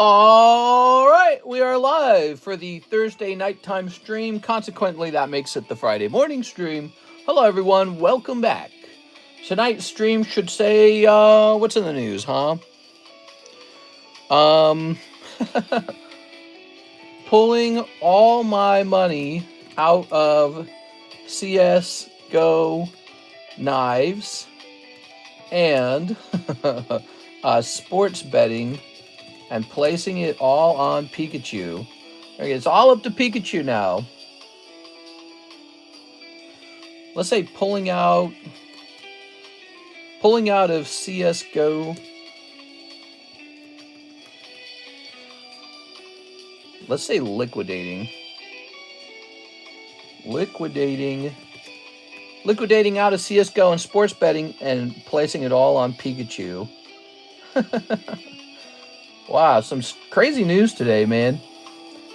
All right, we are live for the Thursday nighttime stream. Consequently, that makes it the Friday morning stream. Hello, everyone. Welcome back. Tonight's stream should say, what's in the news, huh? Pulling all my money out of Csgo knives and sports betting and placing it all on Pikachu. Okay, it's all up to Pikachu now. Let's say pulling out of CSGO. Let's say liquidating out of CSGO and sports betting and placing it all on Pikachu. Wow, some crazy news today, man.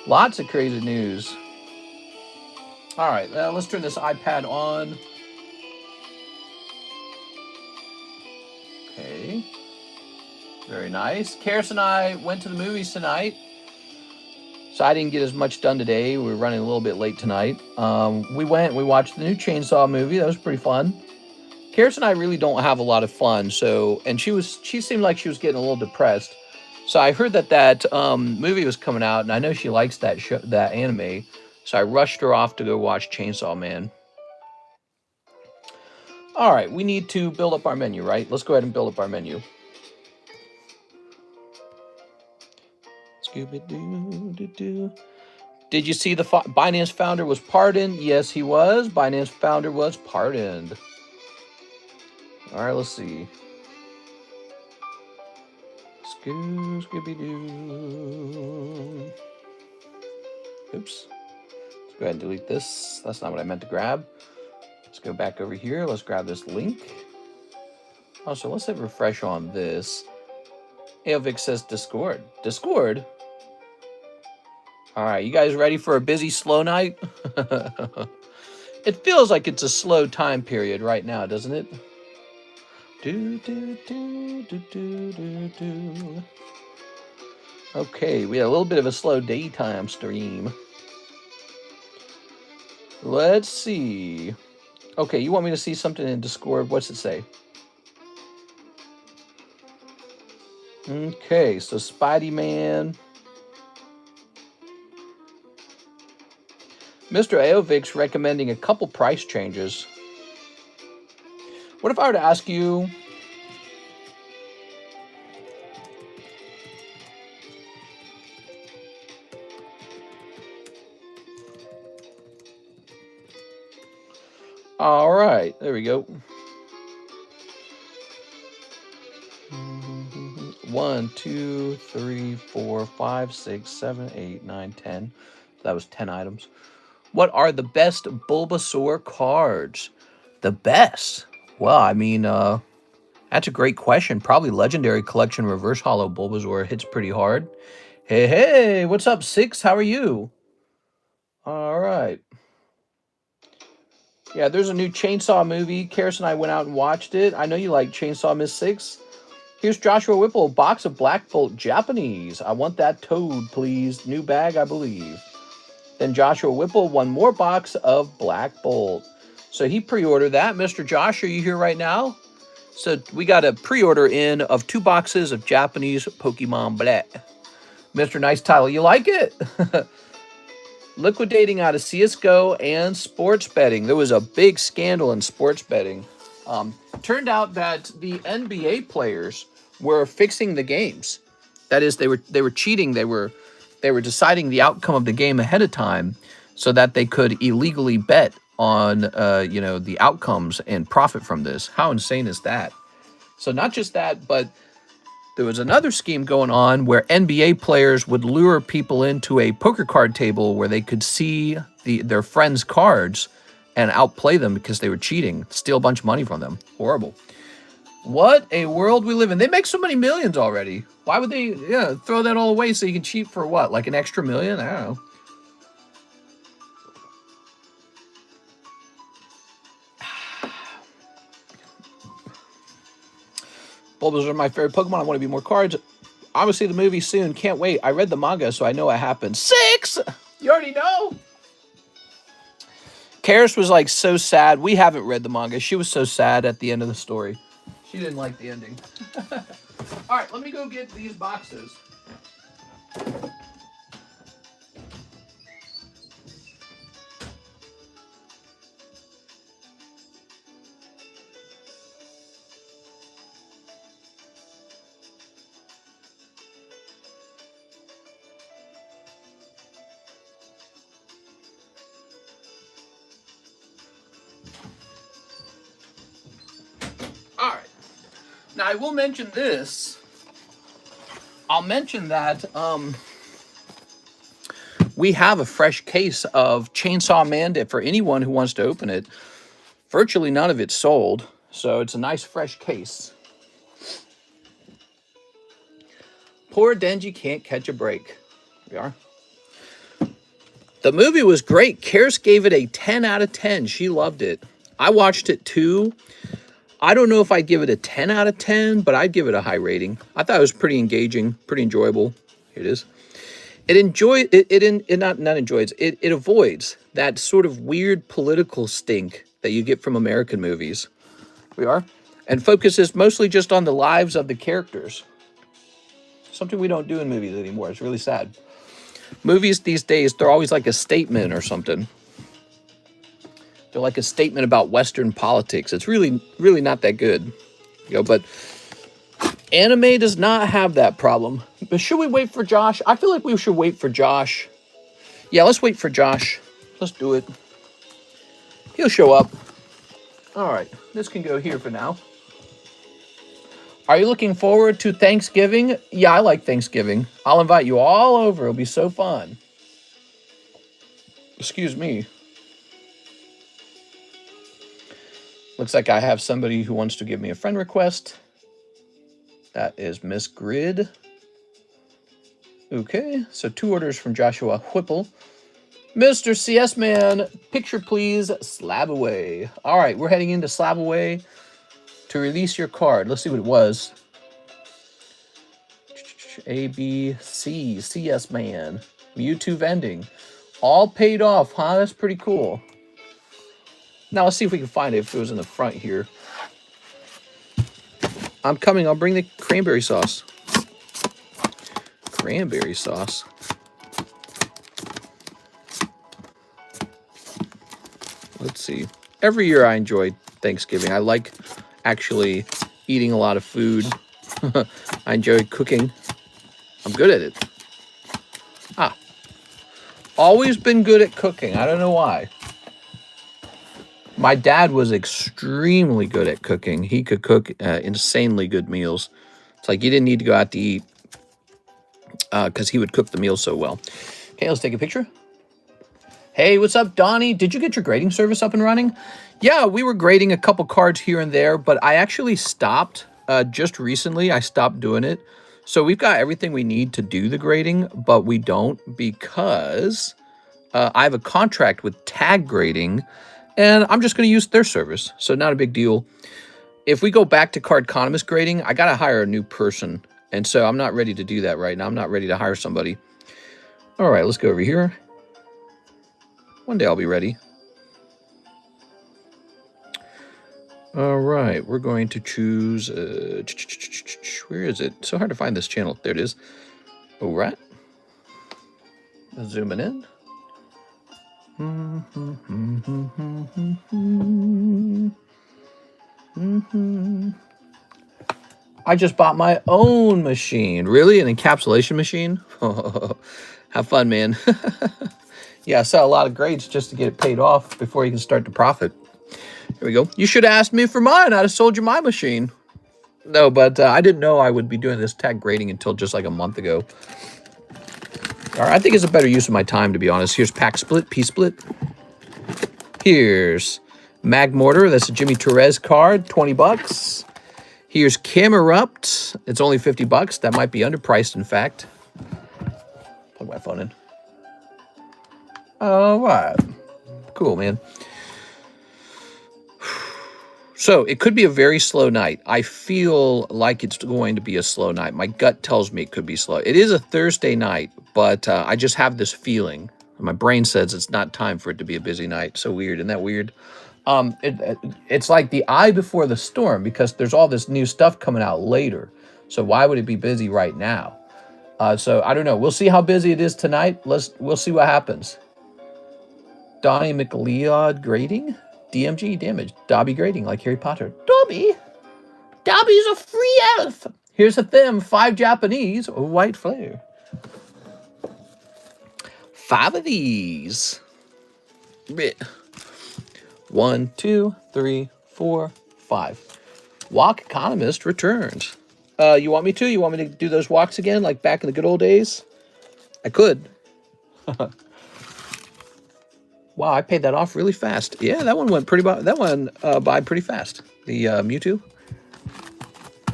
Lots of crazy news. All right, let's turn this iPad on. Okay. Very nice. Karis and I went to the movies tonight. So I didn't get as much done today. We were running a little bit late tonight. We watched the new Chainsaw movie. That was pretty fun. Karis and I really don't have a lot of fun. And she seemed like she was getting a little depressed. So I heard that movie was coming out, and I know she likes that anime. So I rushed her off to go watch Chainsaw Man. All right, we need to build up our menu, right? Let's go ahead and build up our menu. Scooby-Doo-Doo-Doo. Did you see the Binance founder was pardoned? Yes, he was. Binance founder was pardoned. All right, let's see. Scooby-Doo. Oops. Let's go ahead and delete this. That's not what I meant to grab. Let's go back over here. Let's grab this link. Also, let's hit refresh on this. Aovic says Discord. Discord? All right, you guys ready for a busy, slow night? It feels like it's a slow time period right now, doesn't it? Okay, we had a little bit of a slow daytime stream. Let's see. Okay, you want me to see something in Discord? What's it say? Okay, so Spidey Man. Mr. Aovic's recommending a couple price changes. What if I were to ask you... All right, there we go. 1, 2, 3, 4, 5, 6, 7, 8, 9, 10. That was 10 items. What are the best Bulbasaur cards? The best? Well, I mean, that's a great question. Probably Legendary Collection Reverse Hollow Bulbasaur hits pretty hard. Hey, what's up, Six? How are you? All right. Yeah, there's a new Chainsaw movie. Karis and I went out and watched it. I know you like Chainsaw, Miss Six. Here's Joshua Whipple, box of Black Bolt Japanese. I want that Toad, please. New bag, I believe. Then Joshua Whipple, one more box of Black Bolt. So he pre-ordered that. Mr. Josh, are you here right now? So we got a pre-order in of 2 boxes of Japanese Pokemon Black. Mr. Nice Title, you like it? Liquidating out of CSGO and sports betting. There was a big scandal in sports betting. Turned out that the NBA players were fixing the games. That is, they were cheating. They were deciding the outcome of the game ahead of time so that they could illegally bet on the outcomes and profit from this. How insane is that? So not just that, but there was another scheme going on where NBA players would lure people into a poker card table where they could see their friends' cards and outplay them because they were cheating, steal a bunch of money from them. Horrible. What a world we live in. They make so many millions already. Why would they throw that all away so you can cheat for what? Like an extra million? I don't know. Bulbasaur are my favorite Pokemon. I want to be more cards. I'm going to see the movie soon. Can't wait. I read the manga, so I know what happened. 6! You already know? Karis was like so sad. We haven't read the manga. She was so sad at the end of the story. She didn't like the ending. All right, let me go get these boxes. All right. Now, I will mention this. I'll mention that we have a fresh case of Chainsaw Man for anyone who wants to open it. Virtually none of it's sold, so it's a nice fresh case. Poor Denji can't catch a break. Here we are. The movie was great. Karis gave it a 10 out of 10. She loved it. I watched it too. I don't know if I'd give it a 10 out of 10, but I'd give it a high rating. I thought it was pretty engaging, pretty enjoyable. Here it is. It avoids that sort of weird political stink that you get from American movies. We are. And focuses mostly just on the lives of the characters. Something we don't do in movies anymore. It's really sad. Movies these days, they're always like a statement or something. They're like a statement about Western politics. It's really, really not that good. But anime does not have that problem. But should we wait for Josh? I feel like we should wait for Josh. Yeah, let's wait for Josh. Let's do it. He'll show up. All right, this can go here for now. Are you looking forward to Thanksgiving? Yeah, I like Thanksgiving. I'll invite you all over. It'll be so fun. Excuse me. Looks like I have somebody who wants to give me a friend request. That is Miss Grid. Okay, so 2 orders from Joshua Whipple. Mr. CS Man, picture please, slab away. All right, we're heading into slab away to release your card. Let's see what it was. A, B, C, CS Man. Mewtwo vending. All paid off, huh? That's pretty cool. Now let's see if we can find it if it was in the front here. I'm coming. I'll bring the cranberry sauce. Cranberry sauce. Let's see. Every year I enjoy Thanksgiving. I like actually eating a lot of food. I enjoy cooking. I'm good at it. Always been good at cooking. I don't know why. My dad was extremely good at cooking. He could cook insanely good meals. It's like you didn't need to go out to eat because he would cook the meals so well. Okay, let's take a picture. Hey, what's up, Donnie? Did you get your grading service up and running? Yeah, we were grading a couple cards here and there, but I actually stopped just recently. I stopped doing it. So we've got everything we need to do the grading, but we don't because I have a contract with Tag Grading, and I'm just going to use their service. So not a big deal. If we go back to Cardconomist grading, I got to hire a new person. And so I'm not ready to do that right now. I'm not ready to hire somebody. All right, let's go over here. One day I'll be ready. All right, we're going to choose... where is it? So hard to find this channel. There it is. All right. Zooming in. I just bought my own machine. Really? An encapsulation machine? Have fun, man. Yeah, I sell a lot of grades just to get it paid off before you can start to profit. Here we go. You should have asked me for mine. I'd have sold you my machine. No, but I didn't know I would be doing this tag grading until just like a month ago. All right, I think it's a better use of my time, to be honest. Here's Pack Split, P-Split. Here's Mag Mortar. That's a Jimmy Torres card, 20 bucks. Here's Camerupt. It's only 50 bucks. That might be underpriced, in fact. Plug my phone in. All right. Cool, man. So it could be a very slow night. I feel like it's going to be a slow night. My gut tells me it could be slow. It is a Thursday night, but I just have this feeling. My brain says it's not time for it to be a busy night. So weird. Isn't that weird? It's like the eye before the storm because there's all this new stuff coming out later. So why would it be busy right now? So I don't know. We'll see how busy it is tonight. We'll see what happens. Donnie McLeod grading? DMG damage. Dobby grading like Harry Potter. Dobby's a free elf. Here's a them. 5 Japanese. White flare. 5 of these. 1, 2, 3, 4, 5. Walk Economist returns. You want me to? You want me to do those walks again like back in the good old days? I could. Wow, I paid that off really fast. Yeah, that one went pretty. That one by pretty fast. The Mewtwo.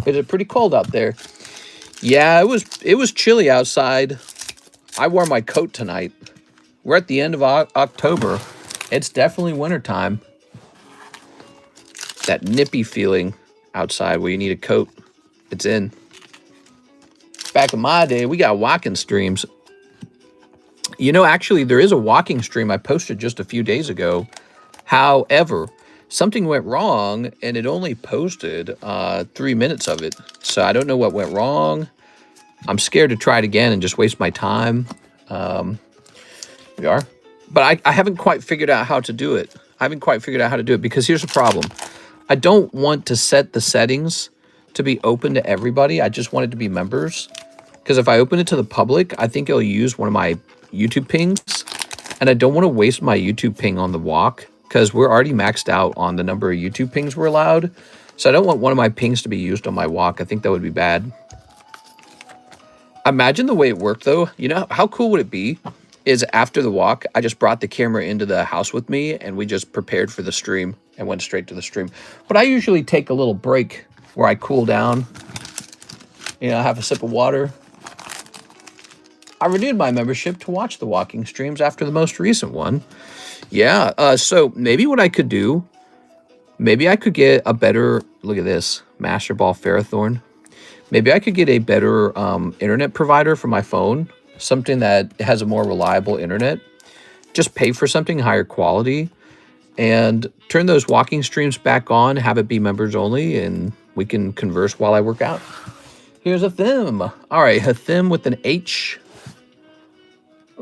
Is it pretty cold out there? Yeah, it was chilly outside. I wore my coat tonight. We're at the end of October. It's definitely wintertime. That nippy feeling outside where you need a coat. It's in. Back in my day, we got walking streams. You know, actually, there is a walking stream I posted just a few days ago. However, something went wrong, and it only posted 3 minutes of it. So I don't know what went wrong. I'm scared to try it again and just waste my time. We are. But I haven't quite figured out how to do it. I haven't quite figured out how to do it because here's the problem. I don't want to set the settings to be open to everybody. I just want it to be members. Because if I open it to the public, I think it'll use one of my YouTube pings, and I don't want to waste my YouTube ping on the walk because we're already maxed out on the number of YouTube pings we're allowed. So I don't want one of my pings to be used on my walk. I think that would be bad. Imagine the way it worked though. You know, how cool would it be is after the walk, I just brought the camera into the house with me and we just prepared for the stream and went straight to the stream. But I usually take a little break where I cool down, you know, have a sip of water. I renewed my membership to watch the walking streams after the most recent one. Yeah, so maybe what I could do, maybe I could get a better, look at this, Master Ball Ferrothorn. Maybe I could get a better internet provider for my phone, something that has a more reliable internet. Just pay for something higher quality and turn those walking streams back on, have it be members only, and we can converse while I work out. Here's a thim. All right, a thim with an H.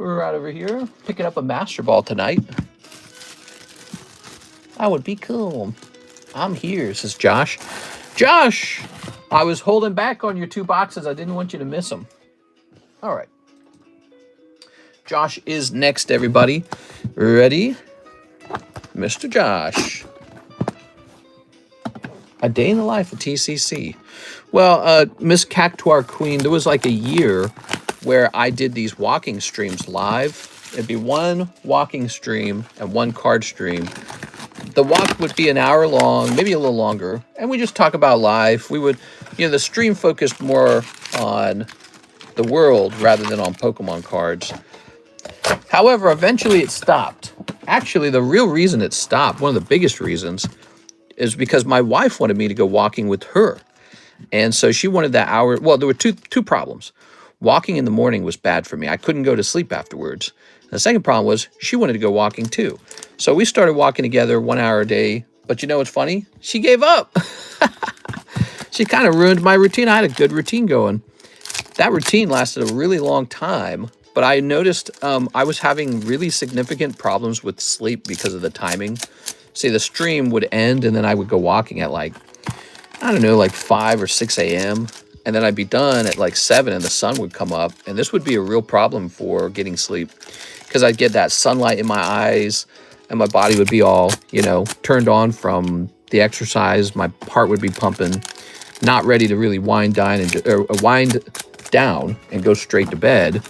Right over here, picking up a Master Ball tonight. That would be cool. I'm here, says Josh. Josh, I was holding back on your 2 boxes. I didn't want you to miss them. All right. Josh is next, everybody. Ready? Mr. Josh. A day in the life of TCC. Well, Miss Cactuar Queen, there was like a year where I did these walking streams live. It'd be 1 walking stream and 1 card stream. The walk would be an hour long, maybe a little longer, and we just talk about life. We would, you know, the stream focused more on the world rather than on Pokemon cards. However, eventually it stopped. Actually, the real reason it stopped, one of the biggest reasons, is because my wife wanted me to go walking with her. And so she wanted that hour. Well, there were two problems. Walking in the morning was bad for me. I couldn't go to sleep afterwards. And the second problem was she wanted to go walking too. So we started walking together 1 hour a day. But you know what's funny? She gave up. She kind of ruined my routine. I had a good routine going. That routine lasted a really long time. But I noticed I was having really significant problems with sleep because of the timing. See, the stream would end and then I would go walking at like, I don't know, like 5 or 6 a.m. And then I'd be done at like 7 and the sun would come up. And this would be a real problem for getting sleep because I'd get that sunlight in my eyes and my body would be all, you know, turned on from the exercise. My heart would be pumping, not ready to really wind down and go straight to bed.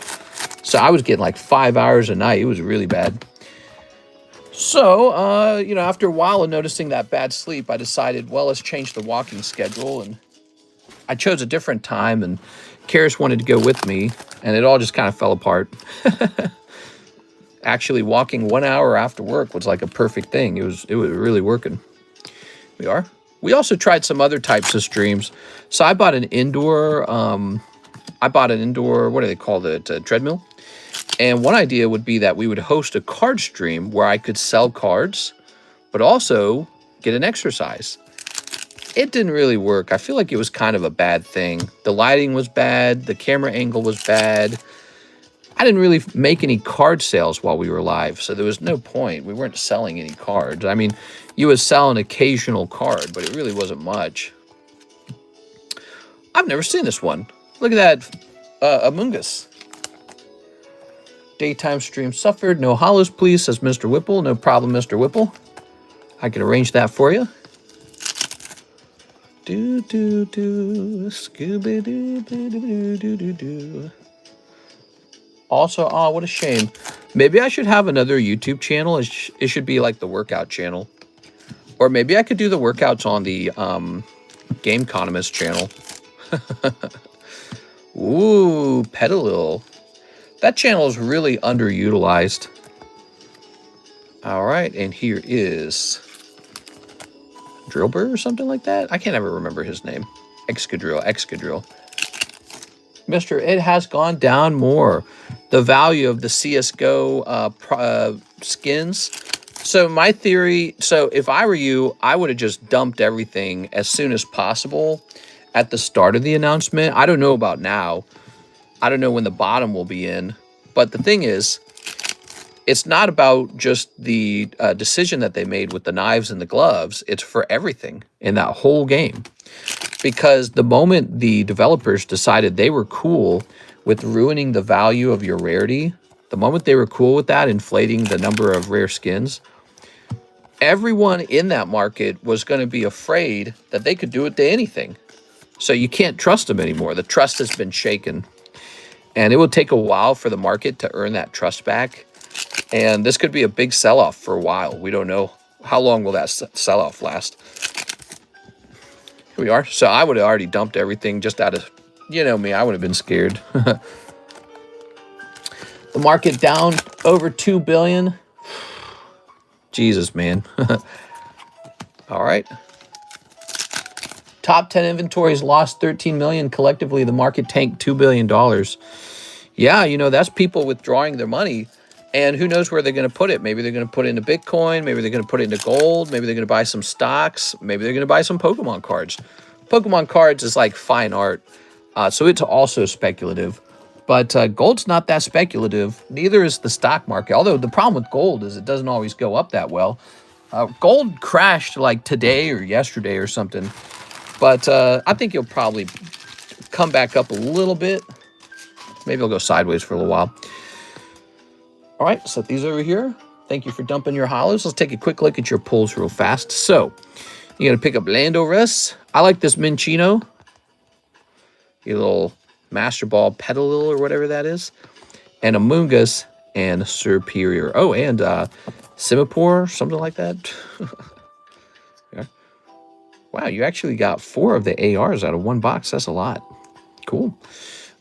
So I was getting like 5 hours a night. It was really bad. So, you know, after a while of noticing that bad sleep, I decided, well, let's change the walking schedule. And I chose a different time, and Karis wanted to go with me, and it all just kind of fell apart. Actually, walking 1 hour after work was like a perfect thing. It was really working. We are. We also tried some other types of streams. So I bought an indoor, what do they call it, treadmill. And one idea would be that we would host a card stream where I could sell cards, but also get an exercise. It didn't really work. I feel like it was kind of a bad thing. The lighting was bad. The camera angle was bad. I didn't really make any card sales while we were live, so there was no point. We weren't selling any cards. I mean, you would sell an occasional card, but it really wasn't much. I've never seen this one. Look at that, Among Us. Daytime stream suffered. No hollows, please, says Mr. Whipple. No problem, Mr. Whipple. I can arrange that for you. Scooby-doo, Also, oh, what a shame. Maybe I should have another YouTube channel. It should be like the workout channel. Or maybe I could do the workouts on the TheCardconomist channel. Ooh, Pedalil. That channel is really underutilized. All right, and here is Drillbur or something like that. I can't ever remember his name. Excadrill. Mr. It has gone down more. The value of the Csgo skins. So my theory, so if I were you, I would have just dumped everything as soon as possible at the start of the announcement. I don't know about now. I don't know when the bottom will be in. But the thing is, it's not about just the decision that they made with the knives and the gloves. It's for everything in that whole game. Because the moment the developers decided they were cool with ruining the value of your rarity, the moment they were cool with that, inflating the number of rare skins, everyone in that market was going to be afraid that they could do it to anything. So you can't trust them anymore. The trust has been shaken. And it will take a while for the market to earn that trust back. And this could be a big sell-off for a while. We don't know how long will that sell-off last. Here we are. So I would have already dumped everything just out of, you know me, I would have been scared. The market down over 2 billion. Jesus, man. All right. Top 10 inventories lost 13 million. Collectively, the market tanked $2 billion. Yeah, you know, that's people withdrawing their money. And who knows where they're going to put it. Maybe they're going to put it into Bitcoin. Maybe they're going to put it into gold. Maybe they're going to buy some stocks. Maybe they're going to buy some Pokemon cards. Pokemon cards is like fine art. So it's also speculative. But gold's not that speculative. Neither is the stock market. Although the problem with gold is it doesn't always go up that well. Gold crashed like today or yesterday or something. But I think it'll probably come back up a little bit. Maybe it'll go sideways for a little while. All right, set these over here. Thank you for dumping your hollows. Let's take a quick look at your pulls real fast. So, you're going to pick up Lando Russ. I like this Minchino. Your little Master Ball Pedalil or whatever that is. And Among Us and Superior. Oh, and Singapore, something like that. Yeah. Wow, you actually got 4 of the ARs out of one box. That's a lot. Cool.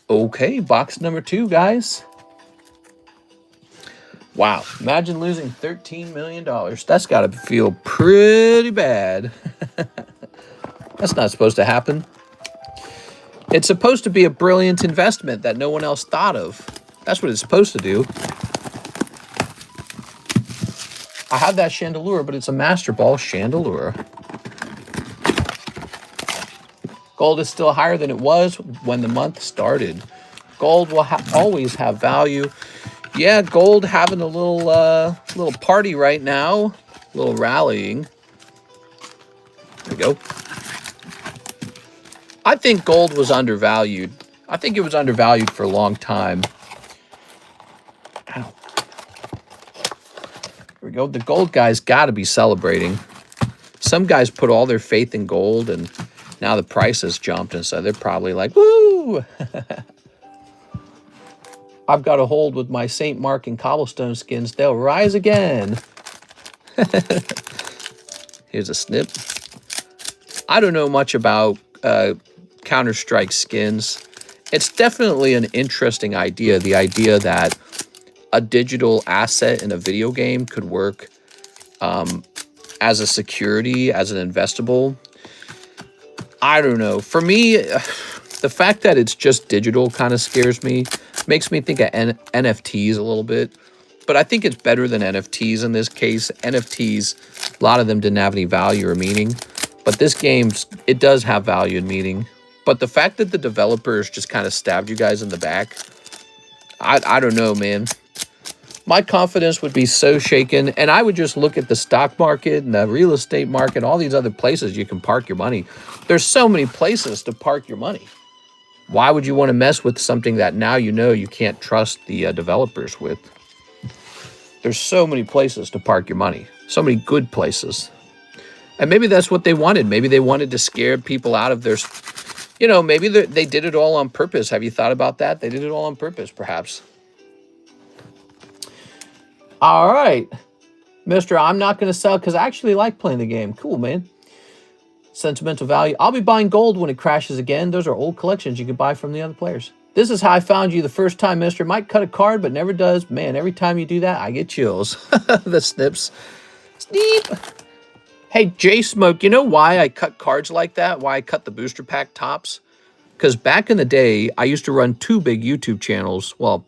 Okay, box number 2, guys. Wow, imagine losing $13 million. That's got to feel pretty bad. That's not supposed to happen. It's supposed to be a brilliant investment that no one else thought of. That's what it's supposed to do. I have that Chandelure, but it's a Master Ball Chandelure. Gold is still higher than it was when the month started. Gold will always have value. Yeah, gold having a little party right now, a little rallying. There we go. I think gold was undervalued. I think it was undervalued for a long time. Ow. Here we go. The gold guys got to be celebrating. Some guys put all their faith in gold, and now the price has jumped, and so they're probably like, woo! I've got a hold with my St. Mark and Cobblestone skins. They'll rise again. Here's a snip. I don't know much about Counter-Strike skins. It's definitely an interesting idea. The idea that a digital asset in a video game could work as a security, as an investable. I don't know. For me, the fact that it's just digital kind of scares me. Makes me think of NFTs a little bit. But I think it's better than NFTs in this case. NFTs, a lot of them didn't have any value or meaning. But this game, it does have value and meaning. But the fact that the developers just kind of stabbed you guys in the back, I don't know, man. My confidence would be so shaken. And I would just look at the stock market and the real estate market, all these other places you can park your money. There's so many places to park your money. Why would you want to mess with something that now you know you can't trust the developers with? There's so many places to park your money. So many good places. And maybe that's what they wanted. Maybe they wanted to scare people out of their... You know, maybe they did it all on purpose. Have you thought about that? They did it all on purpose, perhaps. All right. Mister, I'm not going to sell because I actually like playing the game. Cool, man. Sentimental value. I'll be buying gold when it crashes again. Those are old collections you can buy from the other players. This is how I found you the first time, mister. Might cut a card, but never does. Man, every time you do that, I get chills. The snips. Sneep. Hey, J-Smoke, you know why I cut cards like that? Why I cut the booster pack tops? Because back in the day, I used to run 2 big YouTube channels. Well,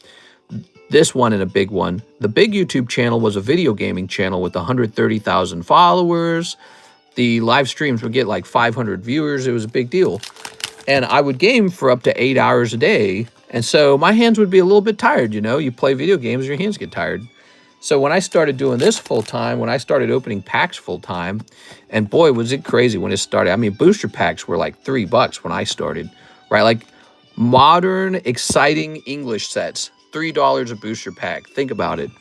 this one and a big one. The big YouTube channel was a video gaming channel with 130,000 followers. The live streams would get like 500 viewers. It was a big deal. And I would game for up to 8 hours a day. And so my hands would be a little bit tired, you know. You play video games, your hands get tired. So when I started doing this full-time, when I started opening packs full-time, and boy, was it crazy when it started. I mean, booster packs were like $3 when I started, right? Like modern, exciting English sets, $3 a booster pack. Think about it.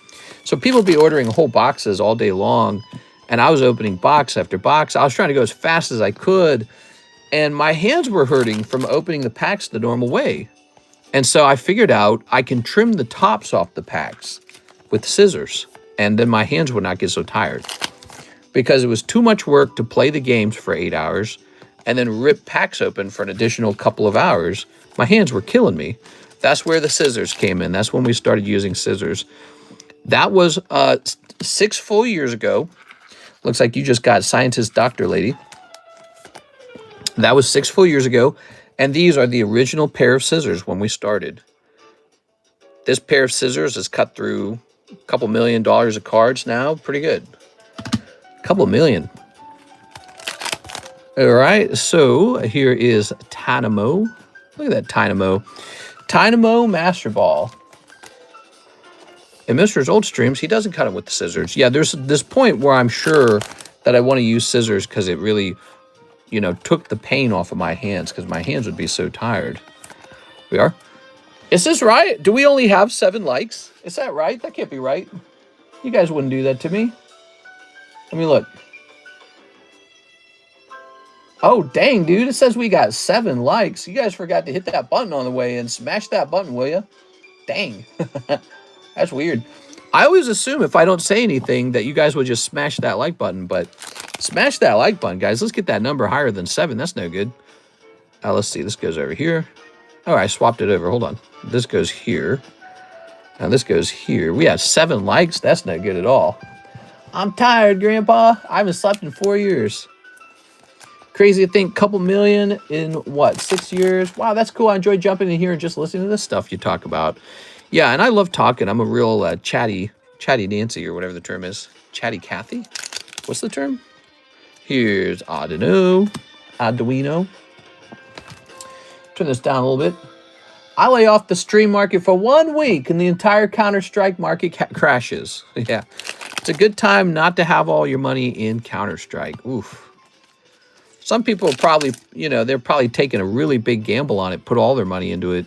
So people would be ordering whole boxes all day long, and I was opening box after box. I was trying to go as fast as I could, and my hands were hurting from opening the packs the normal way. And so I figured out I can trim the tops off the packs with scissors, and then my hands would not get so tired. Because it was too much work to play the games for 8 hours and then rip packs open for an additional couple of hours. My hands were killing me. That's where the scissors came in. That's when we started using scissors. That was 6 full years ago. Looks like you just got scientist doctor lady. That was 6 full years ago. And these are the original pair of scissors when we started. This pair of scissors is cut through a couple $1 million of cards now. Pretty good. A couple million. All right. So here is Tynamo. Look at that Tynamo. Tynamo Master Ball. In Mr.'s old streams, he doesn't cut it with the scissors. Yeah, there's this point where I'm sure that I want to use scissors because it really, you know, took the pain off of my hands because my hands would be so tired. We are. Is this right? Do we only have 7 likes? Is that right? That can't be right. You guys wouldn't do that to me. Let me look. Oh, dang, dude. It says we got 7 likes. You guys forgot to hit that button on the way and smash that button, will you? Dang. That's weird. I always assume if I don't say anything that you guys would just smash that like button, but smash that like button, guys. Let's get that number higher than 7. That's no good. Let's see. This goes over here. Oh, I swapped it over. Hold on. This goes here. Now this goes here. We have 7 likes. That's no good at all. I'm tired, Grandpa. I haven't slept in 4 years. Crazy to think, couple million in what, 6 years? Wow, that's cool. I enjoy jumping in here and just listening to this stuff you talk about. Yeah, and I love talking. I'm a real chatty Nancy or whatever the term is. Chatty Cathy? What's the term? Here's Arduino. Turn this down a little bit. I lay off the stream market for 1 week and the entire Counter-Strike market crashes. Yeah, it's a good time not to have all your money in Counter-Strike. Oof. Some people are probably, you know, they're probably taking a really big gamble on it, put all their money into it.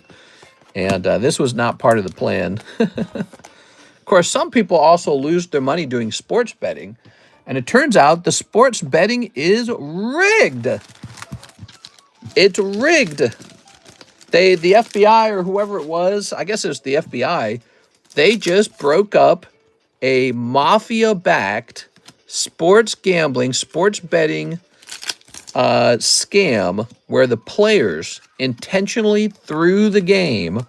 And this was not part of the plan. Of course, some people also lose their money doing sports betting. And it turns out the sports betting is rigged. It's rigged. The FBI or whoever it was, I guess it was the FBI, they just broke up a mafia-backed sports gambling, sports betting scam where the players intentionally threw the game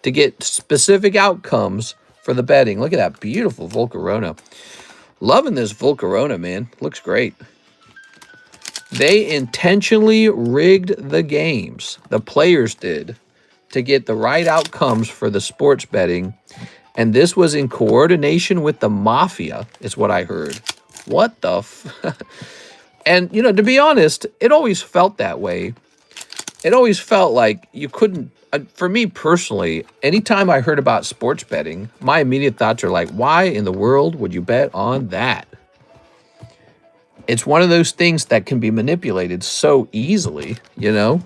to get specific outcomes for the betting. Look at that beautiful Volcarona. Loving this Volcarona, man. Looks great. They intentionally rigged the games, the players did, to get the right outcomes for the sports betting. And this was in coordination with the mafia, is what I heard. What the And, you know, to be honest, it always felt that way. It always felt like you couldn't, for me personally, anytime I heard about sports betting, my immediate thoughts are like, why in the world would you bet on that? It's one of those things that can be manipulated so easily, you know?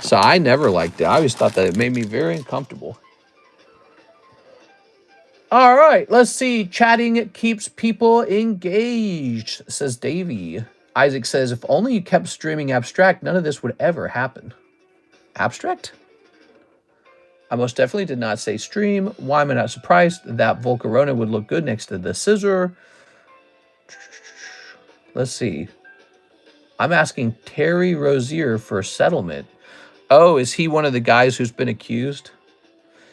So I never liked it. I always thought that it made me very uncomfortable. All right, let's see. Chatting keeps people engaged, says Davey. Isaac says, if only you kept streaming abstract, none of this would ever happen. Abstract? I most definitely did not say stream. Why am I not surprised? That Volcarona would look good next to the scissor. Let's see. I'm asking Terry Rozier for settlement. Oh, is he one of the guys who's been accused?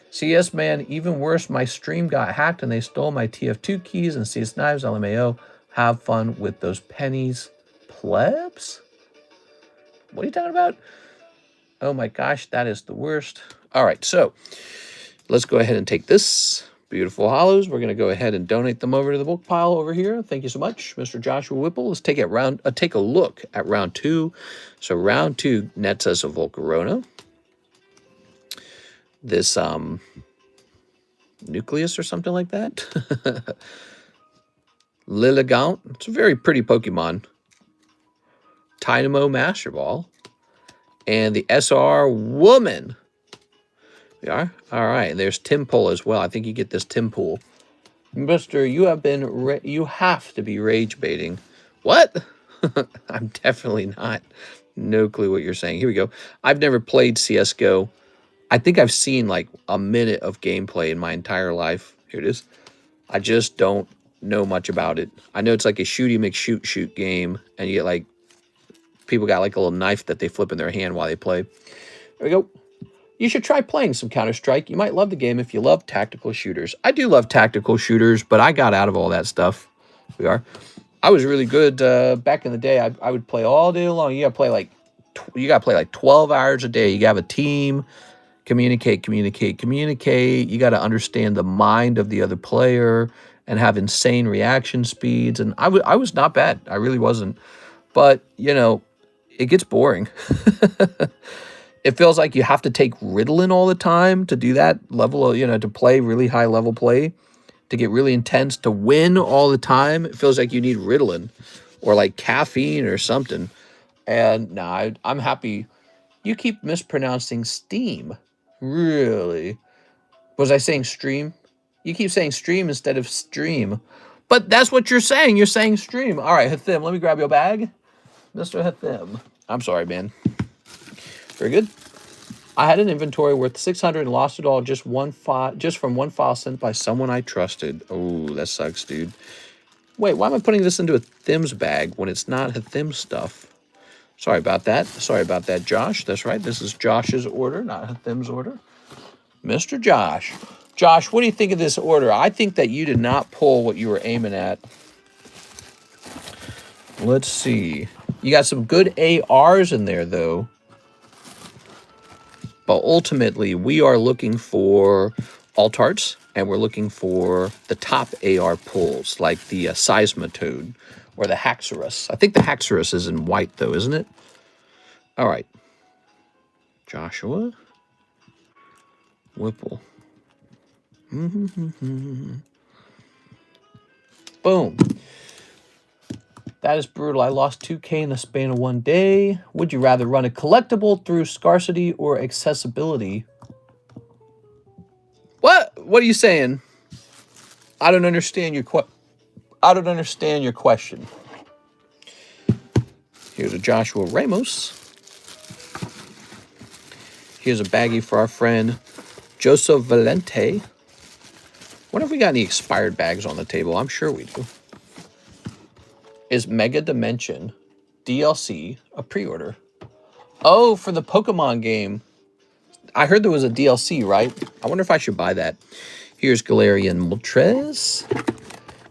CS man, even worse, my stream got hacked and they stole my TF2 keys and CS knives, LMAO. Have fun with those pennies, plebs? What are you talking about? Oh my gosh, that is the worst. All right, so let's go ahead and take this. Beautiful hollows. We're going to go ahead and donate them over to the book pile over here. Thank you so much, Mr. Joshua Whipple. Let's take a look at round 2. So round 2 nets us a Volcarona. This nucleus or something like that. Lilligant. It's a very pretty Pokemon. Dynamo Master Ball. And the SR Woman. We are? All right. And there's Timpole as well. I think you get this Timpole. Mister, you have to be rage baiting. What? I'm definitely not. No clue what you're saying. Here we go. I've never played CSGO. I think I've seen like a minute of gameplay in my entire life. Here it is. I just don't know much about it. I know it's like a shooty McShoot game. And you get like, people got like a little knife that they flip in their hand while they play. There we go. You should try playing some Counter-Strike. You might love the game if you love tactical shooters. I do love tactical shooters, but I got out of all that stuff. I was really good back in the day. I would play all day long. You got to play like 12 hours a day. You got to have a team, communicate. You got to understand the mind of the other player and have insane reaction speeds. And I was not bad. I really wasn't. But, you know, it gets boring. It feels like you have to take Ritalin all the time to do that level of, you know, to play really high level play, to get really intense, to win all the time. It feels like you need Ritalin or like caffeine or something. And nah, I'm happy. You keep mispronouncing Steam. Really? Was I saying stream? You keep saying stream instead of stream. But that's what you're saying. You're saying stream. All right, Hathim, let me grab your bag. Mr. Hathim. I'm sorry, man. Very good. I had an inventory worth 600 and lost it all just from one file sent by someone I trusted. Oh, that sucks, dude. Wait, why am I putting this into a Thim's bag when it's not Hathim's stuff? Sorry about that. Sorry about that, Josh. That's right. This is Josh's order, not Hathim's order. Mr. Josh. Josh, what do you think of this order? I think that you did not pull what you were aiming at. Let's see. You got some good ARs in there, though. But ultimately, we are looking for alt arts, and we're looking for the top AR pulls, like the Seismitoad or the Haxorus. I think the Haxorus is in white, though, isn't it? All right. Joshua Whipple. Boom. That is brutal. I lost 2K in the span of one day. Would you rather run a collectible through scarcity or accessibility? What? What are you saying? I don't understand your question. Here's a Joshua Ramos. Here's a baggie for our friend Joseph Valente. Wonder if we got any expired bags on the table. I'm sure we do. Is Mega Dimension DLC a pre-order? Oh, for the Pokemon game. I heard there was a DLC, right? I wonder if I should buy that. Here's Galarian Moltres.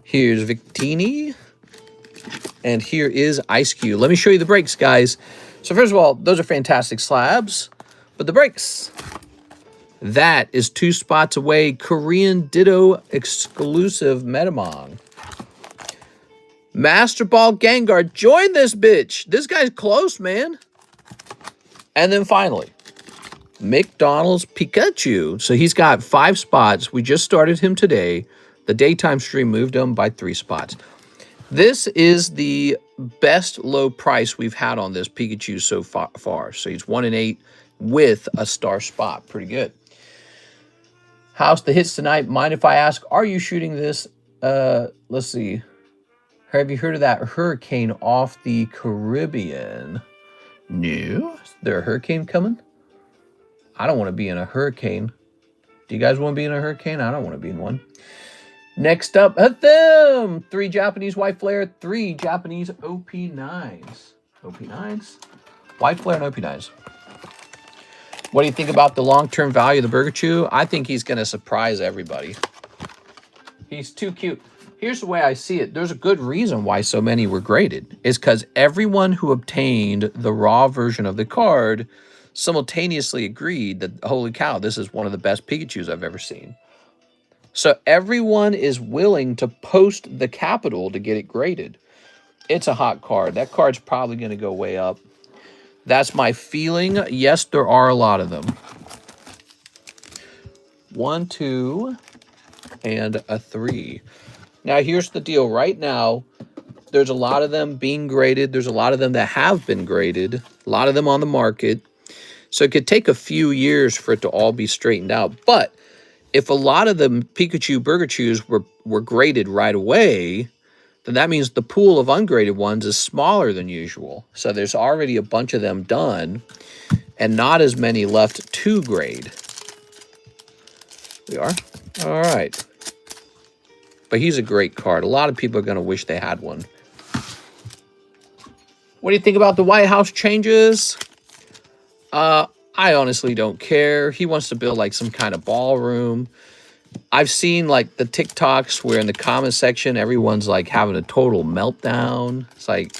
Here's Victini. And here is Ice Cube. Let me show you the breaks, guys. So first of all, those are fantastic slabs. But the breaks, that is 2 spots away. Korean Ditto exclusive Metamon. Master Ball Gengar, join this bitch. This guy's close, man. And then finally, McDonald's Pikachu. So he's got 5 spots. We just started him today. The daytime stream moved him by 3 spots. This is the best low price we've had on this Pikachu so far. So he's 1 in 8 with a star spot. Pretty good. House the hits tonight. Mind if I ask, are you shooting this? Let's see. Have you heard of that hurricane off the Caribbean? No? Is there a hurricane coming? I don't want to be in a hurricane. Do you guys want to be in a hurricane? I don't want to be in one. Next up, them 3 Japanese white flare, 3 Japanese OP9s. OP9s? White flare and OP9s. What do you think about the long-term value of the Pikachu? I think he's going to surprise everybody. He's too cute. Here's the way I see it. There's a good reason why so many were graded. It's because everyone who obtained the raw version of the card simultaneously agreed that, holy cow, this is one of the best Pikachus I've ever seen. So everyone is willing to post the capital to get it graded. It's a hot card. That card's probably going to go way up. That's my feeling. Yes, there are a lot of them. 1, 2, and a 3. Now, here's the deal. Right now, there's a lot of them being graded. There's a lot of them that have been graded. A lot of them on the market. So it could take a few years for it to all be straightened out. But if a lot of the Pikachu Burgachus were graded right away, then that means the pool of ungraded ones is smaller than usual. So there's already a bunch of them done and not as many left to grade. We are? All right. But he's a great card. A lot of people are going to wish they had one. What do you think about the White House changes? I honestly don't care. He wants to build like some kind of ballroom. I've seen like the TikToks where in the comment section, everyone's like having a total meltdown. It's like,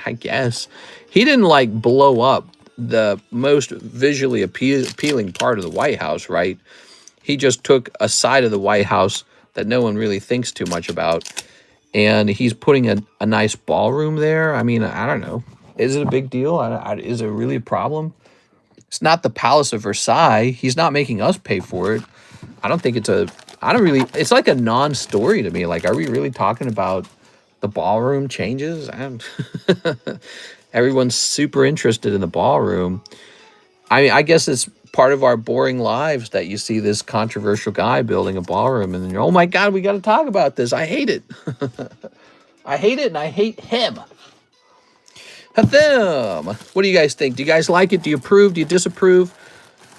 I guess. He didn't like blow up the most visually appealing part of the White House, right? He just took a side of the White House that no one really thinks too much about. And he's putting a nice ballroom there. I mean, I don't know. Is it a big deal? Is it really a problem? It's not the Palace of Versailles. He's not making us pay for it. I don't think it's like a non-story to me. Like, are we really talking about the ballroom changes? Everyone's super interested in the ballroom. I mean, I guess it's part of our boring lives that you see this controversial guy building a ballroom and then you're, oh my God, we got to talk about this. I hate it. I hate it and I hate him. Them. What do you guys think? Do you guys like it? Do you approve? Do you disapprove?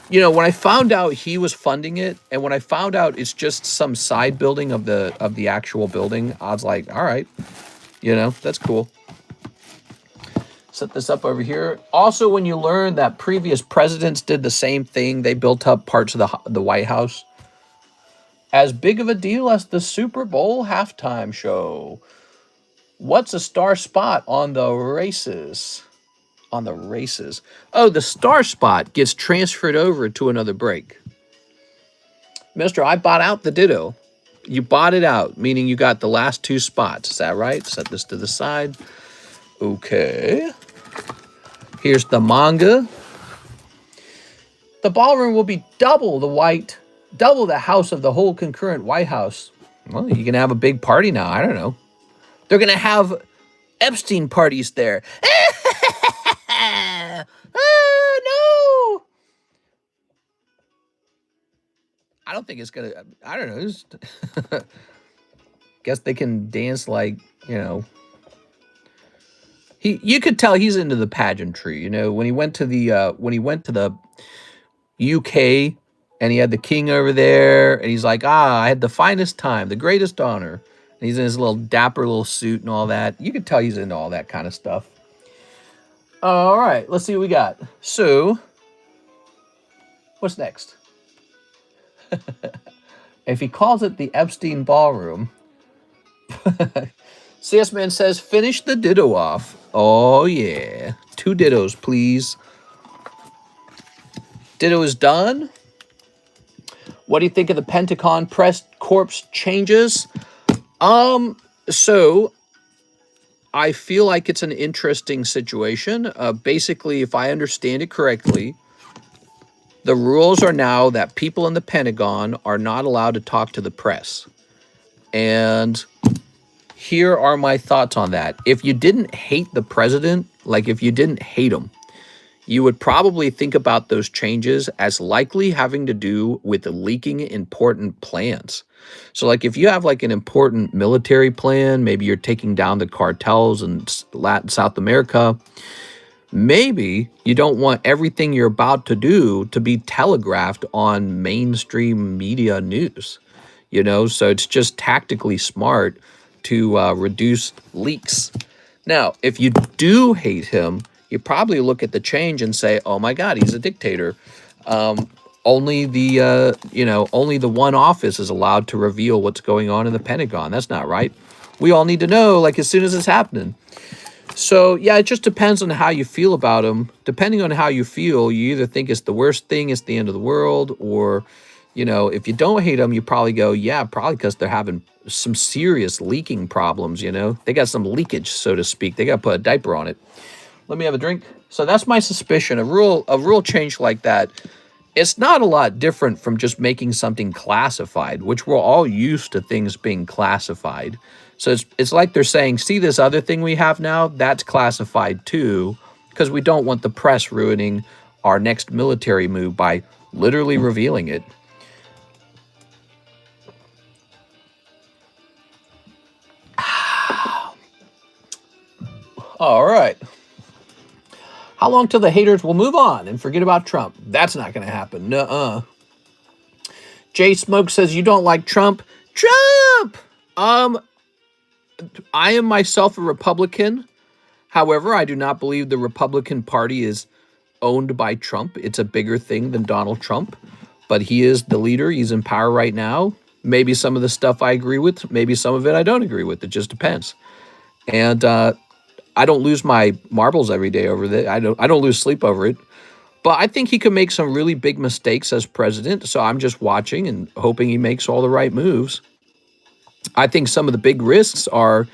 You know, when I found out he was funding it and when I found out it's just some side building of the actual building, I was like, all right, you know, that's cool. Set this up over here. Also, when you learn that previous presidents did the same thing, they built up parts of the White House. As big of a deal as the Super Bowl halftime show. What's a star spot on the races? On the races. Oh, the star spot gets transferred over to another break. Mister, I bought out the Ditto. You bought it out, meaning you got the last 2 spots. Is that right? Set this to the side. Okay. Here's the manga. The ballroom will be double the house of the whole concurrent White House. Well, you can have a big party now. I don't know. They're going to have Epstein parties there. No. I don't think it's going to, I don't know. Guess they can dance like, you know. You could tell he's into the pageantry, you know, when he went to the UK and he had the king over there and he's like, I had the finest time, the greatest honor. And he's in his little dapper little suit and all that. You could tell he's into all that kind of stuff. All right, let's see what we got. So, what's next? If he calls it the Epstein Ballroom, CS Man says, finish the ditto off. Oh, yeah. 2 dittos, please. Ditto is done. What do you think of the Pentagon Press Corps changes? So I feel like it's an interesting situation. Basically, if I understand it correctly, the rules are now that people in the Pentagon are not allowed to talk to the press. And here are my thoughts on that. If you didn't hate the president, like if you didn't hate him, you would probably think about those changes as likely having to do with leaking important plans. So like if you have like an important military plan, maybe you're taking down the cartels in Latin South America, maybe you don't want everything you're about to do to be telegraphed on mainstream media news, you know? So it's just tactically smart to reduce leaks. Now, if you do hate him, you probably look at the change and say, "Oh my God, he's a dictator." Only the only the one office is allowed to reveal what's going on in the Pentagon. That's not right. We all need to know, like, as soon as it's happening. So yeah, it just depends on how you feel about him. Depending on how you feel, you either think it's the worst thing, it's the end of the world, or if you don't hate them, you probably go, yeah, probably because they're having some serious leaking problems. They got some leakage, so to speak. They got to put a diaper on it. Let me have a drink. So that's my suspicion. A rule change like that, it's not a lot different from just making something classified, which we're all used to things being classified. So it's like they're saying, see this other thing we have now? That's classified too, because we don't want the press ruining our next military move by literally revealing it. All right. How long till the haters will move on and forget about Trump? That's not going to happen. Nuh-uh. Jay Smoke says, you don't like Trump? Trump! I am myself a Republican. However, I do not believe the Republican Party is owned by Trump. It's a bigger thing than Donald Trump. But he is the leader. He's in power right now. Maybe some of the stuff I agree with. Maybe some of it I don't agree with. It just depends. And I don't lose my marbles every day over that. I don't lose sleep over it. But I think he could make some really big mistakes as president. So I'm just watching and hoping he makes all the right moves. I think some of the big risks are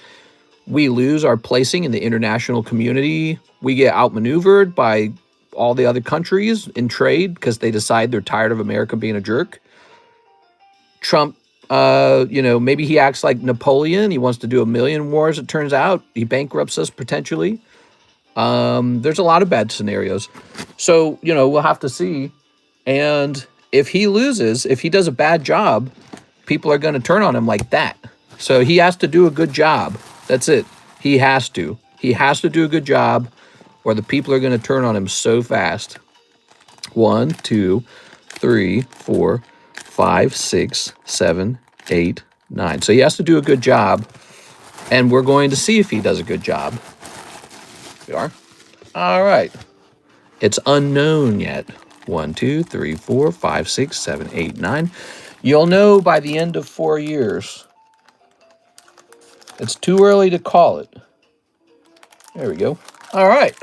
we lose our placing in the international community. We get outmaneuvered by all the other countries in trade because they decide they're tired of America being a jerk. Trump, maybe he acts like Napoleon. He wants to do 1,000,000 wars, it turns out. He bankrupts us potentially. There's a lot of bad scenarios. So, we'll have to see. And if he loses, if he does a bad job, people are going to turn on him like that. So he has to do a good job. That's it. He has to. He has to do a good job or the people are going to turn on him so fast. 1, 2, 3, 4, 5, 6, 7, 8, 9. So he has to do a good job. And we're going to see if he does a good job. We are. All right. It's unknown yet. 1, 2, 3, 4, 5, 6, 7, 8, 9. You'll know by the end of 4 years. It's too early to call it. There we go. All right.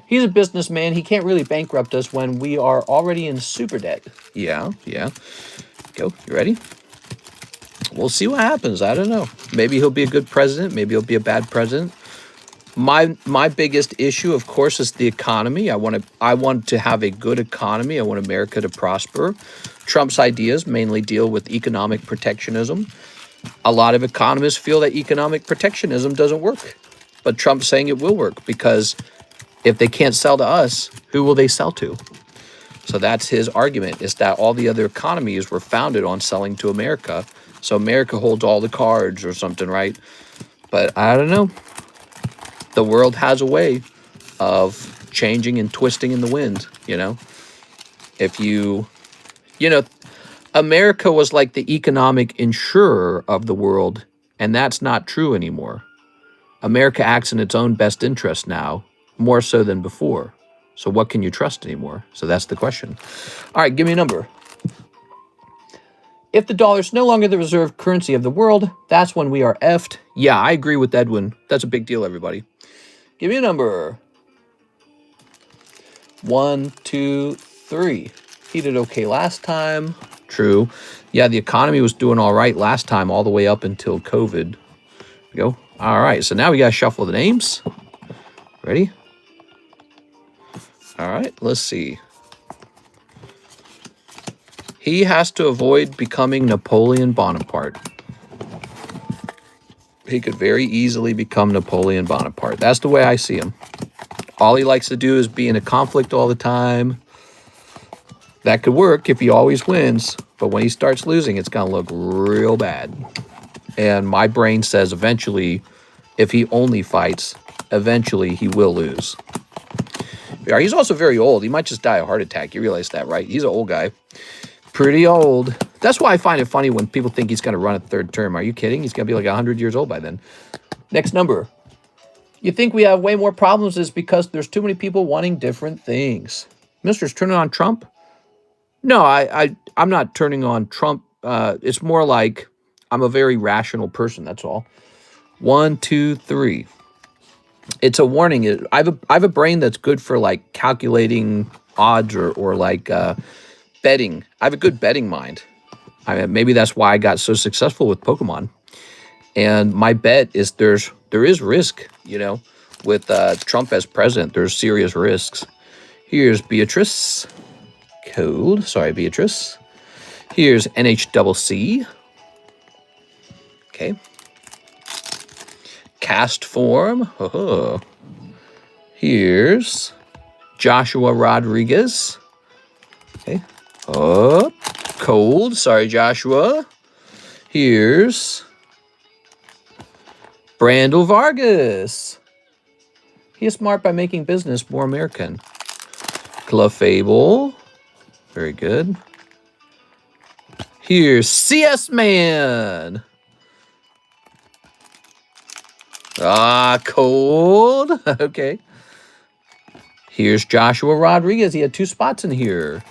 He's a businessman. He can't really bankrupt us when we are already in super debt. Yeah. Go. You ready? We'll see what happens. I don't know. Maybe he'll be a good president. Maybe he'll be a bad president. My biggest issue, of course, is the economy. I want to have a good economy. I want America to prosper. Trump's ideas mainly deal with economic protectionism. A lot of economists feel that economic protectionism doesn't work. But Trump's saying it will work because if they can't sell to us, who will they sell to? So that's his argument, is that all the other economies were founded on selling to America. So America holds all the cards or something, right? But I don't know. The world has a way of changing and twisting in the wind, If America was like the economic insurer of the world, and that's not true anymore. America acts in its own best interest now, more so than before. So what can you trust anymore? So that's the question. All right, give me a number. If the dollar is no longer the reserve currency of the world, that's when we are effed. Yeah, I agree with Edwin. That's a big deal, everybody. Give me a number. 1, 2, 3. He did okay last time. True. Yeah, the economy was doing all right last time, all the way up until COVID. Go. All right, so now we got to shuffle the names. Ready? All right, let's see. He has to avoid becoming Napoleon Bonaparte. He could very easily become Napoleon Bonaparte. That's the way I see him. All he likes to do is be in a conflict all the time. That could work if he always wins, but when he starts losing, it's going to look real bad. And my brain says eventually, if he only fights, eventually he will lose. Yeah, he's also very old. He might just die of a heart attack. You realize that, right? He's an old guy. Pretty old. That's why I find it funny when people think he's going to run a third term. Are you kidding? He's going to be like 100 years old by then. Next number. You think we have way more problems is because there's too many people wanting different things. Mister's turning on Trump? No, I'm not turning on Trump. It's more like I'm a very rational person, that's all. 1, 2, 3. It's a warning. I have a brain that's good for like calculating odds or like betting. I have a good betting mind. I mean, maybe that's why I got so successful with Pokemon. And my bet is there is risk, you know, with Trump as president. There's serious risks. Here's Beatrice. Code. Sorry, Beatrice. Here's NHCC. Okay. Cast form. Oh. Here's Joshua Rodriguez. Okay. Oh. Cold. Sorry, Joshua. Here's Brandel Vargas. He is smart by making business more American. Clefable. Very good. Here's CS Man. Ah, cold. Okay. Here's Joshua Rodriguez. He had 2 spots in here.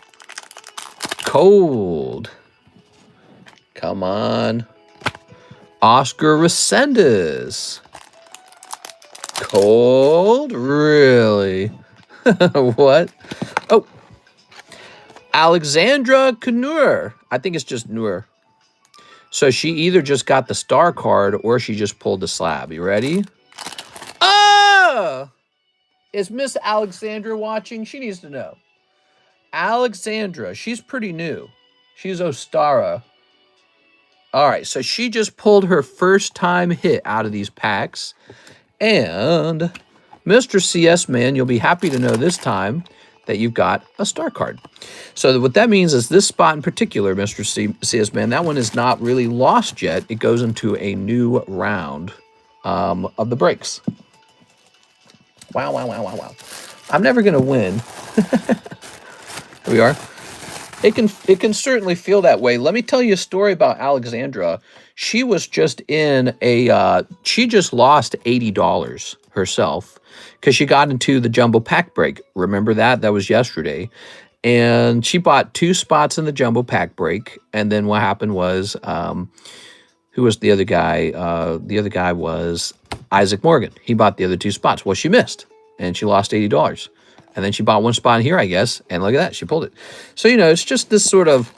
Cold. Come on. Oscar Resendez. Cold? Really? What? Oh. Alexandra Knur. I think it's just Nur. So she either just got the star card or she just pulled the slab. You ready? Oh! Is Miss Alexandra watching? She needs to know. Alexandra, she's pretty new. She's Ostara. All right, so she just pulled her first time hit out of these packs. And Mr. CS Man, you'll be happy to know this time that you've got a star card. So what that means is this spot in particular, Mr. CS Man, that one is not really lost yet. It goes into a new round of the breaks. Wow, wow, wow, wow, wow. I'm never going to win. Here we are. It can certainly feel that way. Let me tell you a story about Alexandra. She was just in a, she just lost $80 herself because she got into the jumbo pack break. Remember that? That was yesterday. And she bought 2 spots in the jumbo pack break. And then what happened was, who was the other guy? The other guy was Isaac Morgan. He bought the other 2 spots. Well, she missed and she lost $80. And then she bought 1 spot here, I guess. And look at that. She pulled it. So, you know, it's just this sort of,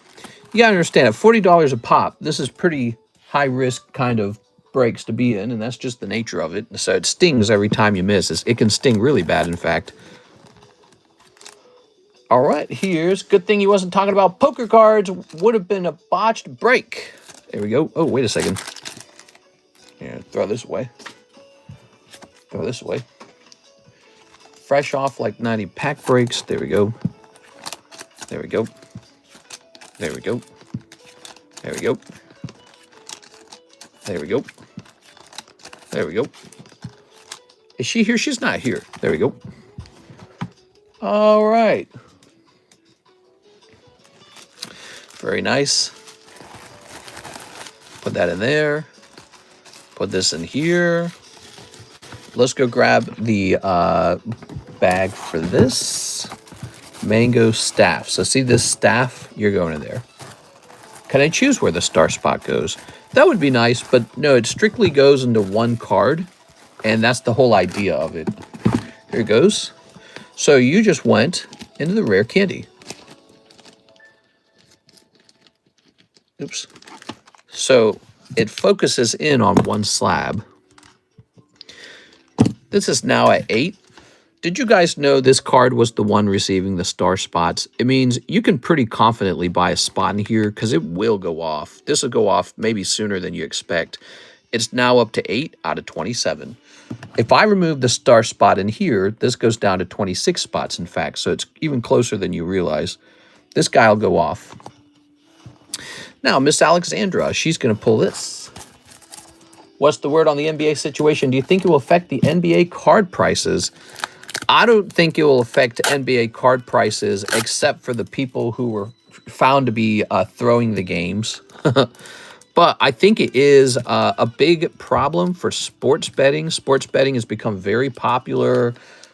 you got to understand, at $40 a pop, this is pretty high risk kind of breaks to be in. And that's just the nature of it. So it stings every time you miss. It can sting really bad, in fact. All right, here's, good thing he wasn't talking about poker cards. Would have been a botched break. There we go. Oh, wait a second. Here, throw this away. Throw this away. Fresh off like 90 pack breaks. There we go. There we go. There we go. There we go. There we go. There we go. Is she here? She's not here. There we go. All right. Very nice. Put that in there. Put this in here. Let's go grab the bag for this. Mango staff. So see this staff? You're going in there. Can I choose where the star spot goes? That would be nice, but no, it strictly goes into one card, and that's the whole idea of it. Here it goes. So you just went into the rare candy. Oops. So it focuses in on one slab. This is now at 8. Did you guys know this card was the one receiving the star spots? It means you can pretty confidently buy a spot in here because it will go off. This will go off maybe sooner than you expect. It's now up to 8 out of 27. If I remove the star spot in here, this goes down to 26 spots, in fact, so it's even closer than you realize. This guy will go off. Now, Miss Alexandra, she's going to pull this. What's the word on the NBA situation? Do you think it will affect the NBA card prices? I don't think it will affect NBA card prices except for the people who were found to be throwing the games. But I think it is a big problem for sports betting. Sports betting has become very popular.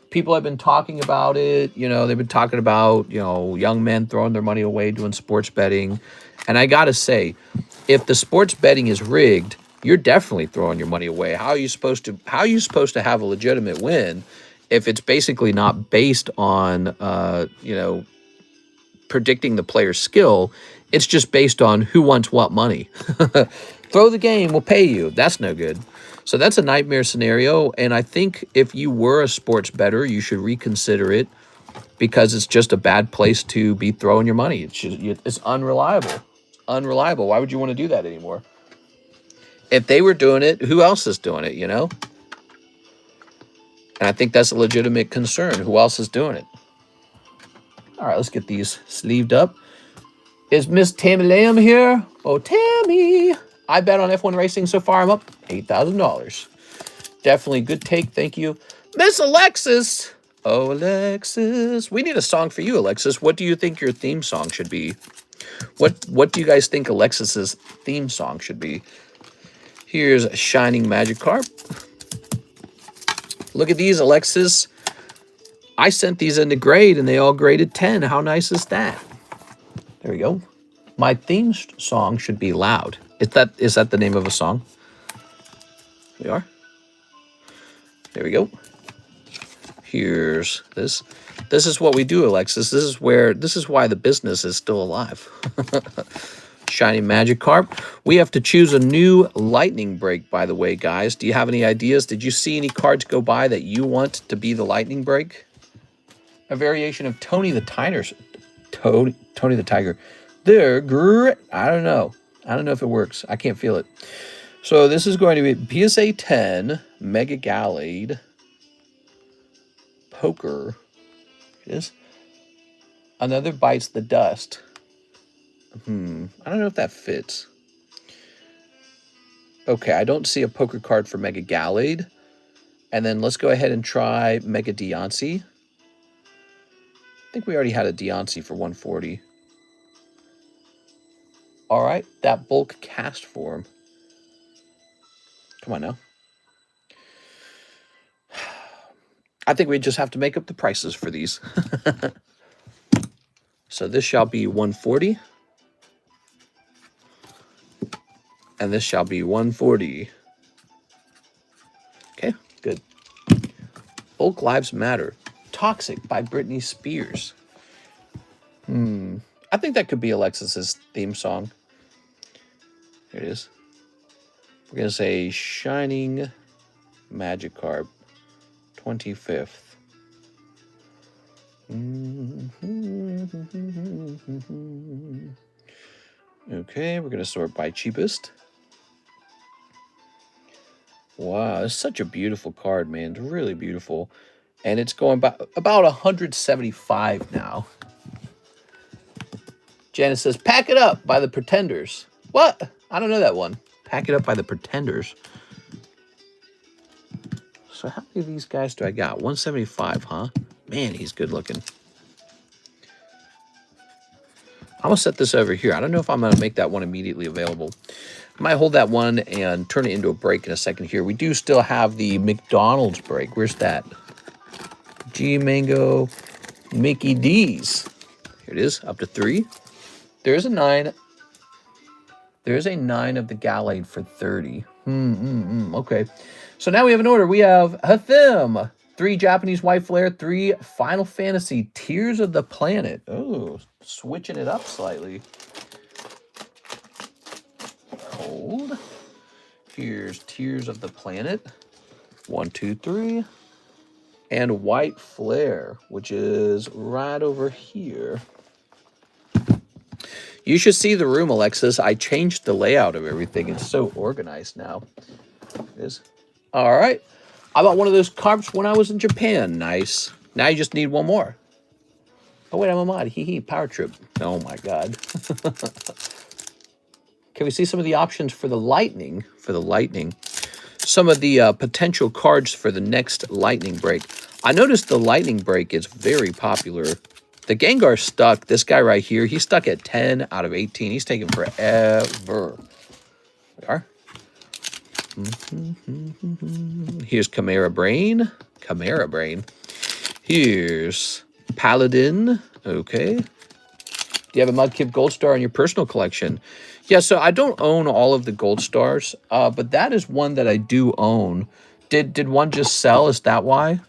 People have been talking about it. You know, they've been talking about, you know, young men throwing their money away doing sports betting. And I got to say, if the sports betting is rigged, you're definitely throwing your money away. How are you supposed to have a legitimate win if it's basically not based on, you know, predicting the player's skill? It's just based on who wants what money. Throw the game, we'll pay you. That's no good. So that's a nightmare scenario. And I think if you were a sports bettor, you should reconsider it because it's just a bad place to be throwing your money. It's unreliable. It's unreliable. Why would you want to do that anymore? If they were doing it, who else is doing it, you know? And I think that's a legitimate concern. Who else is doing it? All right, let's get these sleeved up. Is Miss Tammy Lamb here? Oh, Tammy. I bet on F1 Racing so far. I'm up $8,000. Definitely good take. Thank you. Miss Alexis. Oh, Alexis. We need a song for you, Alexis. What do you think your theme song should be? What do you guys think Alexis's theme song should be? Here's a Shining Magikarp. Look at these, Alexis. I sent these into grade, and they all graded 10. How nice is that? There we go. My theme song should be Loud. Is that the name of a song? Here we are. There we go. Here's this. This is what we do, Alexis. This is why the business is still alive. Shiny Magikarp. We have to choose a new lightning break, by the way, guys. Do you have any ideas? Did you see any cards go by that you want to be the lightning break? A variation of Tony the Tiger. Tony the Tiger. They're great. I don't know. I don't know if it works. I can't feel it. So this is going to be PSA 10, Mega Gallade, Poker. It is. Another Bites the Dust. I don't know if that fits. Okay, I don't see a poker card for Mega Gallade. And then let's go ahead and try Mega Deontay. I think we already had a Deontay for 140. All right, that bulk cast form. Come on now. I think we just have to make up the prices for these. So this shall be 140. And this shall be 140. Okay, good. Bulk Lives Matter. Toxic by Britney Spears. I think that could be Alexis's theme song. Here it is. We're going to say Shining Magikarp, 25th. Okay, we're going to sort by cheapest. Wow, it's such a beautiful card, man. It's really beautiful. And it's going about 175 now. Janice says, Pack It Up by the Pretenders. What? I don't know that one. Pack It Up by the Pretenders. So how many of these guys do I got? 175, huh? Man, he's good looking. I'm going to set this over here. I don't know if I'm going to make that one immediately available. I might hold that one and turn it into a break in a second here. We do still have the McDonald's break. Where's that? G Mango Mickey D's. Here it is, up to 3. There's a 9. There is a 9 of the Gallade for 30. Okay. So now we have an order. We have Hathim, 3 Japanese White Flare, 3 Final Fantasy Tears of the Planet. Oh, switching it up slightly. Hold. Here's Tears of the Planet. 1, 2, 3. And White Flare, which is right over here. You should see the room, Alexis. I changed the layout of everything. It's so organized now. It is. All right. I bought one of those carps when I was in Japan. Nice. Now you just need one more. Oh, wait, I'm a mod. Hee hee. Power trip. Oh, my God. Can we see some of the options for the lightning? Some of the potential cards for the next lightning break. I noticed the lightning break is very popular. The Gengar's stuck. This guy right here, he's stuck at 10 out of 18. He's taking forever. We are. Here's Chimera Brain. Here's Paladin. Okay. Do you have a Mudkip Gold Star in your personal collection? Yeah, so I don't own all of the Gold Stars, but that is one that I do own. Did one just sell? Is that why?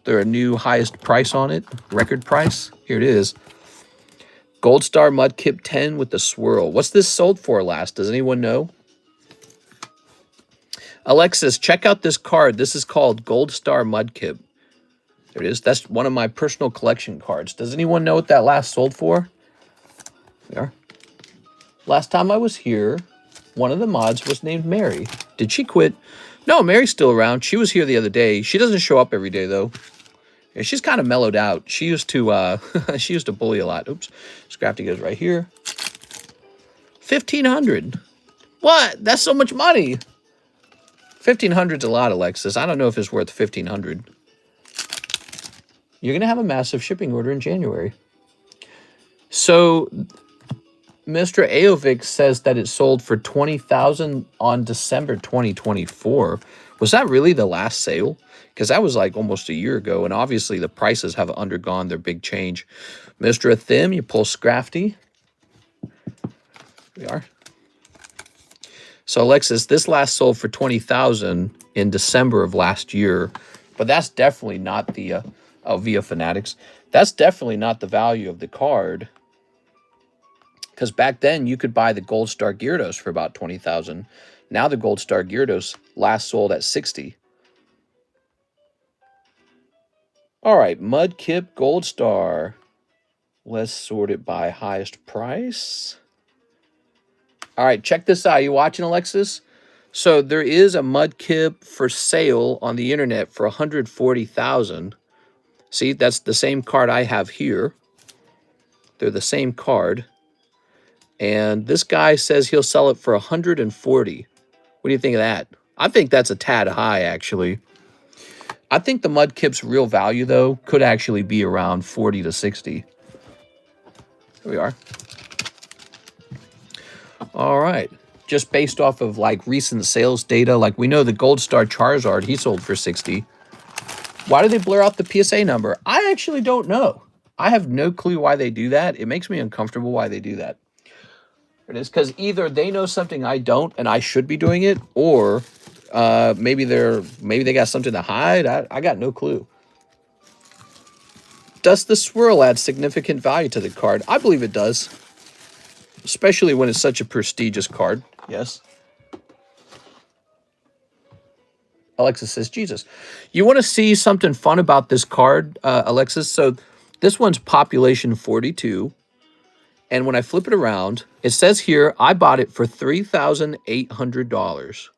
There a new highest price on it? Record price? Here it is. Gold Star Mudkip 10 with the swirl. What's this sold for last? Does anyone know? Alexis, check out this card. This is called Gold Star Mudkip. There it is. That's one of my personal collection cards. Does anyone know what that last sold for? There. Last time I was here, one of the mods was named Mary. Did she quit? No, Mary's still around. She was here the other day. She doesn't show up every day, though. Yeah, she's kind of mellowed out. She used to she used to bully a lot. Oops. Scrafty goes right here. 1,500. What? That's so much money. 1,500's a lot, Alexis. I don't know if it's worth 1,500. You're going to have a massive shipping order in January. So Mr. Aovic says that it sold for $20,000 on December 2024. Was that really the last sale? Because that was like almost a year ago, and obviously the prices have undergone their big change. Mr. Athim, you pull Scrafty. We are. So Alexis, this last sold for $20,000 in December of last year, but that's definitely not the Via Fanatics. That's definitely not the value of the card. Because back then, you could buy the Gold Star Gyarados for about $20,000. Now the Gold Star Gyarados last sold at $60,000. All right, Mudkip Gold Star. Let's sort it by highest price. All right, check this out. You watching, Alexis? So there is a Mudkip for sale on the internet for $140,000. See, that's the same card I have here. They're the same card. And this guy says he'll sell it for $140,000. What do you think of that? I think that's a tad high, actually. I think the Mudkip's real value, though, could actually be around $40 to $60. Here we are. All right. Just based off of, like, recent sales data, like, we know the Gold Star Charizard, he sold for $60. Why do they blur out the PSA number? I actually don't know. I have no clue why they do that. It makes me uncomfortable why they do that. It is because either they know something I don't and I should be doing it, or maybe they got something to hide. I got no clue. Does the swirl add significant value to the card? I believe it does, especially when it's such a prestigious card. Yes. Alexis says, Jesus. You want to see something fun about this card, Alexis? So this one's population 42. And when I flip it around, it says here, I bought it for $3,800.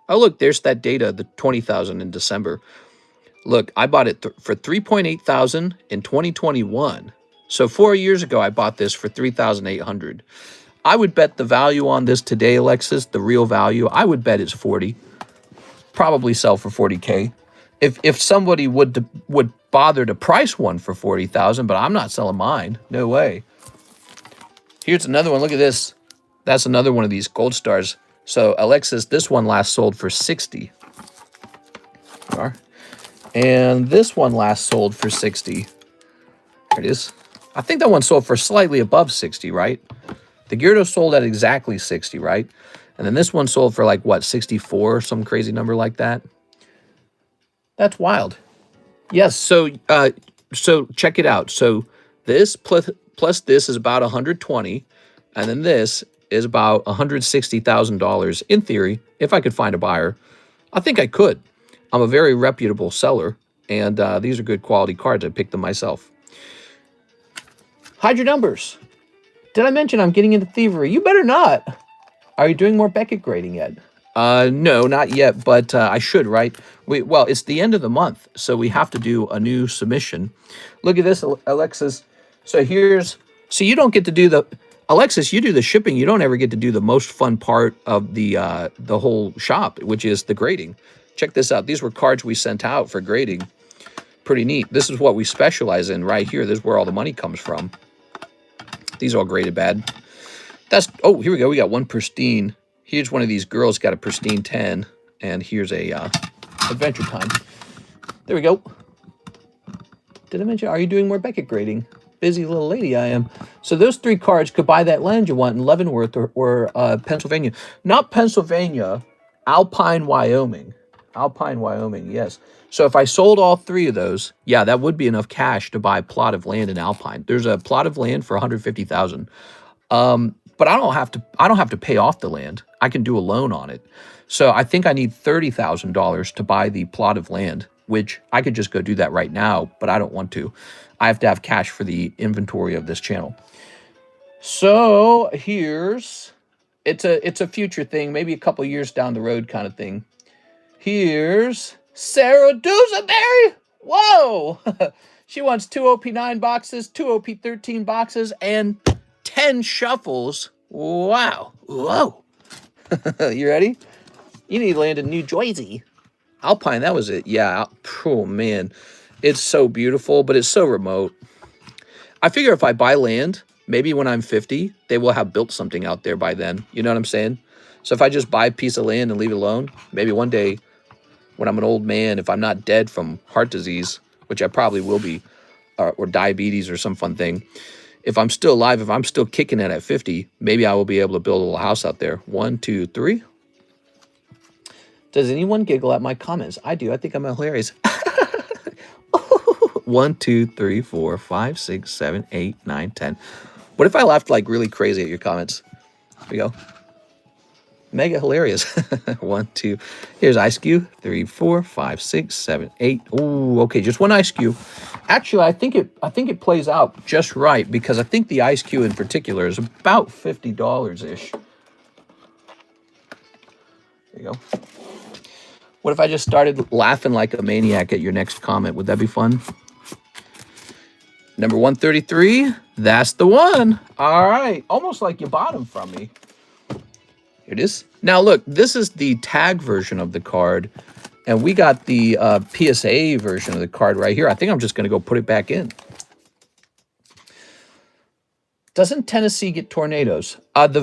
Oh, look, there's that data, the $20,000 in December. Look, I bought it for $3,800 in 2021. So 4 years ago, I bought this for $3,800. I would bet the value on this today, Alexis, the real value, I would bet it's 40. Probably sell for 40K. If somebody would bother to price one for 40,000, but I'm not selling mine. No way. Here's another one. Look at this. That's another one of these Gold Stars. So, Alexis, this one last sold for 60. And this one last sold for 60. There it is. I think that one sold for slightly above 60, right? The Gyarados sold at exactly 60, right? And then this one sold for like, what, 64 or some crazy number like that? That's wild. Yes, so check it out. So this plus this is about 120, and then this is about $160,000 in theory, if I could find a buyer. I think I could. I'm a very reputable seller, and these are good quality cards. I picked them myself. Hide your numbers. Did I mention I'm getting into thievery? You better not. Are you doing more Beckett grading yet? No, not yet, but I should, right? Well, it's the end of the month, so we have to do a new submission. Look at this, Alexis. So you don't get to do Alexis, you do the shipping. You don't ever get to do the most fun part of the whole shop, which is the grading. Check this out. These were cards we sent out for grading. Pretty neat. This is what we specialize in right here. This is where all the money comes from. These are all graded bad. Oh, here we go. We got one pristine. Here's one of these girls got a pristine 10. And here's a Adventure Time. There we go. Did I mention, are you doing more Beckett grading? Busy little lady I am. So those 3 cards could buy that land you want in Leavenworth or Pennsylvania. Not Pennsylvania, Alpine, Wyoming. Alpine, Wyoming, yes. So if I sold all 3 of those, yeah, that would be enough cash to buy a plot of land in Alpine. There's a plot of land for $150,000. But I don't have to pay off the land. I can do a loan on it. So I think I need $30,000 to buy the plot of land, which I could just go do that right now, but I don't want to. I have to have cash for the inventory of this channel. So it's a future thing, maybe a couple years down the road kind of thing. Here's Sarah Doozaberry. Whoa! She wants 2 OP9 boxes, 2 OP13 boxes, and 10 shuffles. Wow. Whoa. You ready? You need to land in New Jersey. Alpine, that was it. Yeah. Oh, man. It's so beautiful, but it's so remote. I figure if I buy land, maybe when I'm 50, they will have built something out there by then. You know what I'm saying? So if I just buy a piece of land and leave it alone, maybe one day when I'm an old man, if I'm not dead from heart disease, which I probably will be, or diabetes or some fun thing, if I'm still alive, if I'm still kicking it at 50, maybe I will be able to build a little house out there. 1, 2, 3. Does anyone giggle at my comments? I do. I think I'm hilarious. 1, 2, 3, 4, 5, 6, 7, 8, 9, 10. What if I laughed like really crazy at your comments? Here we go. Mega hilarious. 1, 2. Here's ice cube. 3, 4, 5, 6, 7, 8. Oh, okay, just one ice cube. Actually, I think it plays out just right because I think the ice cube in particular is about $50-ish. There you go. What if I just started laughing like a maniac at your next comment? Would that be fun? Number 133. That's the one. All right. Almost like you bought them from me. Here it is. Now, look, this is the tag version of the card. And we got the PSA version of the card right here. I think I'm just going to go put it back in. Doesn't Tennessee get tornadoes? The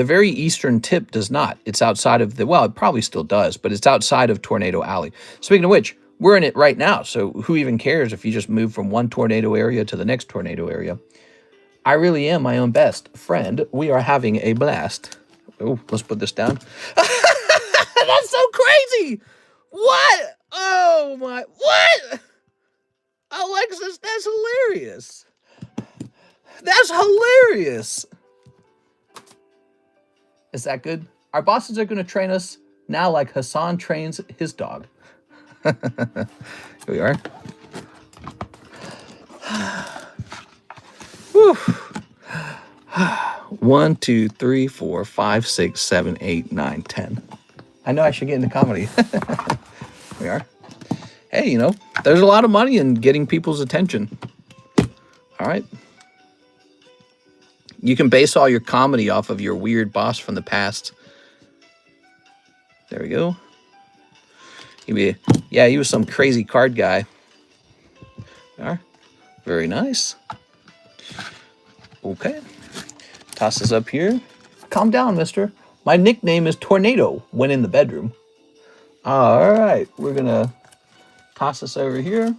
very eastern tip does not. It's outside of well, it probably still does, but it's outside of Tornado Alley. Speaking of which, we're in it right now, so who even cares if you just move from one tornado area to the next tornado area? I really am my own best friend. We are having a blast. Oh, let's put this down. That's so crazy! What? Oh my, what? Alexis, that's hilarious. That's hilarious. Is that good? Our bosses are going to train us now like Hassan trains his dog. Here we are. Whew. 1, 2, 3, 4, 5, 6, 7, 8, 9, 10. I know I should get into comedy. Here we are. Hey, you know, there's a lot of money in getting people's attention. All right. You can base all your comedy off of your weird boss from the past. There we go. Yeah, he was some crazy card guy. All right. Very nice. Okay. Toss this up here. Calm down, mister. My nickname is Tornado when in the bedroom. All right. We're going to toss this over here.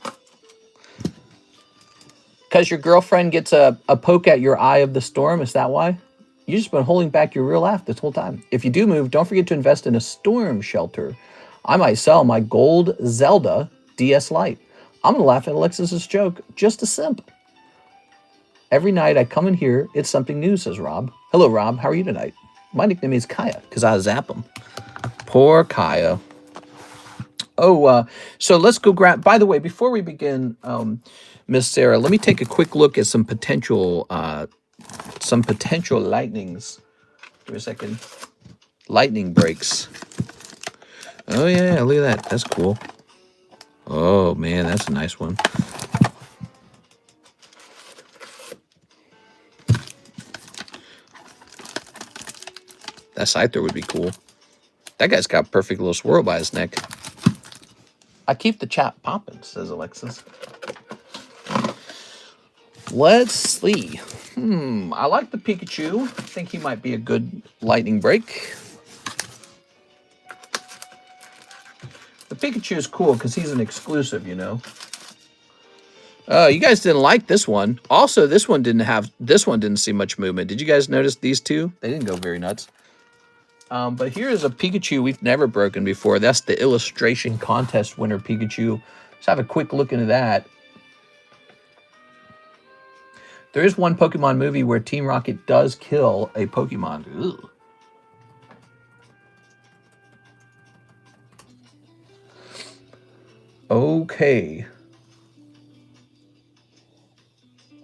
Because your girlfriend gets a poke at your eye of the storm. Is that why? You've just been holding back your real laugh this whole time. If you do move, don't forget to invest in a storm shelter. I might sell my gold Zelda DS Lite. I'm going to laugh at Alexis's joke. Just a simp. Every night I come in here, it's something new, says Rob. Hello, Rob. How are you tonight? My nickname is Kaya because I zap him. Poor Kaya. Oh, so let's go grab... By the way, before we begin, Miss Sarah, let me take a quick look at some potential lightnings. Give me a second. Lightning breaks. Oh, yeah, look at that. That's cool. Oh, man, that's a nice one. That Scyther would be cool. That guy's got a perfect little swirl by his neck. I keep the chat popping, says Alexis. Let's see. I like the Pikachu. I think he might be a good lightning break. The Pikachu is cool because he's an exclusive, you know. You guys didn't like this one. Also, this one didn't see much movement. Did you guys notice these two? They didn't go very nuts. But here is a Pikachu we've never broken before. That's the illustration contest winner Pikachu. Let's have a quick look into that. There is one Pokemon movie where Team Rocket does kill a Pokemon. Ugh. Okay.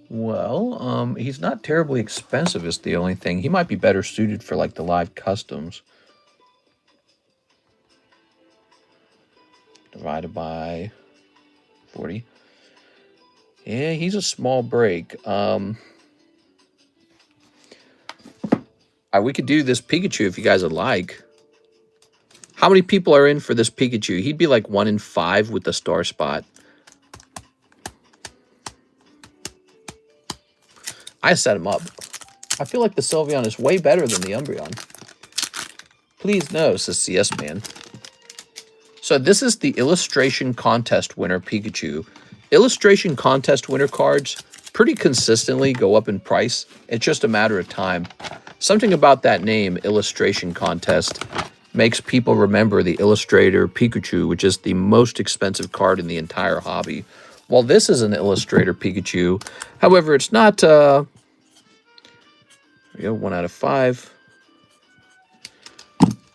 Well, he's not terribly expensive is the only thing. He might be better suited for like the live customs. Divided by 40. Yeah, he's a small break. We could do this Pikachu if you guys would like. How many people are in for this Pikachu? He'd be like 1 in 5 with the star spot. I set him up. I feel like the Sylveon is way better than the Umbreon. Please no, says CS Man. So this is the illustration contest winner Pikachu. Illustration contest winner cards pretty consistently go up in price. It's just a matter of time. Something about that name, illustration contest, makes people remember the Illustrator Pikachu, which is the most expensive card in the entire hobby. Well, this is an Illustrator Pikachu. However, it's not... there we go, 1 out of 5.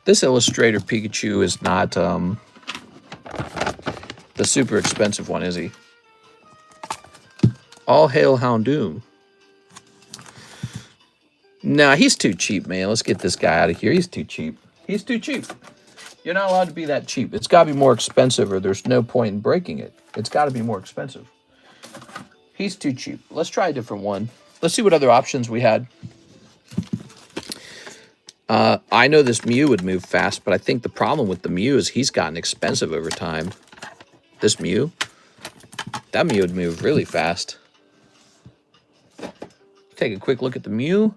This Illustrator Pikachu is not the super expensive one, is he? All hail Houndoom. Nah, he's too cheap, man. Let's get this guy out of here. He's too cheap. He's too cheap. You're not allowed to be that cheap. It's got to be more expensive or there's no point in breaking it. It's got to be more expensive. He's too cheap. Let's try a different one. Let's see what other options we had. I know this Mew would move fast, but I think the problem with the Mew is he's gotten expensive over time. This Mew, that Mew would move really fast. Take a quick look at the Mew.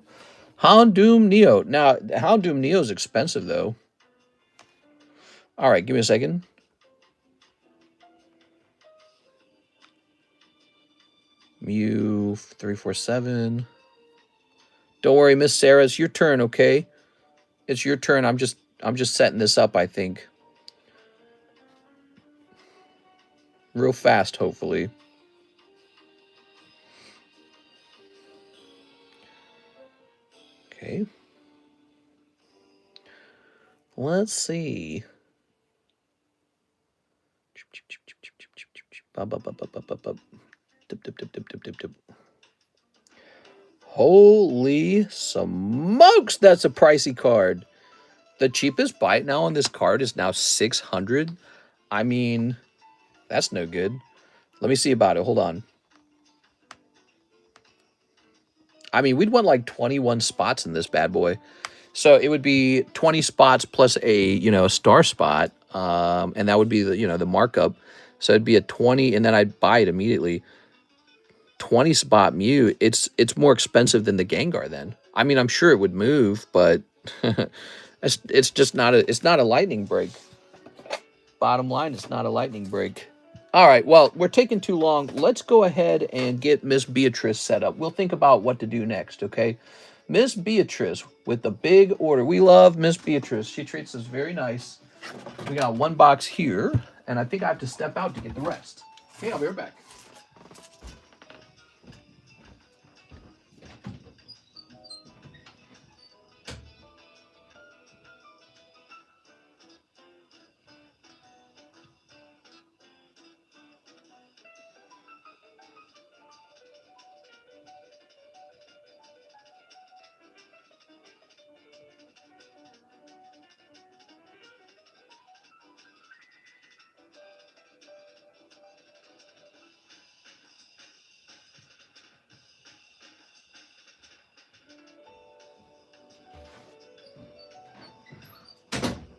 Houndoom Neo. Now, Houndoom Neo is expensive, though. All right, give me a second. Mew 347. Don't worry, Miss Sarah, it's your turn, okay? It's your turn. I'm just setting this up, I think. Real fast, hopefully. Okay. Let's see. Holy smokes, that's a pricey card. The cheapest bite now on this card is now 600. I mean, that's no good. Let me see about it. Hold on. I mean, we'd want like 21 spots in this bad boy. So it would be 20 spots plus a, a star spot. And that would be the, the markup. So it'd be a 20, and then I'd buy it immediately. 20 spot Mew, it's more expensive than the Gengar then. I mean, I'm sure it would move, but it's just not a lightning break. Bottom line, it's not a lightning break. All right, well, we're taking too long. Let's go ahead and get Miss Beatrice set up. We'll think about what to do next, okay? Miss Beatrice with the big order. We love Miss Beatrice. She treats us very nice. We got one box here, and I think I have to step out to get the rest. Okay, I'll be right back.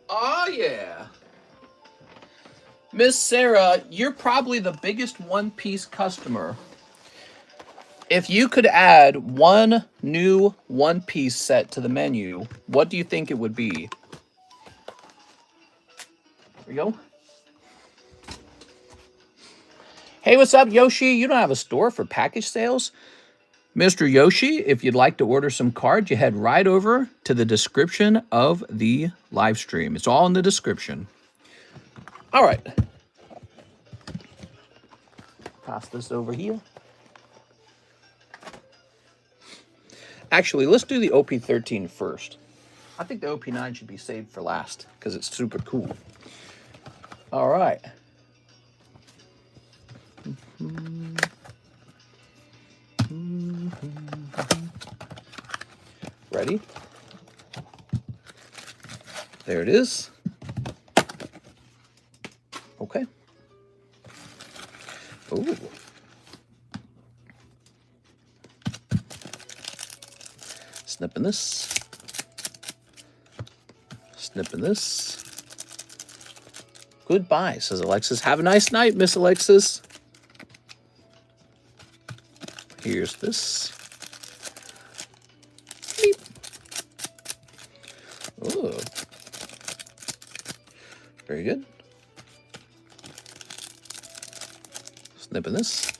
Oh, yeah. Miss Sarah, you're probably the biggest One Piece customer. If you could add one new One Piece set to the menu, what do you think it would be? There we go. Hey, what's up, Yoshi? You don't have a store for package sales? Mr. Yoshi, if you'd like to order some cards, you head right over to the description of the live stream. It's all in the description. All right. Pass this over here. Actually, let's do the OP13 first. I think the OP9 should be saved for last because it's super cool. All right. Ready? There it is. Okay. Ooh. Snipping this. Snipping this. Goodbye, says Alexis. Have a nice night, Miss Alexis. Here's this. Beep. Ooh. Very good. Snipping this.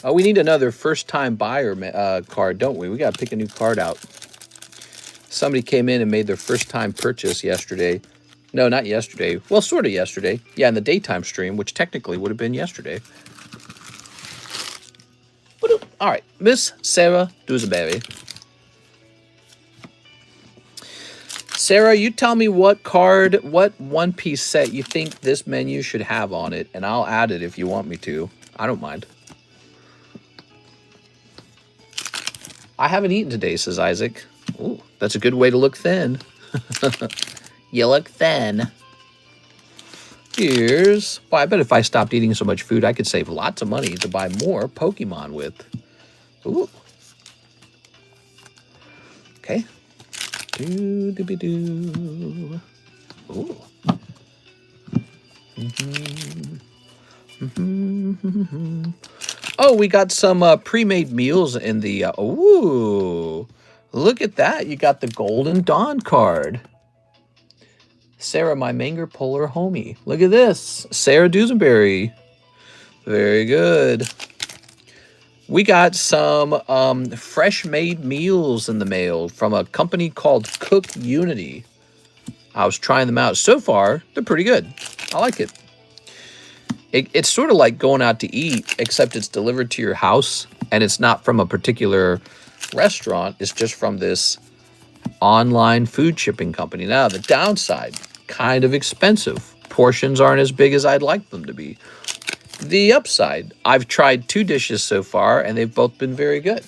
Oh, we need another first-time buyer card, don't we? We got to pick a new card out. Somebody came in and made their first-time purchase yesterday. No, not yesterday. Well, sort of yesterday. Yeah, in the daytime stream, which technically would have been yesterday. All right, Miss Sarah Dewsbury. Sarah, you tell me what card, what One Piece set you think this menu should have on it, and I'll add it if you want me to. I don't mind. I haven't eaten today, says Isaac. Ooh, that's a good way to look thin. You look thin. Here's... Well, I bet if I stopped eating so much food, I could save lots of money to buy more Pokemon with. Ooh. Okay. Do-do-be-do. Ooh. Oh, we got some pre-made meals in the... ooh. Look at that. You got the Golden Dawn card. Sarah, my Manger Polar homie. Look at this. Sarah Dusenberry. Very good. We got some fresh-made meals in the mail from a company called Cook Unity. I was trying them out. So far, they're pretty good. I like it. It's sort of like going out to eat, except it's delivered to your house, and it's not from a particular restaurant. It's just from this online food shipping company. Now, the downside, kind of expensive. Portions aren't as big as I'd like them to be. The upside, I've tried 2 dishes so far, and they've both been very good.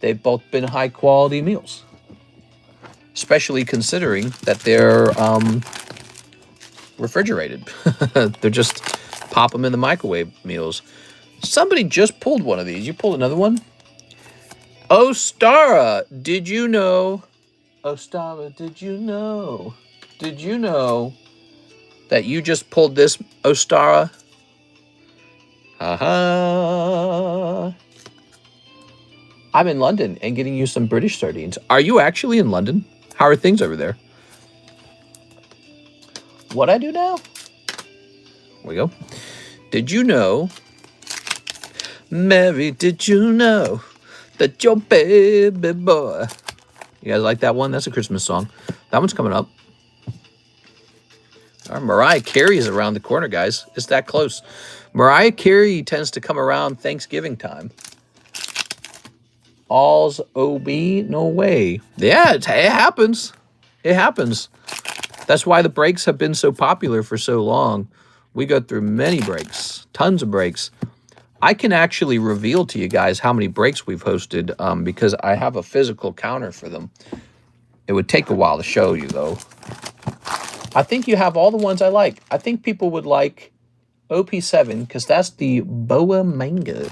They've both been high-quality meals, especially considering that they're refrigerated. They're just pop them in the microwave meals. Somebody just pulled one of these. You pulled another one? Ostara, did you know? Ostara, did you know? Did you know that you just pulled this, Ostara? I'm in London and getting you some British sardines. Are you actually in London? How are things over there? What I do now? Here we go. Did you know, Mary, did you know that your baby boy... You guys like that one? That's a Christmas song. That one's coming up. Mariah Carey is around the corner, guys. It's that close. Mariah Carey tends to come around Thanksgiving time. All's OB, no way. Yeah, it happens. It happens. That's why the breaks have been so popular for so long. We go through many breaks, tons of breaks. I can actually reveal to you guys how many breaks we've hosted because I have a physical counter for them. It would take a while to show you, though. I think you have all the ones I like. I think people would like OP7 because that's the Boa Manga.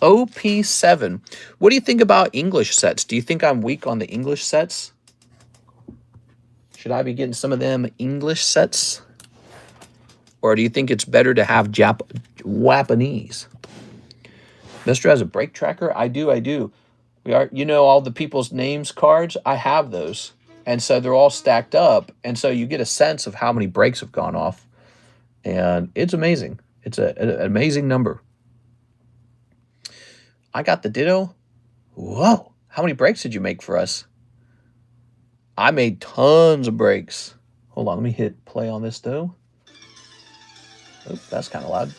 OP7. What do you think about English sets? Do you think I'm weak on the English sets? Should I be getting some of them English sets? Or do you think it's better to have Japanese? Mister has a break tracker? I do. We are, you know, all the people's names cards? I have those. And so they're all stacked up. And so you get a sense of how many breaks have gone off. And it's amazing. It's an amazing number. I got the ditto. Whoa. How many breaks did you make for us? I made tons of breaks. Hold on. Let me hit play on this, though. Oh, that's kind of loud.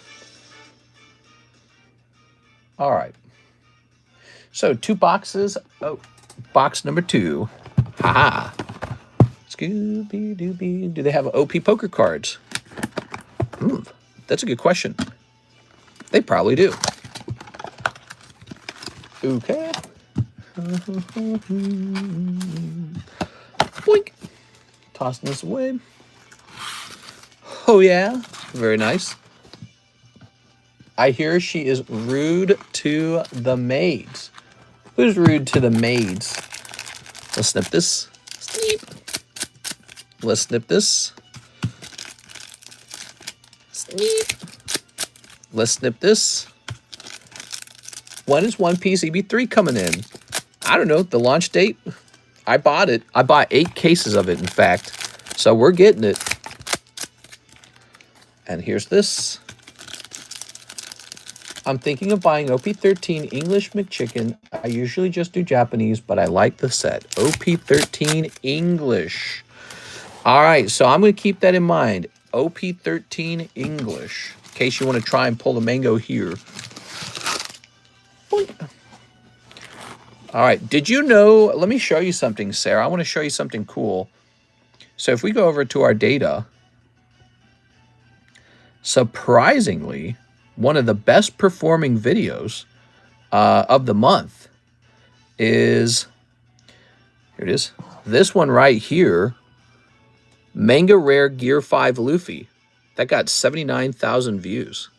All right. So 2 boxes. Oh, box number 2. Haha. Scooby-Dooby. Do they have OP poker cards? That's a good question. They probably do. Okay. Boink. Tossing this away. Oh, yeah. Very nice. I hear she is rude to the maids. Who's rude to the maids? Let's snip this. Snip. Let's snip this. Snip. Let's snip this. When is One Piece EB3 coming in? I don't know. The launch date? I bought it. I bought 8 cases of it, in fact. So we're getting it. And here's this. I'm thinking of buying OP13 English McChicken. I usually just do Japanese, but I like the set. OP13 English. All right, so I'm going to keep that in mind. OP13 English. In case you want to try and pull the mango here. Boink. All right, did you know, let me show you something, Sarah. I want to show you something cool. So if we go over to our data, surprisingly, one of the best performing videos of the month is, here it is, this one right here, Manga Rare Gear 5 Luffy. That got 79,000 views.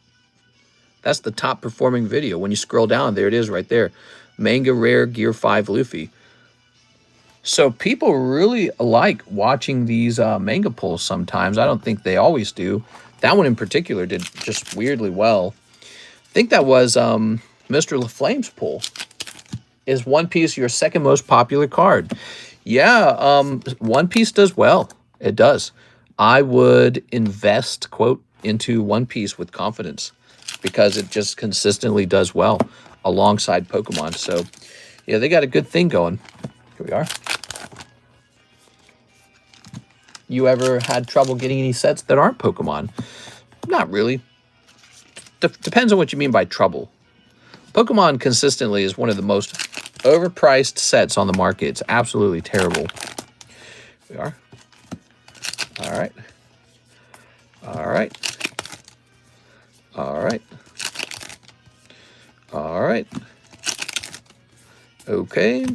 That's the top performing video. When you scroll down, there it is right there. Manga Rare Gear 5 Luffy. So people really like watching these manga pulls sometimes. I don't think they always do. That one in particular did just weirdly well. I think that was Mr. LaFlame's pull. Is One Piece your second most popular card? Yeah, One Piece does well. It does. I would invest, quote, into One Piece with confidence because it just consistently does well alongside Pokemon. So, yeah, they got a good thing going. Here we are. You ever had trouble getting any sets that aren't Pokemon? Not really. Depends on what you mean by trouble. Pokemon consistently is one of the most overpriced sets on the market. It's absolutely terrible. Here we are. All right. All right. All right. All right. Okay.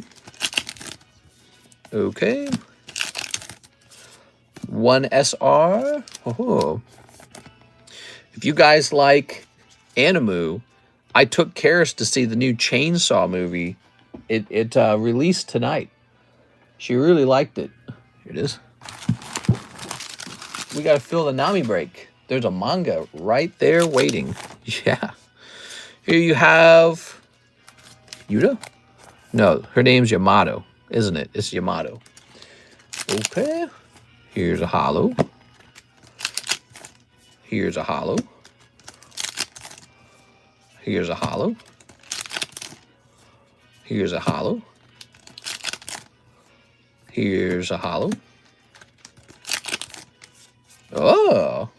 Okay. 1 SR. Oh. If you guys like Animu, I took Karis to see the new Chainsaw movie. It released tonight. She really liked it. Here it is. We got to fill the Nami break. There's a manga right there waiting. Yeah. Here you have Yuta? No, her name's Yamato, isn't it? It's Yamato. Okay. Here's a holo. Here's a holo. Here's a holo. Here's a holo. Here's a holo. Oh,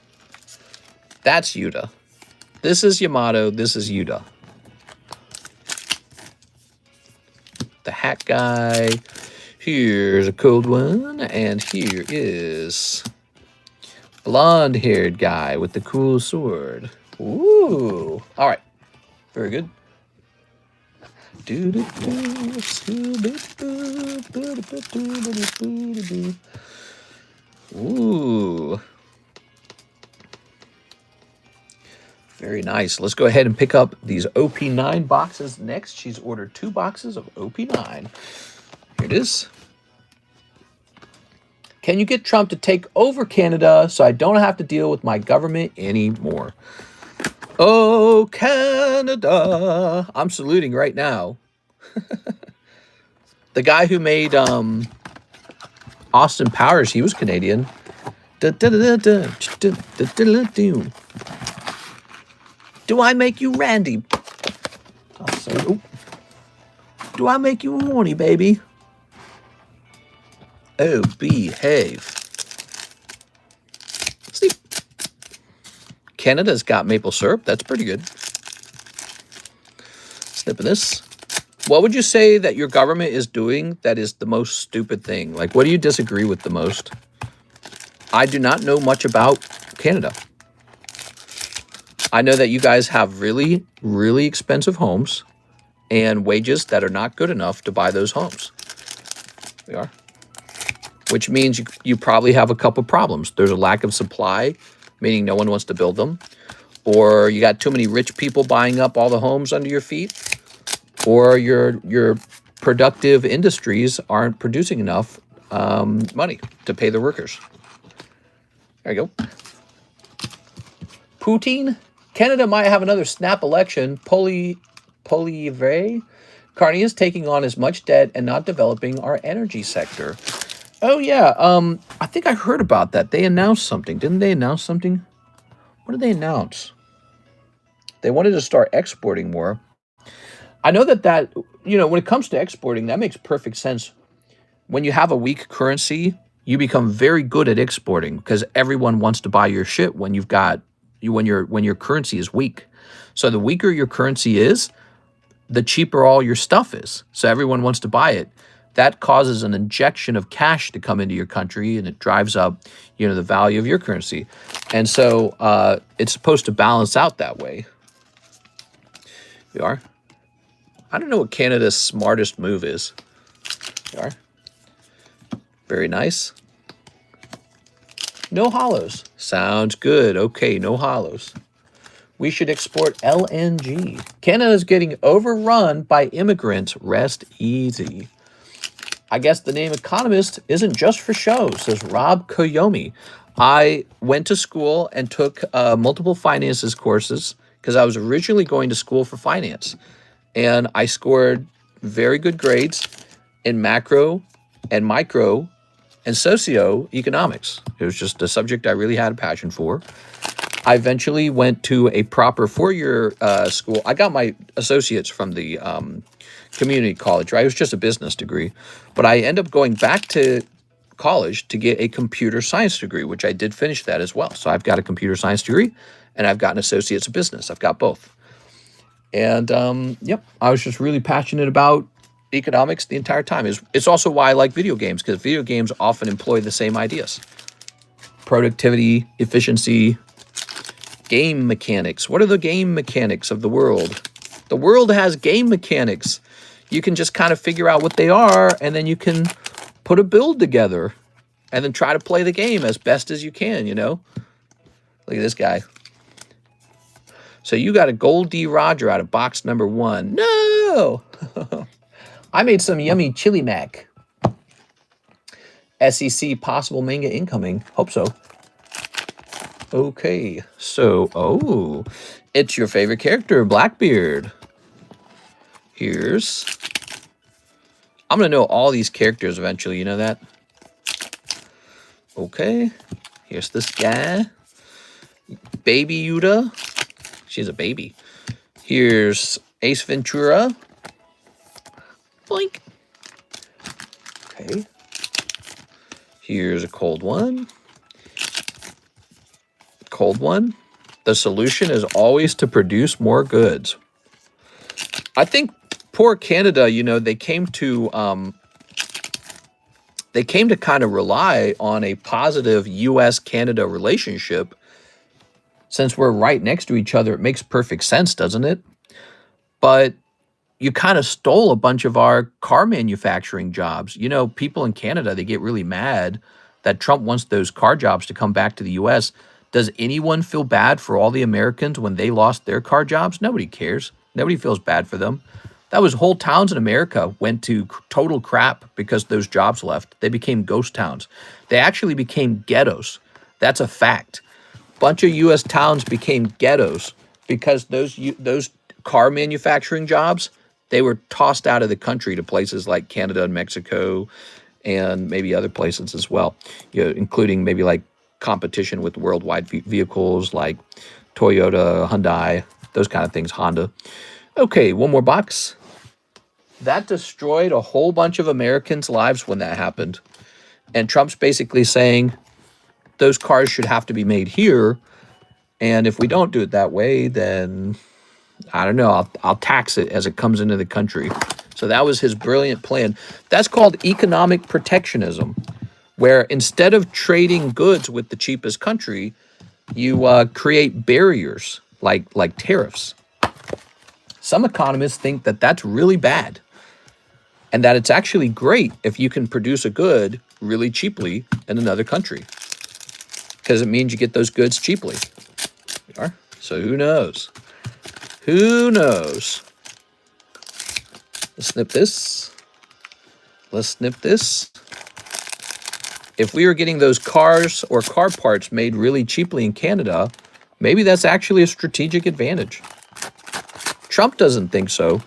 that's Yuta. This is Yamato. This is Yuta. The hat guy. Here's a cold one. And here is blonde-haired guy with the cool sword. Ooh. All right. Very good. Ooh. Very nice. Let's go ahead and pick up these OP9 boxes next. She's ordered 2 boxes of OP9. Here it is. Can you get Trump to take over Canada so I don't have to deal with my government anymore? Oh, Canada. I'm saluting right now. The guy who made Austin Powers, he was Canadian. Do I make you Randy? Oh. Do I make you horny, baby? Oh, behave. See, Canada's got maple syrup. That's pretty good. Snipping this. What would you say that your government is doing that is the most stupid thing? Like, what do you disagree with the most? I do not know much about Canada. I know that you guys have really, really expensive homes and wages that are not good enough to buy those homes. We are. Which means you probably have a couple problems. There's a lack of supply, meaning no one wants to build them. Or you got too many rich people buying up all the homes under your feet. Or your productive industries aren't producing enough money to pay the workers. There you go. Poutine. Canada might have another snap election. Poilievre. Carney is taking on as much debt and not developing our energy sector. Oh, yeah. I think I heard about that. They announced something. Didn't they announce something? What did they announce? They wanted to start exporting more. I know that, you know, when it comes to exporting, that makes perfect sense. When you have a weak currency, you become very good at exporting because everyone wants to buy your shit when you've got when your currency is weak. So the weaker your currency is, the cheaper all your stuff is. So everyone wants to buy it. That causes an injection of cash to come into your country, and it drives up, you know, the value of your currency. And so it's supposed to balance out that way. We are. I don't know what Canada's smartest move is. We are. Very nice. No hollows. Sounds good. Okay, no hollows. We should export LNG. Canada's getting overrun by immigrants. Rest easy. I guess the name Economist isn't just for show, says Rob Koyomi. I went to school and took multiple finances courses because I was originally going to school for finance. And I scored very good grades in macro and micro and socioeconomics. It was just a subject I really had a passion for. I eventually went to a proper 4-year school. I got my associates from the community college, right? It was just a business degree. But I ended up going back to college to get a computer science degree, which I did finish that as well. So I've got a computer science degree, and I've got an associate's of business. I've got both. And, yep, I was just really passionate about economics the entire time. It's also why I like video games, because video games often employ the same ideas. Productivity, efficiency, game mechanics. What are the game mechanics of the world? The world has game mechanics. You can just kind of figure out what they are, and then you can put a build together and then try to play the game as best as you can, you know? Look at this guy. So you got a Gold D. Roger out of box number 1. No! I made some yummy chili mac. SEC possible manga incoming. Hope so. Okay, so, oh, it's your favorite character, Blackbeard. Here's... I'm going to know all these characters eventually, you know that? Okay, here's this guy. Baby Yuta. She's a baby. Here's Ace Ventura. Blink. Okay. Here's a cold one. Cold one. The solution is always to produce more goods. I think poor Canada, you know, they came to kind of rely on a positive U.S.-Canada relationship. Since we're right next to each other, it makes perfect sense, doesn't it? But you kind of stole a bunch of our car manufacturing jobs. You know, people in Canada, they get really mad that Trump wants those car jobs to come back to the U.S. Does anyone feel bad for all the Americans when they lost their car jobs? Nobody cares. Nobody feels bad for them. That was whole towns in America went to total crap because those jobs left. They became ghost towns. They actually became ghettos. That's a fact. Bunch of U.S. towns became ghettos because those car manufacturing jobs, they were tossed out of the country to places like Canada and Mexico and maybe other places as well, you know, including maybe like competition with worldwide vehicles like Toyota, Hyundai, those kind of things, Honda. Okay, one more box. That destroyed a whole bunch of Americans' lives when that happened. And Trump's basically saying those cars should have to be made here. And if we don't do it that way, then I don't know, I'll tax it as it comes into the country. So that was his brilliant plan. That's called economic protectionism, where instead of trading goods with the cheapest country, you create barriers like tariffs. Some economists think that that's really bad and that it's actually great if you can produce a good really cheaply in another country because it means you get those goods cheaply. So who knows? Who knows? Let's snip this. Let's snip this. If we were getting those cars or car parts made really cheaply in Canada, maybe that's actually a strategic advantage. Trump doesn't think so.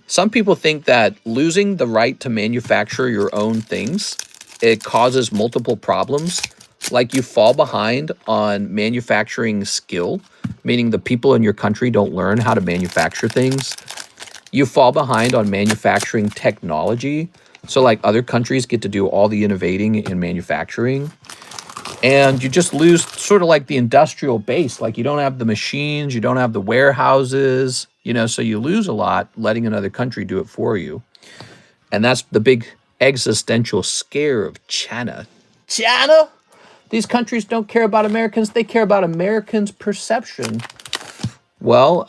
Some people think that losing the right to manufacture your own things, it causes multiple problems. Like you fall behind on manufacturing skill, meaning the people in your country don't learn how to manufacture things. You fall behind on manufacturing technology. So like other countries get to do all the innovating in manufacturing. And you just lose sort of like the industrial base. Like you don't have the machines, you don't have the warehouses, you know, so you lose a lot letting another country do it for you. And that's the big existential scare of China. China? These countries don't care about Americans. They care about Americans' perception. Well,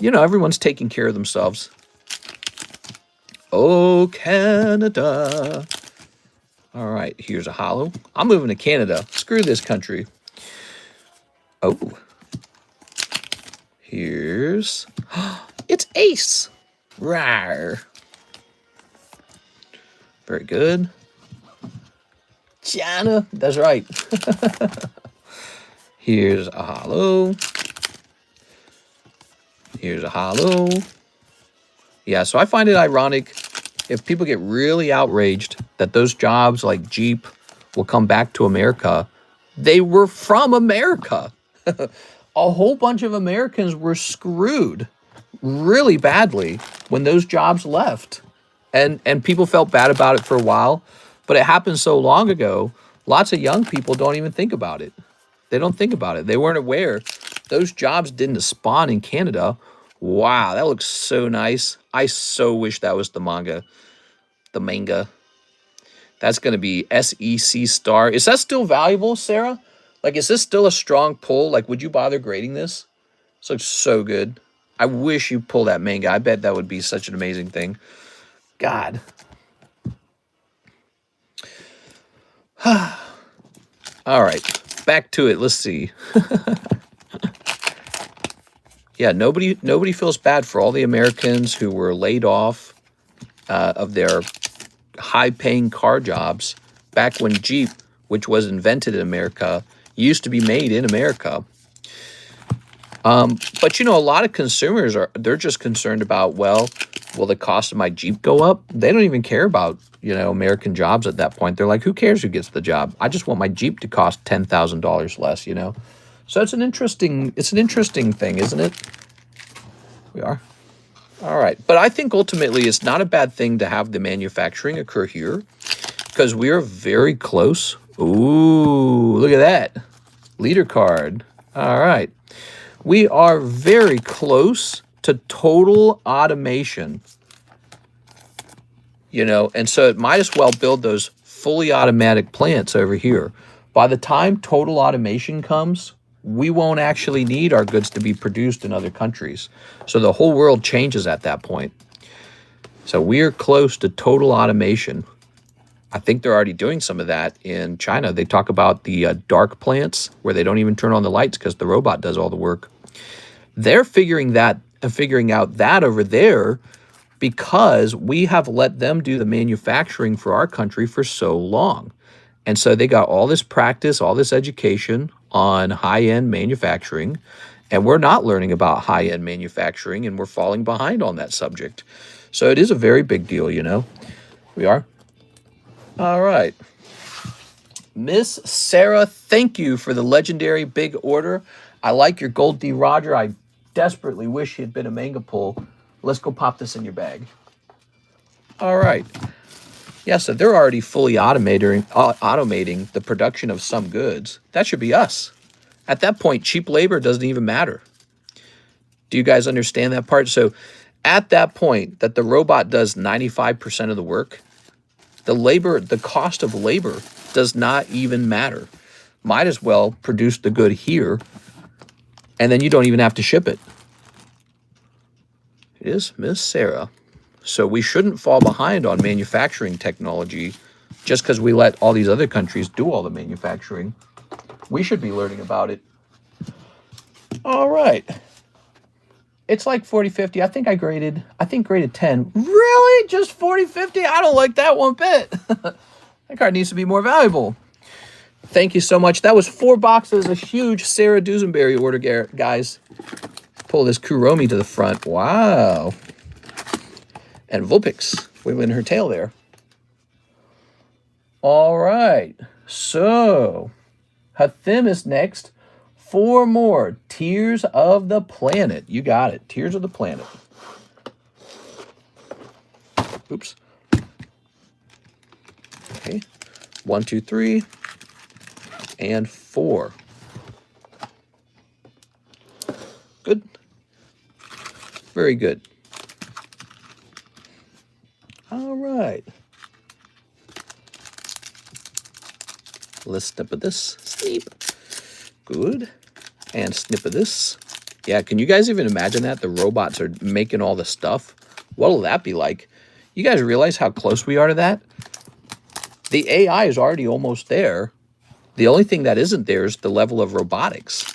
you know, everyone's taking care of themselves. Oh, Canada. All right, here's a hollow. I'm moving to Canada. Screw this country. Oh. Here's... It's Ace. Rawr. Very good. China. That's right. Here's a hollow. Here's a hollow. Yeah, so I find it ironic if people get really outraged that those jobs like Jeep will come back to America. They were from America. A whole bunch of Americans were screwed really badly when those jobs left. And people felt bad about it for a while, but it happened so long ago, lots of young people don't even think about it. They don't think about it. They weren't aware. Those jobs didn't spawn in Canada. Wow, that looks so nice. I so wish that was the manga. The manga. That's going to be SEC star. Is that still valuable, Sarah? Like, is this still a strong pull? Like, would you bother grading this? This looks so good. I wish you pull that manga. I bet that would be such an amazing thing. God. All right, back to it. Let's see. Yeah, nobody feels bad for all the Americans who were laid off of their high-paying car jobs back when Jeep, which was invented in America, used to be made in America. But, you know, a lot of consumers they're just concerned about, well, will the cost of my Jeep go up? They don't even care about, you know, American jobs at that point. They're like, who cares who gets the job? I just want my Jeep to cost $10,000 less, you know? So it's an interesting thing, isn't it? We are. All right. But I think ultimately it's not a bad thing to have the manufacturing occur here because we are very close. Ooh, look at that. Leader card. All right. We are very close to total automation, you know, and so it might as well build those fully automatic plants over here. By the time total automation comes, we won't actually need our goods to be produced in other countries. So the whole world changes at that point. So we're close to total automation. I think they're already doing some of that in China. They talk about the dark plants where they don't even turn on the lights because the robot does all the work. They're figuring out that over there because we have let them do the manufacturing for our country for so long. And so they got all this practice, all this education on high-end manufacturing, and we're not learning about high-end manufacturing, and we're falling behind on that subject. So it is a very big deal, you know. We are. All right. Miss Sarah, thank you for the legendary big order. I like your gold D. Roger. I desperately wish he had been a manga pull. Let's go pop this in your bag. All right. Yeah, so they're already fully automating the production of some goods. That should be us. At that point, cheap labor doesn't even matter. Do you guys understand that part? So at that point that the robot does 95% of the work, the cost of labor does not even matter. Might as well produce the good here, and then you don't even have to ship it. It is Miss Sarah. So we shouldn't fall behind on manufacturing technology just because we let all these other countries do all the manufacturing. We should be learning about it. All right. It's like 40-50. I think graded 10. Really? Just 40-50? I don't like that one bit. That card needs to be more valuable. Thank you so much. That was 4 boxes, a huge Sarah Dusenberry order, guys. Pull this Kuromi to the front. Wow. And Vulpix wiggling her tail there. All right. So, Hathim is next. 4 more. Tears of the Planet. You got it. Tears of the Planet. Oops. Okay. 1, 2, 3. And 4. Good. Very good. All right. Let's snip of this. Sneep. Good. And snip of this. Yeah, can you guys even imagine that? The robots are making all the stuff. What will that be like? You guys realize how close we are to that? The AI is already almost there. The only thing that isn't there is the level of robotics,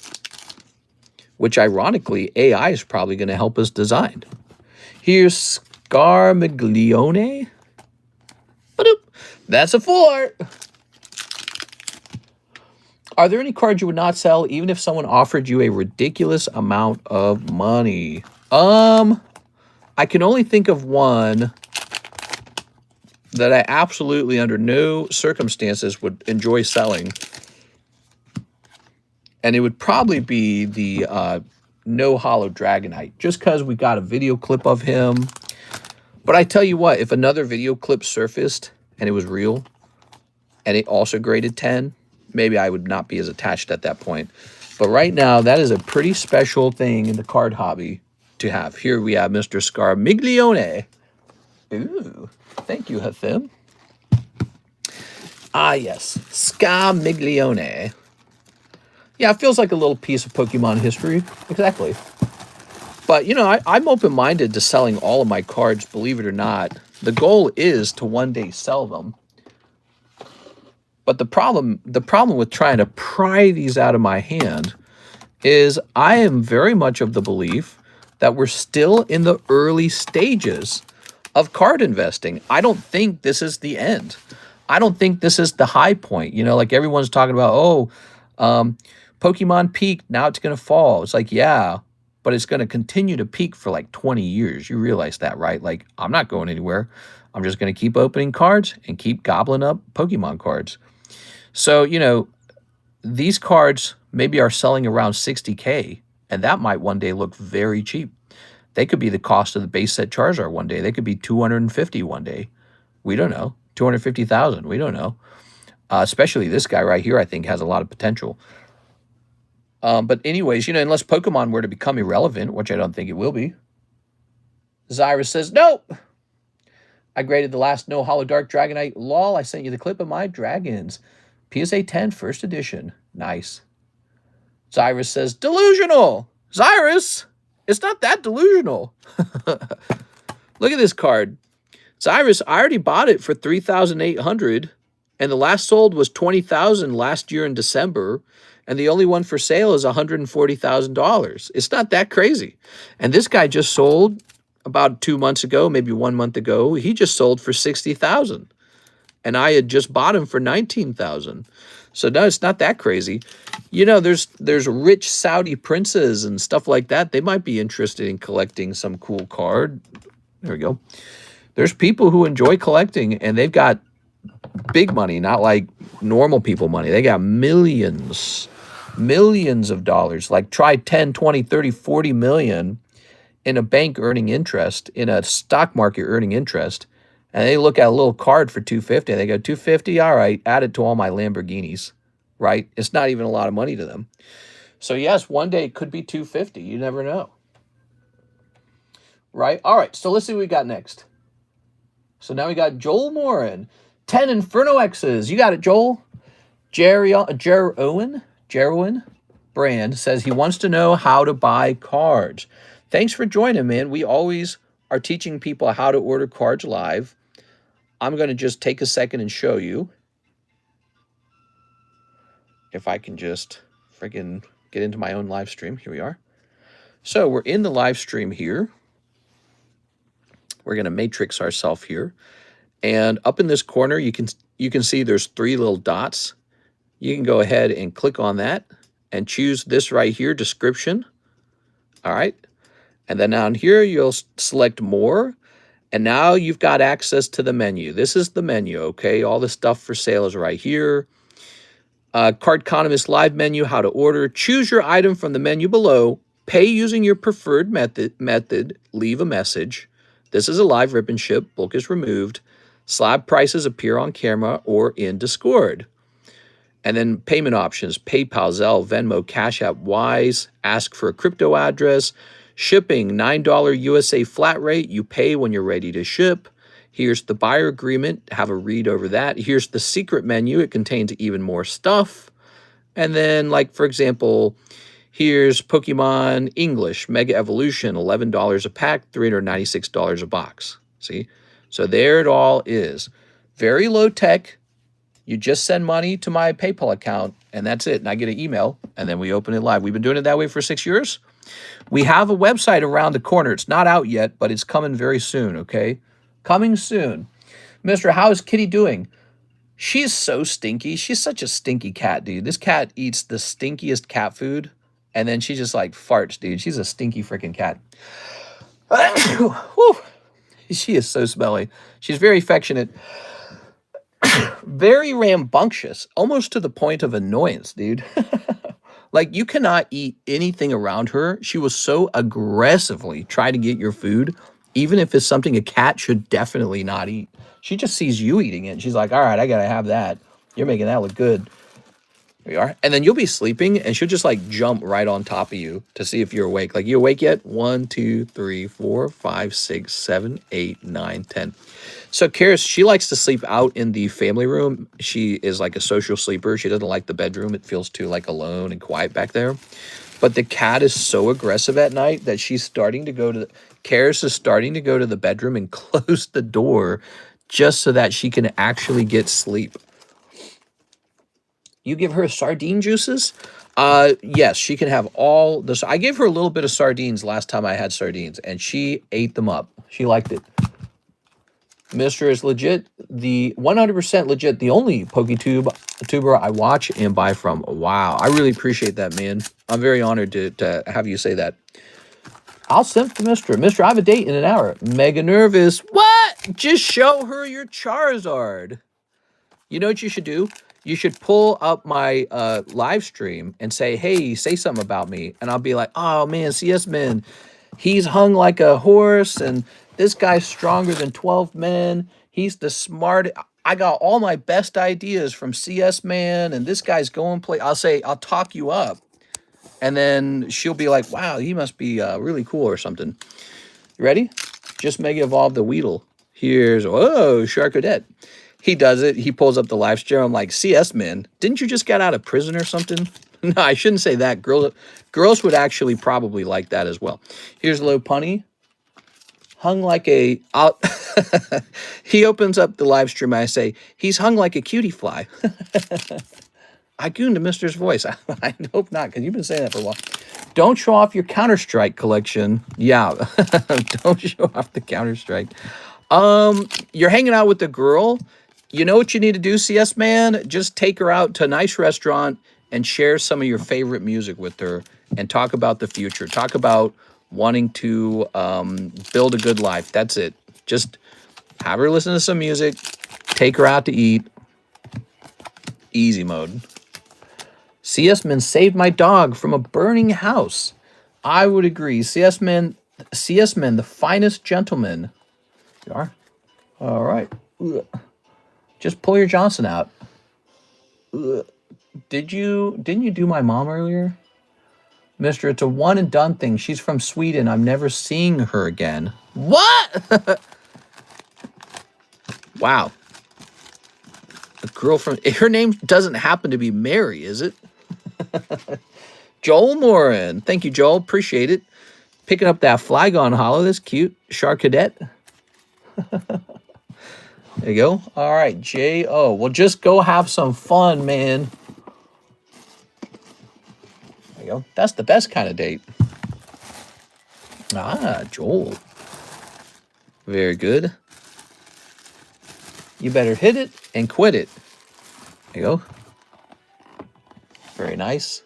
which ironically, AI is probably going to help us design. Here's Scarmiglione. That's a full art. Are there any cards you would not sell even if someone offered you a ridiculous amount of money? I can only think of one that I absolutely under no circumstances would enjoy selling. And it would probably be the No Hollow Dragonite, just because we got a video clip of him. But I tell you what, if another video clip surfaced and it was real, and it also graded 10, maybe I would not be as attached at that point. But right now, that is a pretty special thing in the card hobby to have. Here we have Mr. Scarmiglione. Ooh, thank you, Hathim. Ah, yes, Scarmiglione. Yeah, it feels like a little piece of Pokemon history. Exactly. But, you know, I'm open-minded to selling all of my cards, believe it or not. The goal is to one day sell them. But the problem with trying to pry these out of my hand is I am very much of the belief that we're still in the early stages of card investing. I don't think this is the end. I don't think this is the high point. You know, like everyone's talking about, Pokemon peaked, now it's going to fall. It's like, yeah, but it's going to continue to peak for like 20 years. You realize that, right? Like, I'm not going anywhere. I'm just going to keep opening cards and keep gobbling up Pokemon cards. So, you know, these cards maybe are selling around 60K, and that might one day look very cheap. They could be the cost of the base set Charizard one day. They could be 250 one day. We don't know. 250,000. We don't know. Especially this guy right here, I think, has a lot of potential. But anyways, unless Pokemon were to become irrelevant, which I don't think it will be. Zyrus says, nope. I graded the last No Hollow Dark Dragonite. Lol, I sent you the clip of my dragons. PSA 10 first edition. Nice. Zyrus says, delusional. Zyrus, it's not that delusional. Look at this card. Zyrus, I already bought it for $3,800, and the last sold was $20,000 last year in December, and the only one for sale is $140,000. It's not that crazy. And this guy just sold about 2 months ago, maybe 1 month ago. He just sold for $60,000, and I had just bought him for $19,000. So no, it's not that crazy. There's rich Saudi princes and stuff like that. They might be interested in collecting some cool card. There we go. There's people who enjoy collecting, and they've got big money, not like normal people money. They got millions of dollars. Like try 10, 20, 30, 40 million in a bank earning interest, in a stock market earning interest. And they look at a little card for 250 and they go, 250, all right, add it to all my Lamborghinis, right? It's not even a lot of money to them. So yes, one day it could be 250. You never know. Right? All right, so let's see what we got next. So now we got Joel Morin. 10 Inferno X's. You got it, Joel. Jerwin Brand says he wants to know how to buy cards. Thanks for joining, man. We always are teaching people how to order cards live. I'm going to just take a second and show you. If I can just freaking get into my own live stream. Here we are. So we're in the live stream here. We're going to matrix ourselves here. And up in this corner, you can see there's 3 little dots. You can go ahead and click on that and choose this right here, description. All right. And then down here, you'll select more. And now you've got access to the menu. This is the menu, okay? All the stuff for sale is right here. Cardconomist live menu, how to order. Choose your item from the menu below. Pay using your preferred method. Leave a message. This is a live rip and ship. Bulk is removed. Slab prices appear on camera or in Discord. And then payment options, PayPal, ZELLE, Venmo, CASHAPP, Wise, ask for a crypto address. Shipping, $9 USA flat rate. You pay when you're ready to ship. Here's the buyer agreement. Have a read over that. Here's the secret menu. It contains even more stuff. And then, like, for example, here's Pokemon English, Mega Evolution, $11 a pack, $396 a box. See? So there it all is. Very low tech. You just send money to my PayPal account, and that's it. And I get an email, and then we open it live. We've been doing it that way for 6 years. We have a website around the corner. It's not out yet, but it's coming very soon, okay? Coming soon. Mister, how is Kitty doing? She's so stinky. She's such a stinky cat, dude. This cat eats the stinkiest cat food, and then she just, like, farts, dude. She's a stinky freaking cat. Whew. She is so smelly. She's very affectionate. Very rambunctious, almost to the point of annoyance, dude. Like, you cannot eat anything around her. She will so aggressively try to get your food, even if it's something a cat should definitely not eat. She just sees you eating it, and she's like, all right, I got to have that. You're making that look good. There you are. And then you'll be sleeping, and she'll just, like, jump right on top of you to see if you're awake. Like, you awake yet? 1, 2, 3, 4, 5, 6, 7, 8, 9, 10. So Karis, she likes to sleep out in the family room. She is like a social sleeper. She doesn't like the bedroom. It feels too like alone and quiet back there. But the cat is so aggressive at night that she's starting to go to Karis is starting to go to the bedroom and close the door just so that she can actually get sleep. You give her sardine juices? Yes, she can have all this. I gave her a little bit of sardines last time I had sardines, and she ate them up. She liked it. Mr. is legit, the 100% legit, the only PokeTuber I watch and buy from. Wow, I really appreciate that, man. I'm very honored to have you say that. I'll send to Mr. Mr., I have a date in an hour. Mega nervous. What? Just show her your Charizard. You know what you should do? You should pull up my live stream and say, hey, say something about me. And I'll be like, oh, man, CS man. He's hung like a horse, and this guy's stronger than 12 men. He's the smart. I got all my best ideas from CS Man, and this guy's going play. I'll say, I'll talk you up. And then she'll be like, wow, he must be really cool or something. You ready? Just mega evolve the Weedle. Here's, oh, Sharkadette. He does it. He pulls up the live stream. I'm like, CS Man, didn't you just get out of prison or something? No, I shouldn't say that. Girls would actually probably like that as well. Here's Low Punny. Hung like a... He opens up the live stream. I say, he's hung like a cutie fly. I gooned to Mister's voice. I hope not, because you've been saying that for a while. Don't show off your Counter-Strike collection. Yeah, don't show off the Counter-Strike. You're hanging out with the girl. You know what you need to do, CS Man? Just take her out to a nice restaurant and share some of your favorite music with her and talk about the future. Talk about wanting to build a good life. That's it. Just have her listen to some music. Take her out to eat. Easy mode. CS Man saved my dog from a burning house. I would agree. CS Man, the finest gentleman. You are? All right. Ugh. Just pull your Johnson out. Ugh. Didn't you do my mom earlier? Mister, it's a one and done thing. She's from Sweden. I'm never seeing her again. What? Wow. A girl from... Her name doesn't happen to be Mary, is it? Joel Morin. Thank you, Joel. Appreciate it. Picking up that Flygon Hollow. That's cute. Shark Cadet. There you go. All right, J.O. Well, just go have some fun, man. There you go. That's the best kind of date. Ah, Joel. Very good. You better hit it and quit it. There you go. Very nice.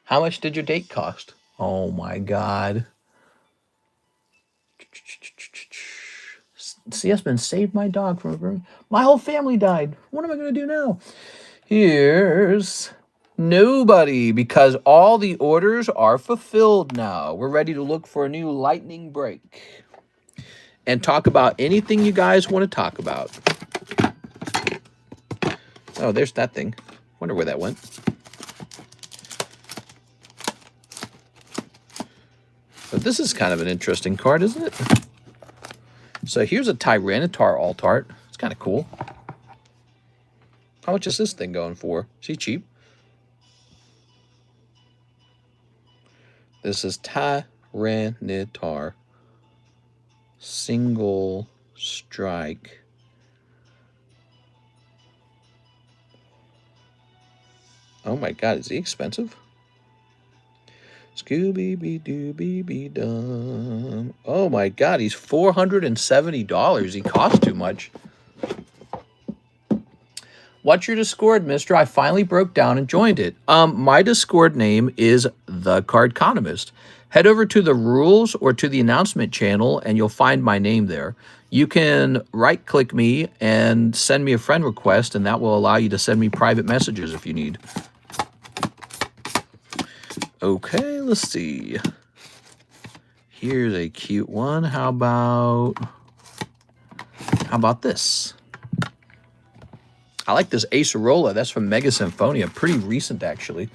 How much did your date cost? Oh my God. CS Man saved my dog from a burn. My whole family died. What am I going to do now? Here's nobody, because all the orders are fulfilled now. We're ready to look for a new lightning break and talk about anything you guys want to talk about. Oh, there's that thing. Wonder where that went. But this is kind of an interesting card, isn't it? So here's a Tyranitar Altart. It's kind of cool. How much is this thing going for? Is he cheap? This is Tyranitar. Single strike. Oh my God, is he expensive? Scooby-Doo-Dum. Oh my God, he's $470. He costs too much. What's your Discord, mister? I finally broke down and joined it. My Discord name is TheCardconomist. Head over to the rules or to the announcement channel and you'll find my name there. You can right-click me and send me a friend request, and that will allow you to send me private messages if you need. Okay, let's see. Here's a cute one. How about this? I like this Acerola. That's from Mega Symphonia. Pretty recent, actually.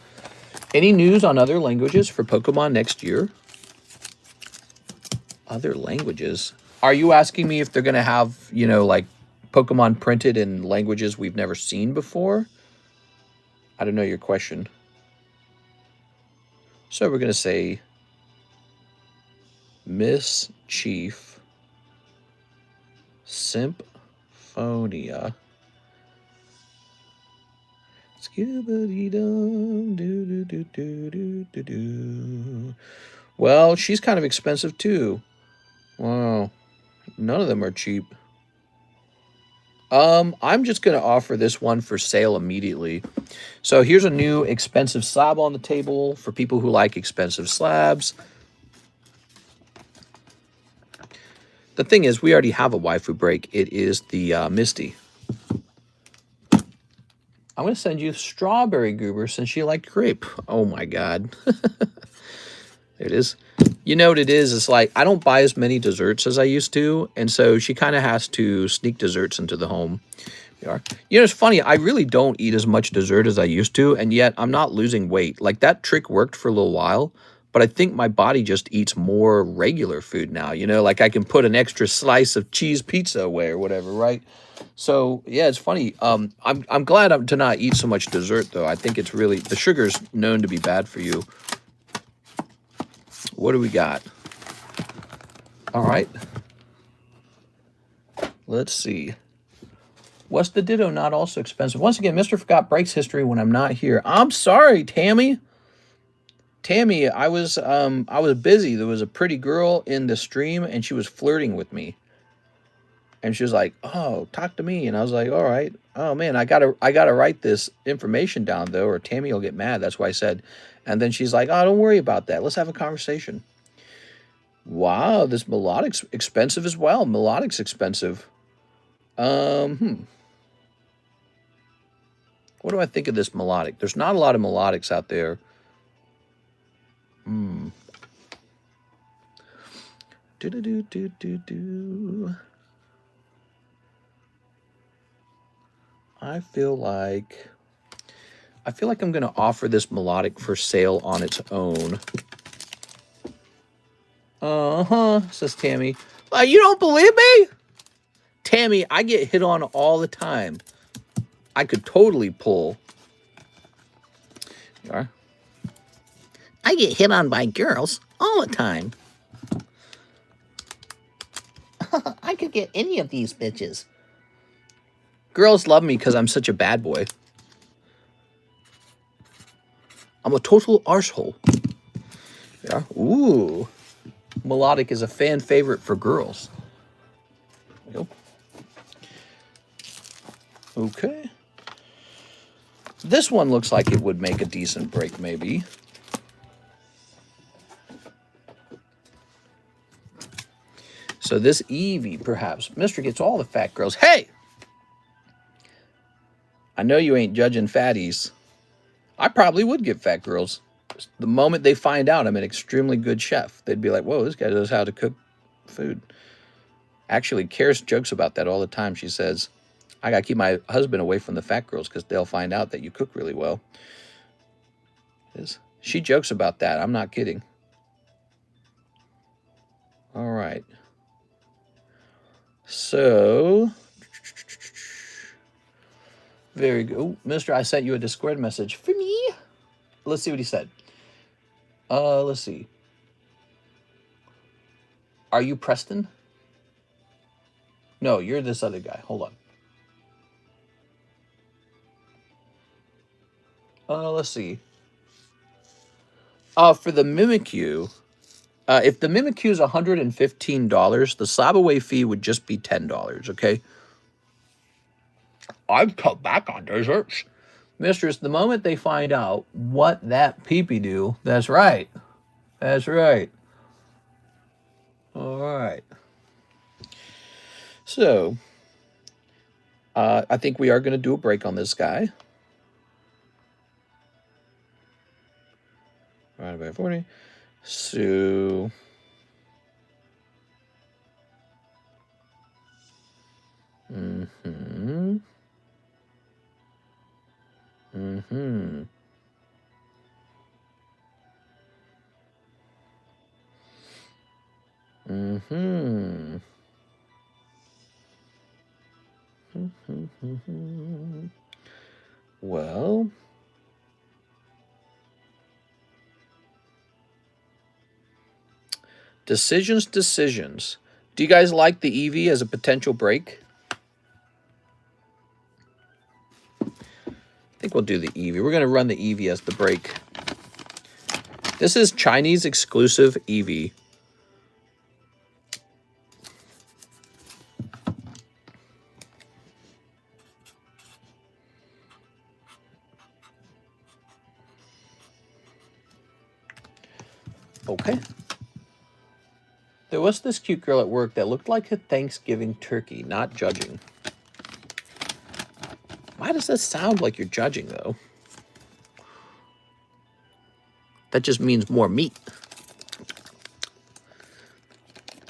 Any news on other languages for Pokemon next year? Other languages? Are you asking me if they're going to have, you know, like Pokemon printed in languages we've never seen before? I don't know your question. So we're going to say Mischief Symphonia. Scooby-Dum, do-do-do-do-do-do-do. Well, she's kind of expensive too. Wow. None of them are cheap. I'm just going to offer this one for sale immediately. So here's a new expensive slab on the table for people who like expensive slabs. The thing is, we already have a waifu break. It is the Misty. I'm going to send you Strawberry Goober since you like grape. Oh my God. There it is. You know what it is? It's like I don't buy as many desserts as I used to, and so she kind of has to sneak desserts into the home. You know, it's funny. I really don't eat as much dessert as I used to, and yet I'm not losing weight. Like that trick worked for a little while, but I think my body just eats more regular food now. You know, like I can put an extra slice of cheese pizza away or whatever, right? So yeah, it's funny. I'm glad to not eat so much dessert though. I think it's really the sugar's known to be bad for you. What do we got? All right. Let's see. What's the Ditto not also expensive? Once again, Mr. Forgot breaks history when I'm not here. I'm sorry, Tammy. Tammy, I was busy. There was a pretty girl in the stream and she was flirting with me. And she was like, "Oh, talk to me." And I was like, "All right." Oh man, I gotta write this information down though, or Tammy will get mad. That's why I said. And then she's like, "Oh, don't worry about that. Let's have a conversation." Wow, this melodic's expensive as well. Melodic's expensive. What do I think of this melodic? There's not a lot of melodics out there. Do. I feel like I'm going to offer this melodic for sale on its own. Says Tammy. You don't believe me? Tammy, I get hit on all the time. I could totally pull. You are. I get hit on by girls all the time. I could get any of these bitches. Girls love me because I'm such a bad boy. I'm a total arsehole. Yeah. Ooh. Melodic is a fan favorite for girls. Yep. Okay. This one looks like it would make a decent break, maybe. So this Eevee, perhaps. Mr. gets all the fat girls. Hey! I know you ain't judging fatties. I probably would get fat girls. The moment they find out I'm an extremely good chef, they'd be like, whoa, this guy knows how to cook food. Actually, Karis jokes about that all the time. She says, I got to keep my husband away from the fat girls because they'll find out that you cook really well. She jokes about that. I'm not kidding. All right. So, very good. Oh, Mister, I sent you a Discord message for me. Let's see what he said. Let's see. Are you Preston? No, you're this other guy. Hold on. Let's see. For the Mimikyu, if the Mimikyu is $115, the slab-away fee would just be $10, okay? I'd cut back on desserts. Mistress, the moment they find out what that peepee do, that's right. That's right. All right. So, I think we are going to do a break on this guy. Divided by 40. So, Well, decisions. Do you guys like the Eevee as a potential break? I think we'll do the Eevee. We're going to run the Eevee as the break. This is Chinese exclusive Eevee. Okay. There was this cute girl at work that looked like a Thanksgiving turkey, not judging. Why does that sound like you're judging, though? That just means more meat.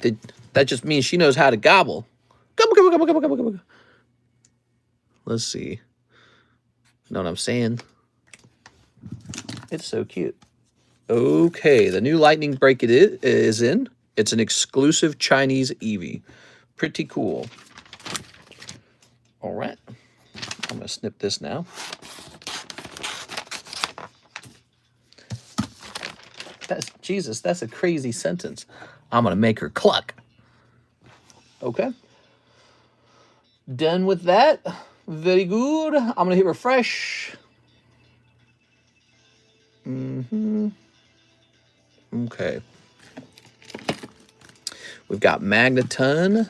That just means she knows how to gobble. Gobble, gobble, gobble, gobble, gobble, gobble. Let's see. Know what I'm saying? It's so cute. Okay, the new lightning break is in. It's an exclusive Chinese Eevee. Pretty cool. All right. I'm going to snip this now. Jesus, that's a crazy sentence. I'm going to make her cluck. Okay. Done with that. Very good. I'm going to hit refresh. Okay. We've got Magneton.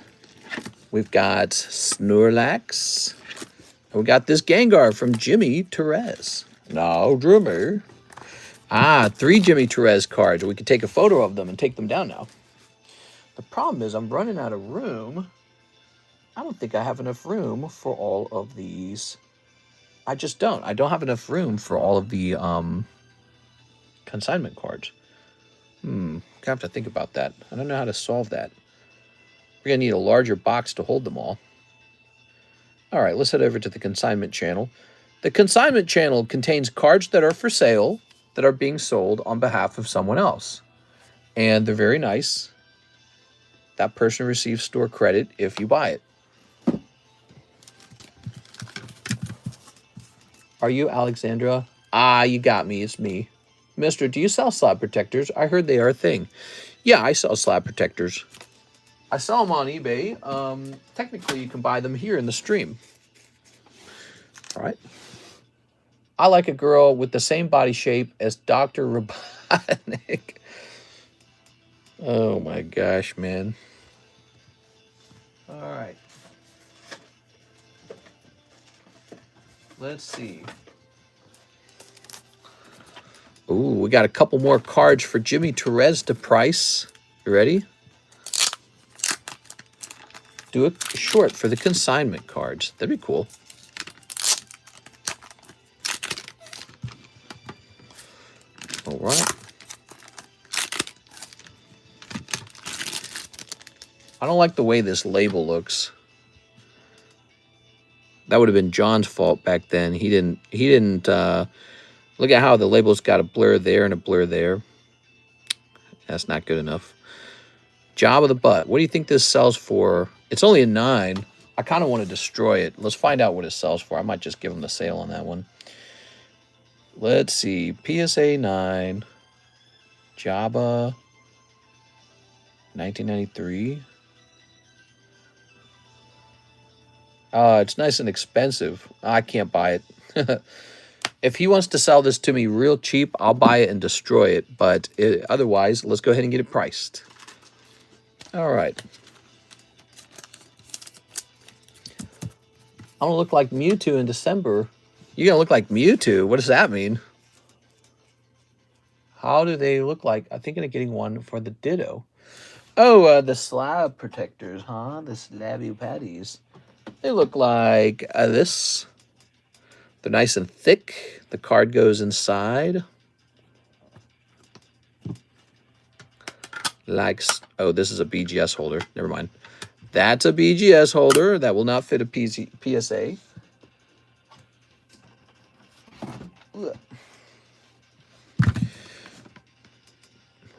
We've got Snorlax. And we got this Gengar from Jimmy Therese. No, Drummer. 3 Jimmy Therese cards. We could take a photo of them and take them down now. The problem is I'm running out of room. I don't think I have enough room for all of these. I just don't. I don't have enough room for all of the consignment cards. Gonna have to think about that. I don't know how to solve that. We're gonna need a larger box to hold them all. All right, let's head over to the consignment channel. The consignment channel contains cards that are for sale that are being sold on behalf of someone else. And they're very nice. That person receives store credit if you buy it. Are you Alexandra? You got me. It's me. Mister, do you sell slab protectors? I heard they are a thing. Yeah, I sell slab protectors. I sell them on eBay. Technically, you can buy them here in the stream. All right. I like a girl with the same body shape as Dr. Robotnik. Oh my gosh, man. All right. Let's see. Ooh, we got a couple more cards for Jimmy Therese to price. You ready? Do a short for the consignment cards. That'd be cool. All right. I don't like the way this label looks. That would have been John's fault back then. He didn't look at how the label's got a blur there and a blur there. That's not good enough. Job of the butt. What do you think this sells for? It's only a 9. I kind of want to destroy it. Let's find out what it sells for. I might just give them the sale on that one. Let's see. PSA 9. Jabba. 1993. It's nice and expensive. I can't buy it. If he wants to sell this to me real cheap, I'll buy it and destroy it. But otherwise, let's go ahead and get it priced. All right. I'm going to look like Mewtwo in December. You're going to look like Mewtwo? What does that mean? How do they look like? I'm thinking of getting one for the Ditto. Oh, the slab protectors, huh? The slabby patties. They look like this. They're nice and thick. The card goes inside. Like, oh, this is a BGS holder. Never mind. That's a BGS holder. That will not fit a PSA.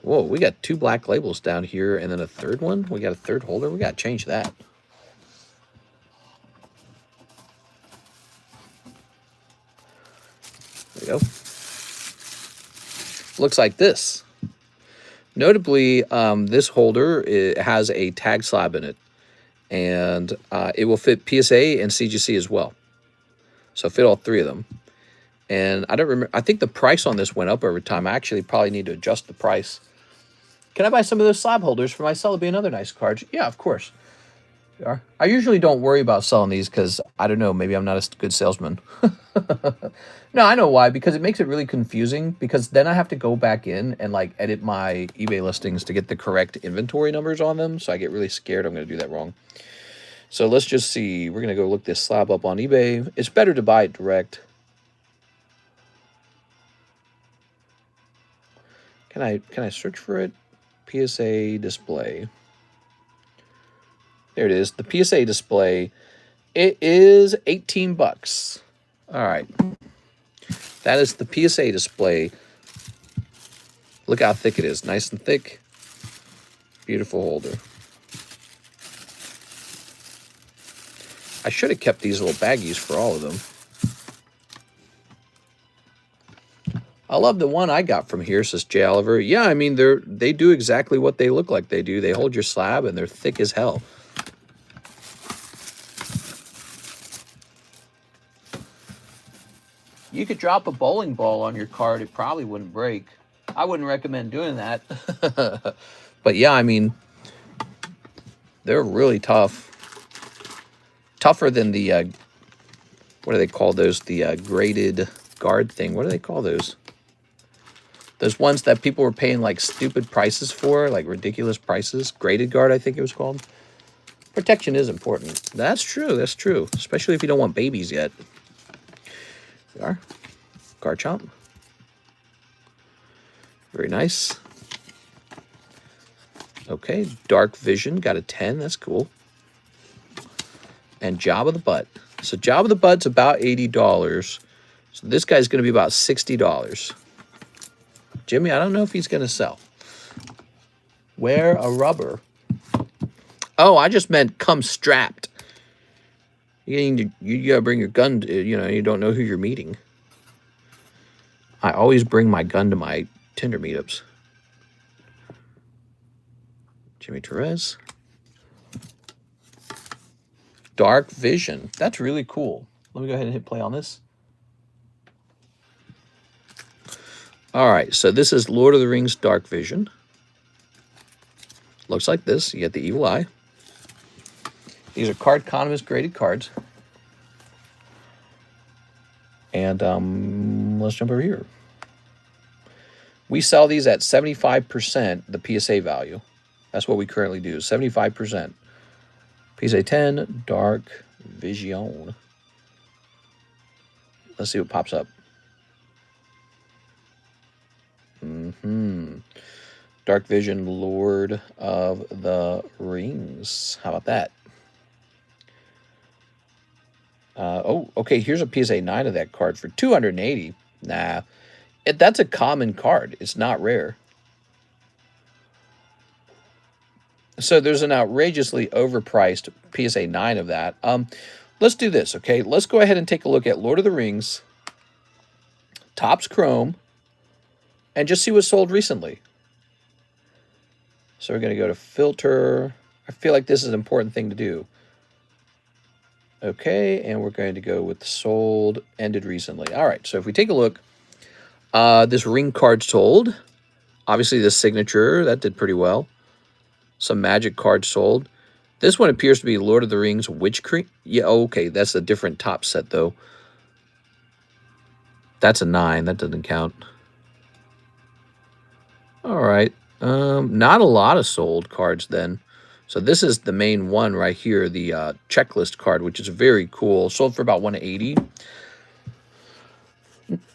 Whoa, we got 2 black labels down here and then a third one. We got a third holder. We got to change that. There we go. Looks like this. Notably, this holder has a tag slab in it, and it will fit PSA and CGC as well. So fit all 3 of them. And I don't remember. I think the price on this went up over time. I actually probably need to adjust the price. Can I buy some of those slab holders for myself? It'd be another nice card. Yeah, of course. I usually don't worry about selling these because, I don't know, maybe I'm not a good salesman. No, I know why. Because it makes it really confusing. Because then I have to go back in and, like, edit my eBay listings to get the correct inventory numbers on them. So I get really scared I'm going to do that wrong. So let's just see. We're going to go look this slab up on eBay. It's better to buy it direct. Can I search for it? PSA display. There it is. The PSA display. It is 18 bucks. All right. That is the PSA display. Look how thick it is. Nice and thick. Beautiful holder. I should have kept these little baggies for all of them. I love the one I got from here, says Jay Oliver. Yeah, I mean, they do exactly what they look like they do. They hold your slab, and they're thick as hell. You could drop a bowling ball on your card. It probably wouldn't break. I wouldn't recommend doing that. But yeah, I mean, they're really tough. Tougher than the, what do they call those? The graded guard thing. What do they call those? Those ones that people were paying like stupid prices for, like ridiculous prices. Graded guard, I think it was called. Protection is important. That's true. That's true. Especially if you don't want babies yet. There we are. Garchomp. Very nice. Okay. Dark Vision. Got a 10. That's cool. And Job of the Butt. So Job of the Butt's about $80. So this guy's going to be about $60. Jimmy, I don't know if he's going to sell. Wear a rubber. Oh, I just meant come strapped. You got to bring your gun. You don't know who you're meeting. I always bring my gun to my Tinder meetups. Jimmy Torres. Dark Vision. That's really cool. Let me go ahead and hit play on this. All right, so this is Lord of the Rings Dark Vision. Looks like this. You get the evil eye. These are Cardconomist graded cards. And let's jump over here. We sell these at 75% the PSA value. That's what we currently do, 75%. PSA 10, Dark Vision. Let's see what pops up. Dark Vision, Lord of the Rings. How about that? Oh, okay, here's a PSA 9 of that card for $280. Nah, that's a common card. It's not rare. So there's an outrageously overpriced PSA 9 of that. Let's do this, okay? Let's go ahead and take a look at Lord of the Rings, Topps Chrome, and just see what's sold recently. So we're going to go to filter. I feel like this is an important thing to do. Okay, and we're going to go with sold, ended recently. All right, so if we take a look, this ring card sold. Obviously, the signature, that did pretty well. Some magic cards sold. This one appears to be Lord of the Rings Witch Creek. Yeah, okay, that's a different top set, though. That's a 9. That doesn't count. All right. Not a lot of sold cards then. So this is the main one right here, the checklist card, which is very cool. Sold for about $180.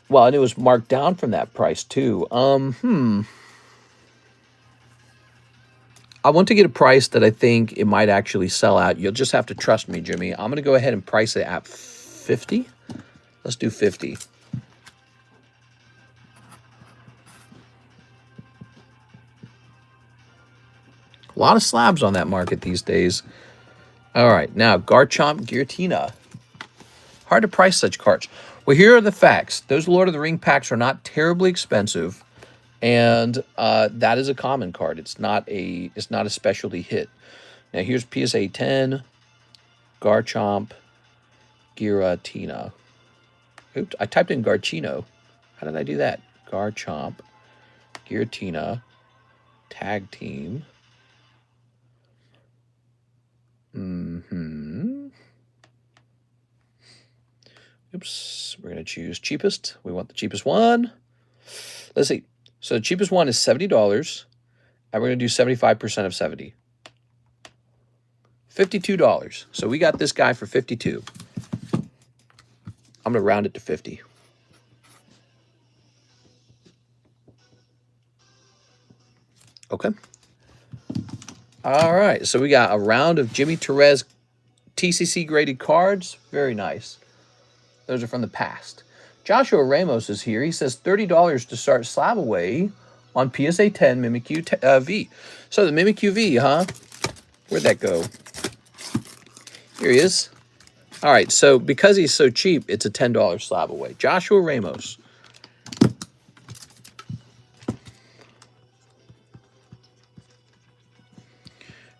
Well, and it was marked down from that price too. I want to get a price that I think it might actually sell at. You'll just have to trust me, Jimmy. I'm going to go ahead and price it at 50. Let's do 50. A lot of slabs on that market these days. All right, now Garchomp Giratina. Hard to price such cards. Well, here are the facts. Those Lord of the Ring packs are not terribly expensive, and that is a common card. It's not a specialty hit. Now here's PSA 10, Garchomp Giratina. Oops, I typed in Garchino. How did I do that? Garchomp Giratina Tag Team. Oops, we're going to choose cheapest. We want the cheapest one. Let's see. So the cheapest one is $70, and we're going to do 75% of 70. $52. So we got this guy for $52. I'm going to round it to 50. Okay. All right, so we got a round of Jimmy Torres TCC graded cards. Very nice. Those are from the past. Joshua Ramos is here. He says $30 to start slab away on PSA 10 Mimikyu V. So the Mimikyu V, huh? Where'd that go? Here he is. All right, so because he's so cheap, it's a $10 slab away. Joshua Ramos.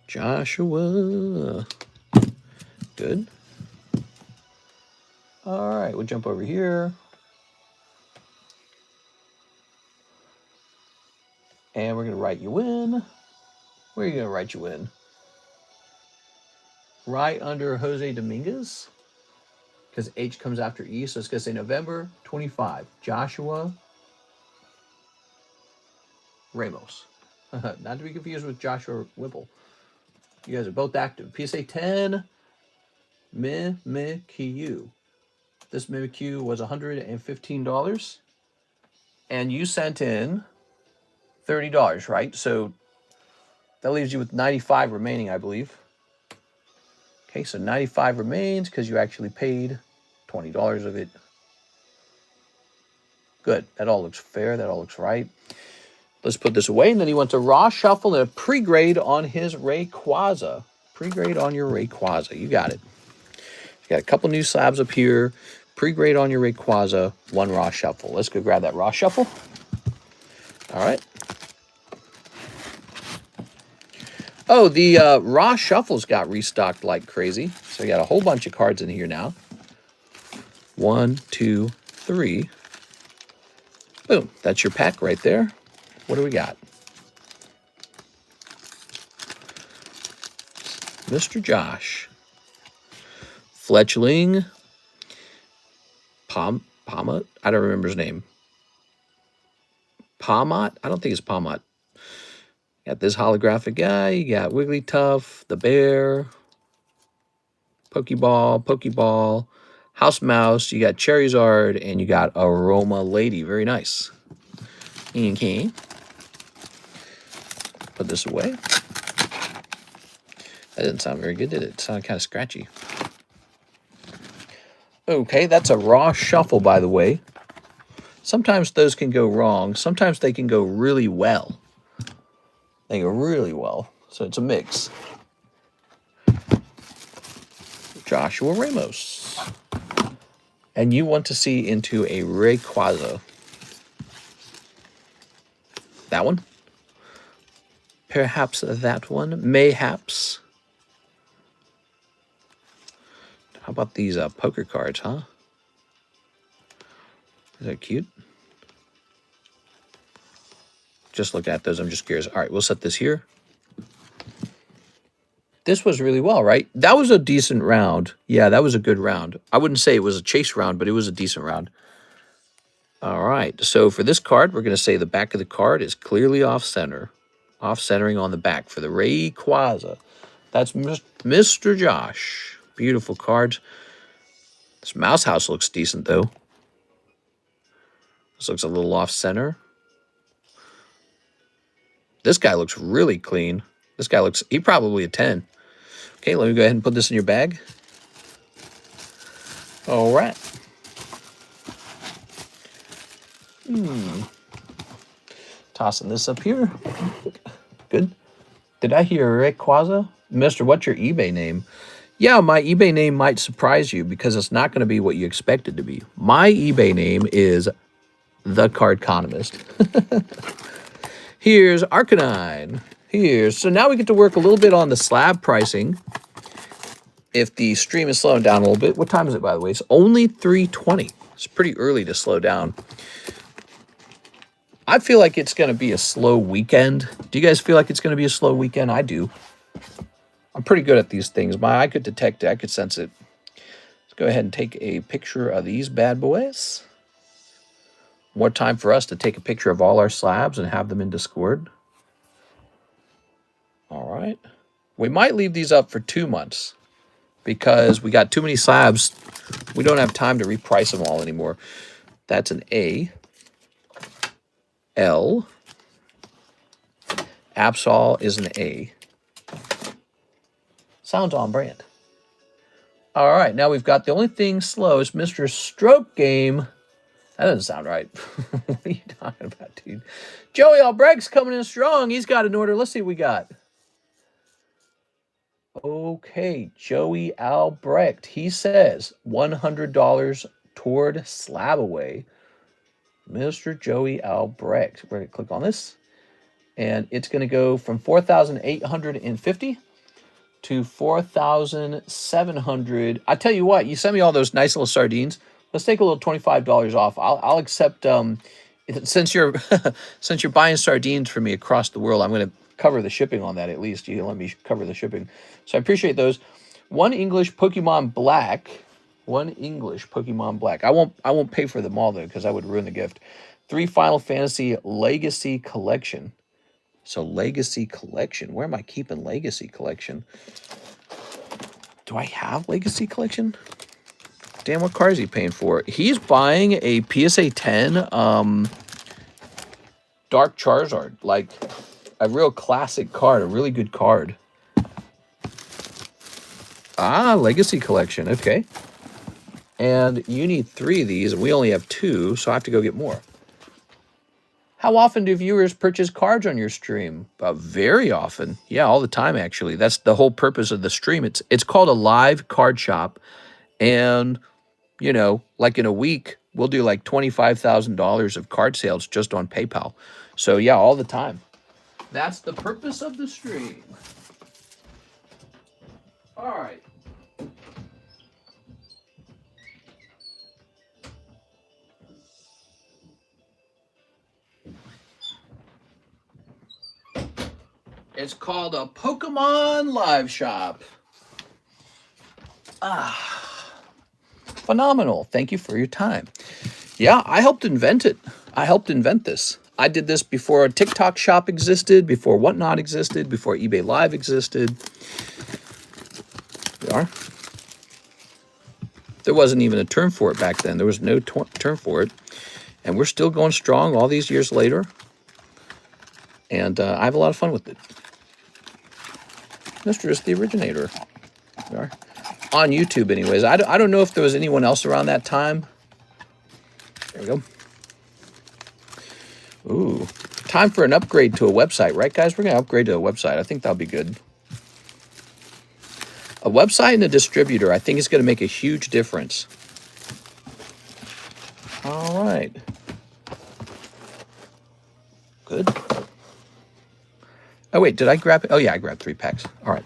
Joshua. Good. All right, we'll jump over here. And we're going to write you in. Where are you going to write you in? Right under Jose Dominguez. Because H comes after E, so it's going to say November 25. Joshua Ramos. Not to be confused with Joshua Whipple. You guys are both active. PSA 10, Mimikyu. This Mimikyu was $115. And you sent in $30, right? So that leaves you with 95 remaining, I believe. Okay, so 95 remains because you actually paid $20 of it. Good. That all looks fair. That all looks right. Let's put this away. And then he wants a raw shuffle and a pre-grade on his Rayquaza. Pre-grade on your Rayquaza. You got it. You got a couple new slabs up here. Pre-grade on your Rayquaza. One raw shuffle. Let's go grab that raw shuffle. All right. Oh, the raw shuffles got restocked like crazy. So we got a whole bunch of cards in here now. 1, 2, 3. Boom. That's your pack right there. What do we got? Mr. Josh. Fletchling. Pomot? I don't remember his name. Pomot? I don't think it's Pomot. Got this holographic guy. You got Wigglytuff, the bear, Pokeball, House Mouse. You got Charizard, and you got Aroma Lady. Very nice. Okay. Put this away. That didn't sound very good, did it? It sounded kind of scratchy. Okay, that's a raw shuffle, by the way. Sometimes those can go wrong. Sometimes they can go really well. They go really well. So it's a mix. Joshua Ramos. And you want to see into a Rayquaza. That one? Perhaps that one? Mayhaps. How about these poker cards, huh? Is that cute? Just look at those. I'm just curious. All right, we'll set this here. This was really well, right? That was a decent round. Yeah, that was a good round. I wouldn't say it was a chase round, but it was a decent round. All right, so for this card, we're going to say the back of the card is clearly off-center. Off-centering on the back for the Rayquaza. That's Mr. Josh. Beautiful cards. This mouse house looks decent, though. This looks a little off-center. This guy looks really clean. This guy looks, he probably a 10. Okay, let me go ahead and put this in your bag. All right. Tossing this up here. Good. Did I hear Rayquaza? Mister, what's your eBay name? Yeah, my eBay name might surprise you because it's not going to be what you expect it to be. My eBay name is TheCardconomist. Here's Arcanine. So now we get to work a little bit on the slab pricing. If the stream is slowing down a little bit. What time is it, by the way? It's only 3:20. It's pretty early to slow down. I feel like it's going to be a slow weekend. Do you guys feel like it's going to be a slow weekend? I do. I'm pretty good at these things. My eye could detect it. I could sense it. Let's go ahead and take a picture of these bad boys. More time for us to take a picture of all our slabs and have them in Discord. All right. We might leave these up for 2 months because we got too many slabs. We don't have time to reprice them all anymore. That's an A. L. Absol is an A. Sounds on brand. All right, now we've got the only thing slow is Mr. Stroke Game. That doesn't sound right. What are you talking about, dude? Joey Albrecht's coming in strong. He's got an order. Let's see what we got. Okay, Joey Albrecht. He says $100 toward slab away. Mr. Joey Albrecht. We're going to click on this. And it's going to go from 4,850 to 4,700. I tell you what, you sent me all those nice little sardines. Let's take a little $25 off. I'll accept. Since you're since you're buying sardines for me across the world, I'm going to cover the shipping on that at least. You let me cover the shipping, so I appreciate those. One English Pokemon Black. One English Pokemon Black. I won't pay for them all though because I would ruin the gift. 3 Final Fantasy Legacy Collection. So Legacy Collection. Where am I keeping Legacy Collection? Do I have Legacy Collection? Damn, what car is he paying for? He's buying a PSA 10 Dark Charizard. Like a real classic card. A really good card. Ah, Legacy Collection. Okay. And you need 3 of these, and we only have 2, so I have to go get more. How often do viewers purchase cards on your stream? Very often. Yeah, all the time, actually. That's the whole purpose of the stream. It's called a live card shop. And, you know, like in a week, we'll do like $25,000 of card sales just on PayPal. So, yeah, all the time. That's the purpose of the stream. All right. It's called a Pokemon Live Shop. Phenomenal. Thank you for your time. Yeah, I helped invent it. I helped invent this. I did this before a TikTok shop existed, before Whatnot existed, before eBay Live existed. We are. There wasn't even a term for it back then. There was no term for it. And we're still going strong all these years later. And I have a lot of fun with it. Mr. is the originator. We are. On YouTube, anyways. I don't know if there was anyone else around that time. There we go. Ooh. Time for an upgrade to a website, right, guys? We're going to upgrade to a website. I think that'll be good. A website and a distributor, I think, is going to make a huge difference. All right. Good. Oh, wait, did I grab it? Oh, yeah, I grabbed 3 packs. All right.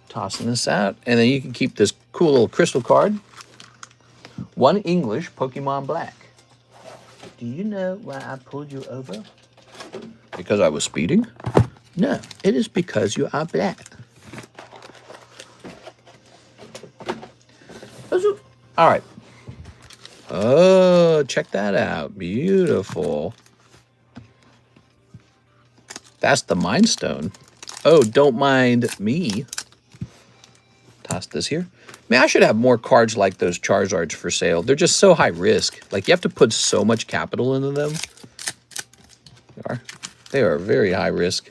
Tossing this out. And then you can keep this cool little crystal card. One English Pokemon Black. Do you know why I pulled you over? Because I was speeding? No, it is because you are black. All right. Oh, check that out. Beautiful. That's the Mind Stone. Oh, don't mind me. Toss this here. Man, I should have more cards like those Charizards for sale. They're just so high risk. Like, you have to put so much capital into them. They are very high risk.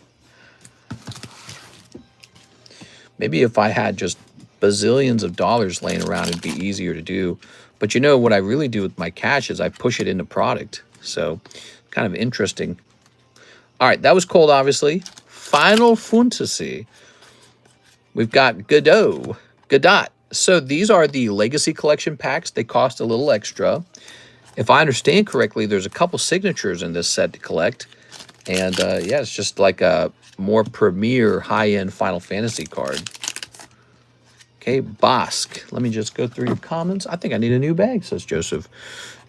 Maybe if I had just bazillions of dollars laying around, it'd be easier to do. But you know, what I really do with my cash is I push it into product. So, kind of interesting. All right, that was cold, obviously. Final Fantasy. We've got Godot. So these are the Legacy Collection packs. They cost a little extra. If I understand correctly, there's a couple signatures in this set to collect. And yeah, it's just like a more premier high-end Final Fantasy card. Okay, Bosk. Let me just go through your comments. I think I need a new bag, says Joseph.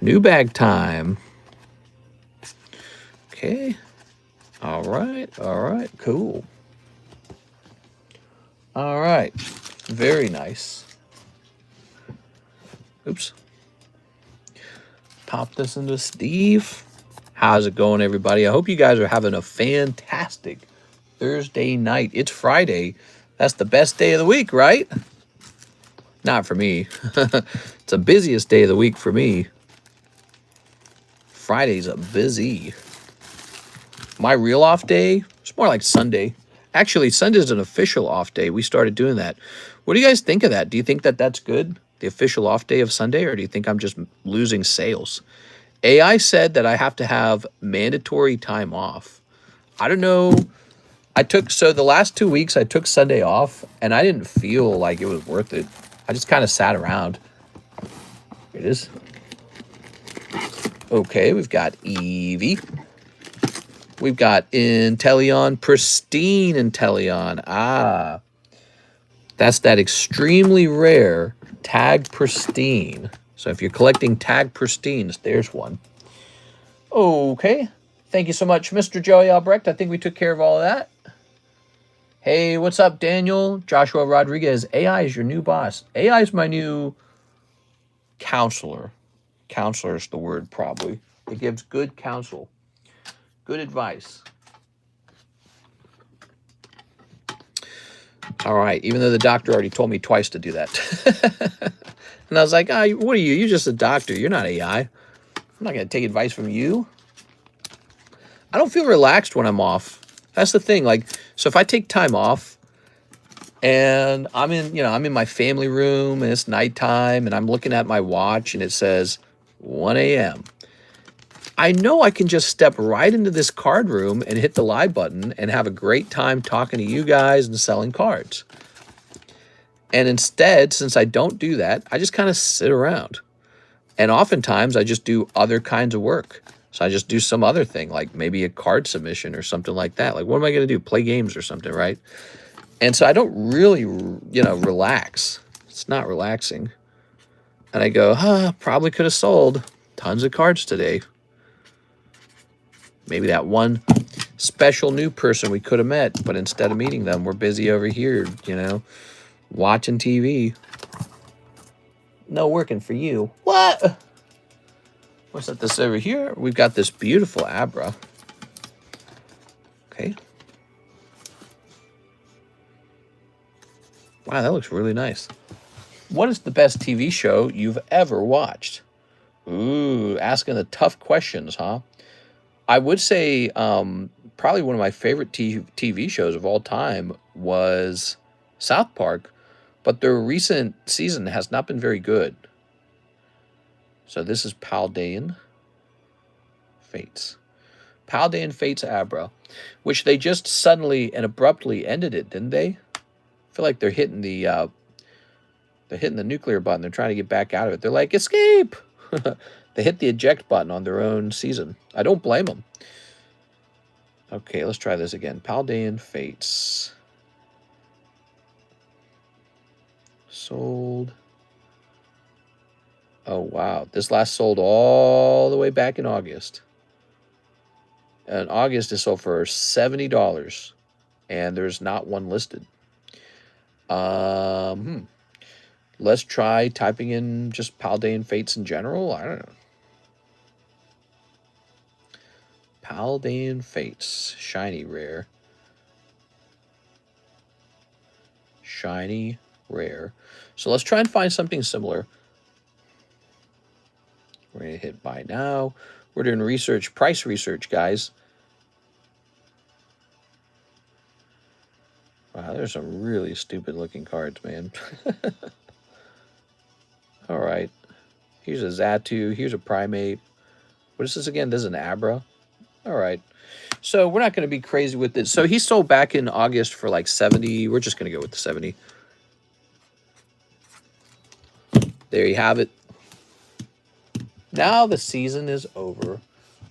New bag time. Okay. All right, cool. All right, very nice. Oops. Pop this into Steve. How's it going, everybody? I hope you guys are having a fantastic Thursday night. It's Friday. That's the best day of the week, right? Not for me. It's the busiest day of the week for me. Friday's a busy. My real off day, it's more like Sunday. Actually, Sunday's an official off day. We started doing that. What do you guys think of that? Do you think that that's good, the official off day of Sunday, or do you think I'm just losing sales? AI said that I have to have mandatory time off. I don't know. So the last 2 weeks I took Sunday off, and I didn't feel like it was worth it. I just kind of sat around. Here it is. Okay, we've got Eevee. We've got Inteleon, pristine Inteleon. Ah, that's that extremely rare tag pristine. So if you're collecting tag pristines, there's one. Okay, thank you so much, Mr. Joey Albrecht. I think we took care of all of that. Hey, what's up, Daniel? Joshua Rodriguez. AI is your new boss. AI is my new counselor. Counselor is the word, probably. It gives good counsel, good advice. All right, even though the doctor already told me twice to do that. And I was like, what are you? You're just a doctor. You're not AI. I'm not going to take advice from you. I don't feel relaxed when I'm off. That's the thing. Like, so if I take time off and I'm in my family room and it's nighttime and I'm looking at my watch and it says 1 a.m. I know I can just step right into this card room and hit the live button and have a great time talking to you guys and selling cards. And instead, since I don't do that, I just kind of sit around. And oftentimes I just do other kinds of work. So I just do some other thing, like maybe a card submission or something like that. Like, what am I going to do? Play games or something, right? And so I don't really, relax. It's not relaxing. And I go, probably could have sold tons of cards today. Maybe that one special new person we could have met, but instead of meeting them, we're busy over here, watching TV. No working for you. What? What's that? This over here? We've got this beautiful Abra. Okay. Wow, that looks really nice. What is the best TV show you've ever watched? Ooh, asking the tough questions, huh? I would say probably one of my favorite TV shows of all time was South Park, but their recent season has not been very good. So this is Paldean Fates. Paldean Fates Abra, which they just suddenly and abruptly ended it, didn't they? I feel like they're hitting the nuclear button. They're trying to get back out of it. They're like, escape! They hit the eject button on their own season. I don't blame them. Okay, let's try this again. Paldean Fates. Sold. Oh, wow. This last sold all the way back in August. And August is sold for $70. And there's not one listed. Let's try typing in just Paldean Fates in general. I don't know. Paldean Fates. Shiny rare. Shiny rare. So let's try and find something similar. We're going to hit buy now. We're doing research, price research, guys. Wow, there's some really stupid looking cards, man. All right. Here's a Zatu. Here's a Primate. What is this again? This is an Abra. All right. So we're not going to be crazy with this. So he sold back in August for like 70. We're just going to go with the 70. There you have it. Now the season is over.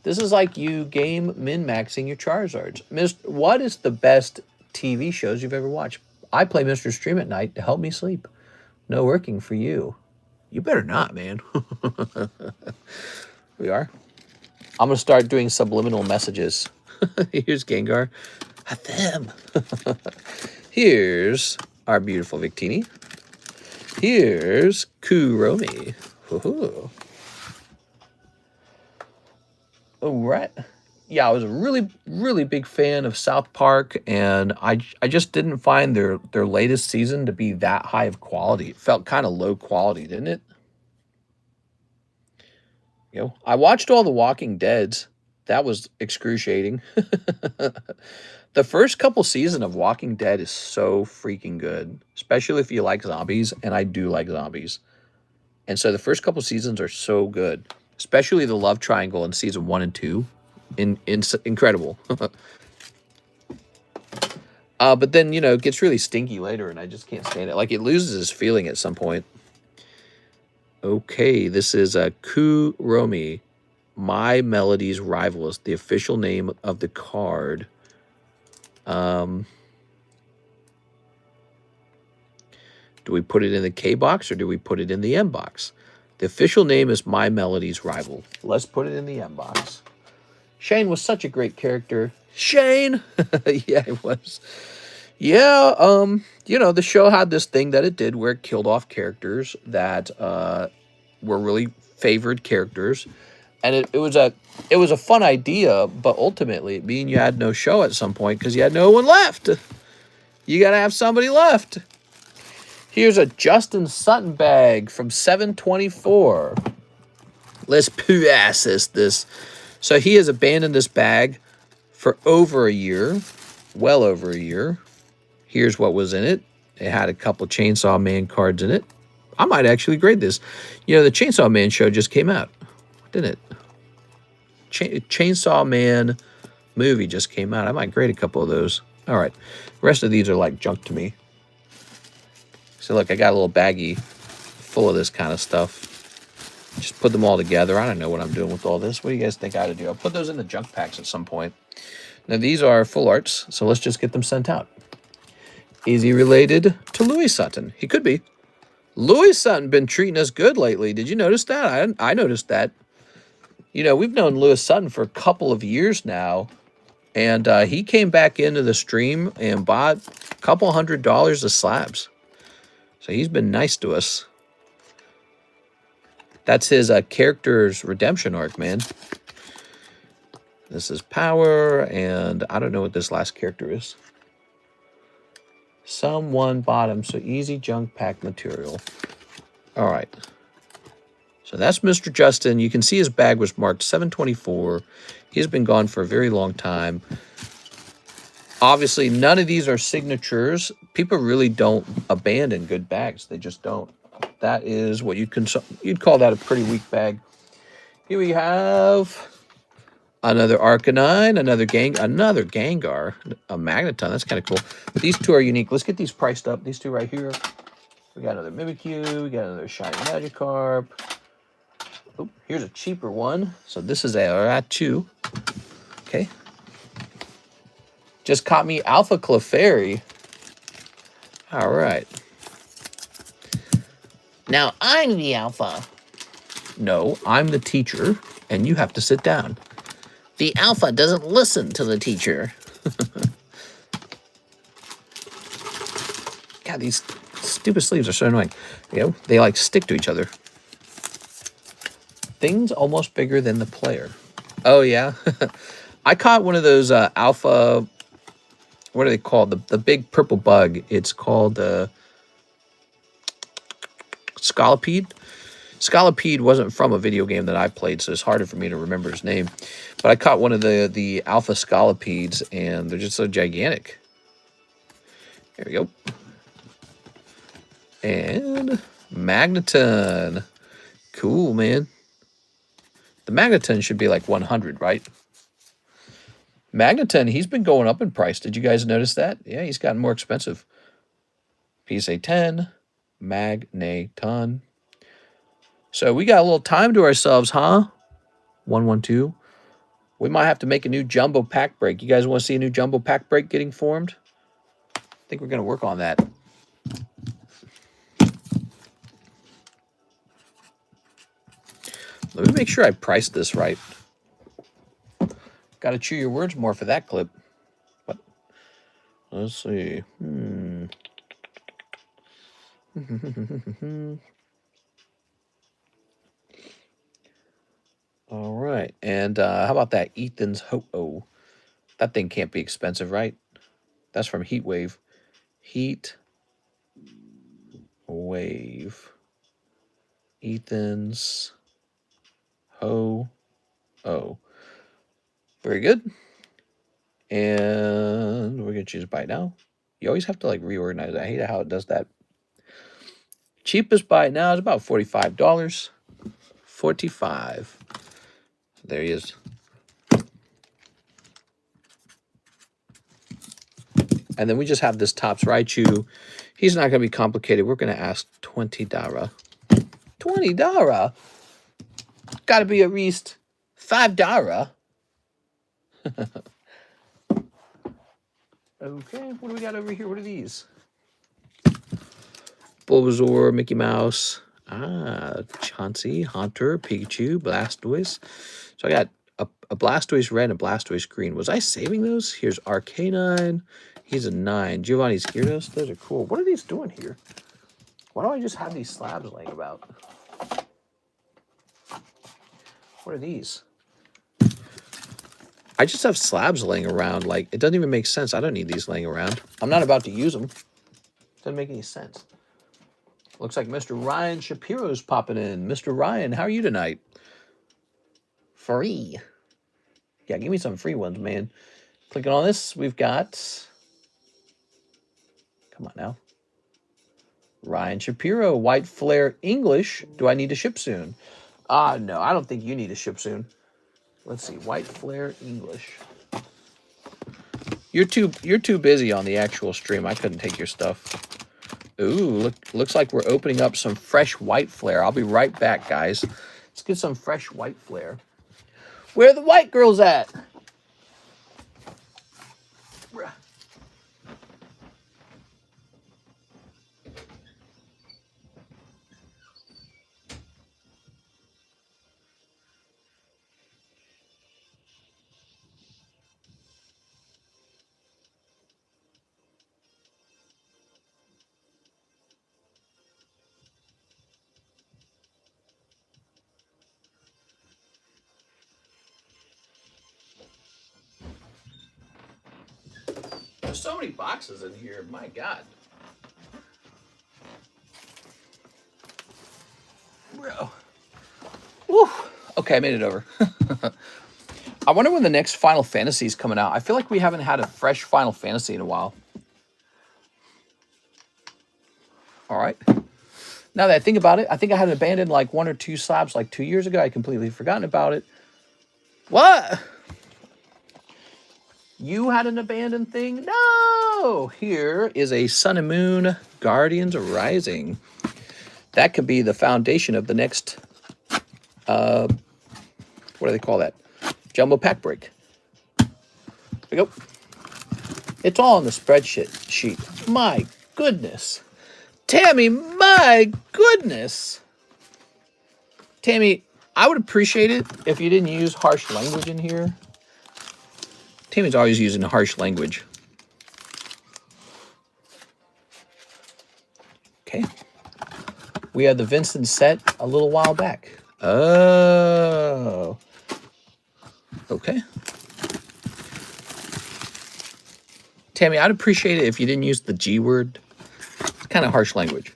This is like you game min-maxing your Charizards. What is the best TV shows you've ever watched? I play Mr. Stream at night to help me sleep. No working for you. You better not, man. We are. I'm going to start doing subliminal messages. Here's Gengar. Them. Here's our beautiful Victini. Here's Kuromi. Woohoo. All right. Yeah, I was a really, really big fan of South Park, and I just didn't find their latest season to be that high of quality. It felt kind of low quality, didn't it? I watched all the Walking Deads. That was excruciating. The first couple seasons of Walking Dead is so freaking good, especially if you like zombies, and I do like zombies. And so the first couple seasons are so good, especially the love triangle in season 1 and 2. Incredible. But then, you know, it gets really stinky later, and I just can't stand it. Like, it loses its feeling at some point. Okay, this is a Kuromi. My Melody's Rival is the official name of the card. Do we put it in the K box or do we put it in the M box? The official name is My Melody's Rival. Let's put it in the M box. Shane was such a great character. Shane! Yeah, it was. Yeah, you know, the show had this thing that it did where it killed off characters that were really favored characters. And it was a fun idea, but ultimately it mean you had no show at some point because you had no one left. You got to have somebody left. Here's a Justin Sutton bag from 724. Let's process this. So he has abandoned this bag for over a year, well over a year. Here's what was in it. It had a couple Chainsaw Man cards in it. I might actually grade this. You know, the Chainsaw Man show just came out, didn't it? Chainsaw Man movie just came out. I might grade a couple of those. All right. The rest of these are like junk to me. So look, I got a little baggie full of this kind of stuff. Just put them all together. I don't know what I'm doing with all this. What do you guys think I ought to do? I'll put those in the junk packs at some point. Now, these are full arts, so let's just get them sent out. Is he related to Louis Sutton? He could be. Louis Sutton been treating us good lately. Did you notice that? I noticed that. You know, we've known Louis Sutton for a couple of years now, and he came back into the stream and bought a couple $100 of slabs. So he's been nice to us. That's his character's redemption arc, man. This is power, and I don't know what this last character is. Someone bottom, so easy junk pack material. All right. So that's Mr. Justin. You can see his bag was marked 724. He's been gone for a very long time. Obviously, none of these are signatures. People really don't abandon good bags. They just don't. That is what you'd call that a pretty weak bag. Here we have another Arcanine, another Gengar, a Magneton. That's kind of cool. But these two are unique. Let's get these priced up. These two right here. We got another Mimikyu. We got another Shiny Magikarp. Oh, here's a cheaper one. So this is a Raichu. Okay. Just caught me Alpha Clefairy. All right. Now I'm the Alpha. No, I'm the teacher, and you have to sit down. The Alpha doesn't listen to the teacher. God, these stupid sleeves are so annoying. You know, they like stick to each other. Things almost bigger than the player. Oh, yeah. I caught one of those Alpha, what are they called? The big purple bug. It's called Scolipede. Scolipede wasn't from a video game that I played, so it's harder for me to remember his name. But I caught one of the Alpha Scolipedes, and they're just so gigantic. There we go. And Magneton. Cool, man. The Magneton should be like 100, right? Magneton, he's been going up in price. Did you guys notice that? Yeah, he's gotten more expensive. PSA 10, Magneton. So we got a little time to ourselves, huh? 112. We might have to make a new jumbo pack break. You guys want to see a new jumbo pack break getting formed? I think we're going to work on that. Let me make sure I priced this right. Got to chew your words more for that clip. What? Let's see. All right. And how about that Ethan's Ho-Oh? That thing can't be expensive, right? That's from Heat Wave. Heat Wave. Ethan's Ho-Oh. Very good. And we're going to choose buy now. You always have to like reorganize it. I hate how it does that. Cheapest buy now is about $45. 45. There he is. And then we just have this Topps Raichu. He's not going to be complicated. We're going to ask $20. $20? Got to be at least $5. Okay, what do we got over here? What are these? Bulbasaur, Mickey Mouse, Chauncey, Haunter, Pikachu, Blastoise. So I got a Blastoise red and a Blastoise green. Was I saving those? Here's Arcanine. He's a 9. Giovanni's Gyarados. Those are cool. What are these doing here? Why do I just have these slabs laying about? What are these? I just have slabs laying around. Like, it doesn't even make sense. I don't need these laying around. I'm not about to use them. Doesn't make any sense. Looks like Mr. Ryan Shapiro's popping in. Mr. Ryan, how are you tonight? Free. Yeah, give me some free ones, man. Clicking on this, we've got... Come on now. Ryan Shapiro, White Flare English. Do I need to ship soon? No, I don't think you need to ship soon. Let's see, White Flare English. You're too busy on the actual stream. I couldn't take your stuff. Ooh, looks like we're opening up some fresh White Flare. I'll be right back, guys. Let's get some fresh White Flare. Where are the white girls at? There's so many boxes in here. My God. Bro. Woo. Okay, I made it over. I wonder when the next Final Fantasy is coming out. I feel like we haven't had a fresh Final Fantasy in a while. All right. Now that I think about it, I think I had abandoned like 1 or 2 slabs like 2 years ago. I completely forgotten about it. What? You had an abandoned thing? No! Here is a Sun and Moon Guardians Rising. That could be the foundation of the next, what do they call that? Jumbo pack break. There we go. It's all on the spreadsheet sheet. My goodness. Tammy, my goodness. Tammy, I would appreciate it if you didn't use harsh language in here. Tammy's always using harsh language. Okay. We had the Vincent set a little while back. Oh. Okay. Tammy, I'd appreciate it if you didn't use the G word. It's kind of harsh language.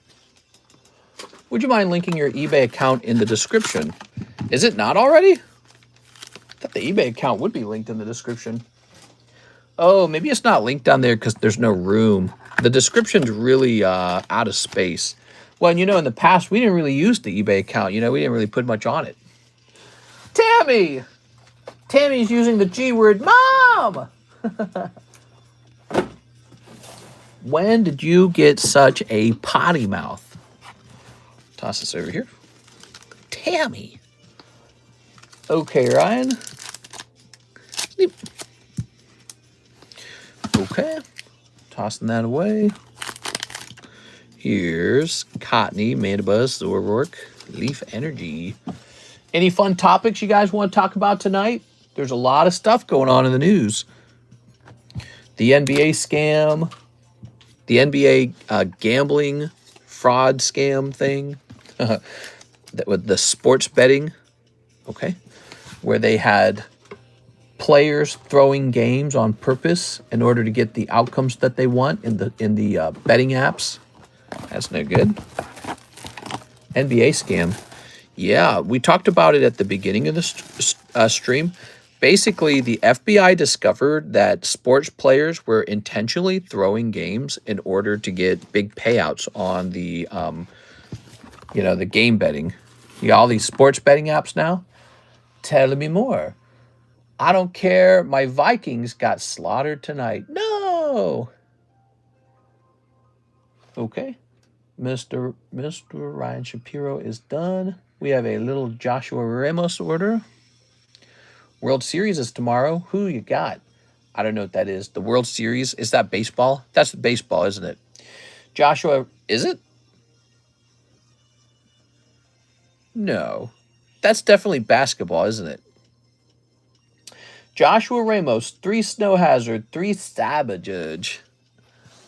Would you mind linking your eBay account in the description? Is it not already? I thought the eBay account would be linked in the description. Oh, maybe it's not linked down there because there's no room. The description's really out of space. Well, and you know, in the past, we didn't really use the eBay account. You know, we didn't really put much on it. Tammy! Tammy's using the G word. Mom! When did you get such a potty mouth? Toss this over here. Tammy. Okay, Ryan. Sleep. Okay. Tossing that away. Here's Cottony, Mandibuzz, Zoroark, Leaf Energy. Any fun topics you guys want to talk about tonight? There's a lot of stuff going on in the news. The NBA scam. The NBA gambling fraud scam thing. That with the sports betting. Okay. Where they had players throwing games on purpose in order to get the outcomes that they want in the betting apps. That's no good. NBA scam. Yeah, we talked about it at the beginning of the stream. Basically, the FBI discovered that sports players were intentionally throwing games in order to get big payouts on the, the game betting. You got all these sports betting apps now? Tell me more. I don't care. My Vikings got slaughtered tonight. No. Okay. Mr. Ryan Shapiro is done. We have a little Joshua Ramos order. World Series is tomorrow. Who you got? I don't know what that is. The World Series, is that baseball? That's baseball, isn't it? Joshua, is it? No. That's definitely basketball, isn't it? Joshua Ramos, 3 Snow Hazard, 3 Cyber Judge.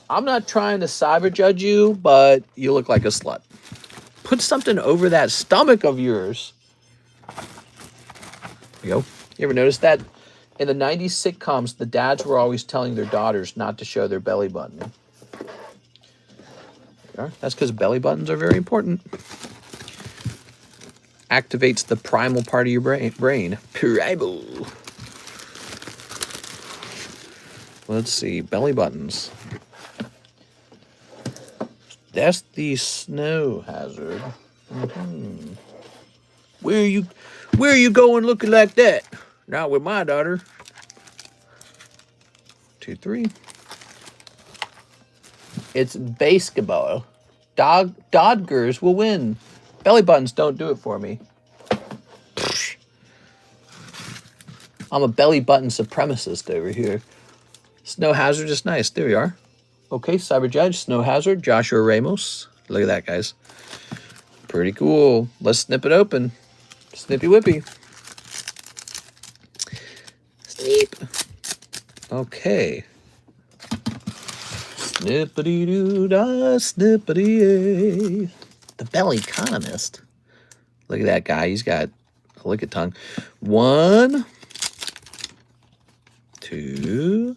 I'm not trying to cyber judge you, but you look like a slut. Put something over that stomach of yours. There you go. You ever notice that? In the 90s sitcoms, the dads were always telling their daughters not to show their belly button. That's because belly buttons are very important. Activates the primal part of your brain. Primal. Let's see. Belly buttons. That's the Snow Hazard. Mm-hmm. Where are you going looking like that? Not with my daughter. 2, 3. It's basketball. Dodgers will win. Belly buttons don't do it for me. I'm a belly button supremacist over here. Snow Hazard is nice. There we are. Okay, Cyber Judge, Snow Hazard, Joshua Ramos. Look at that, guys. Pretty cool. Let's snip it open. Snippy whippy. Snip. Okay. Snippity-doo-dah, snippity-ay. The TheCardconomist. Look at that guy. He's got a lick of tongue. 1, 2,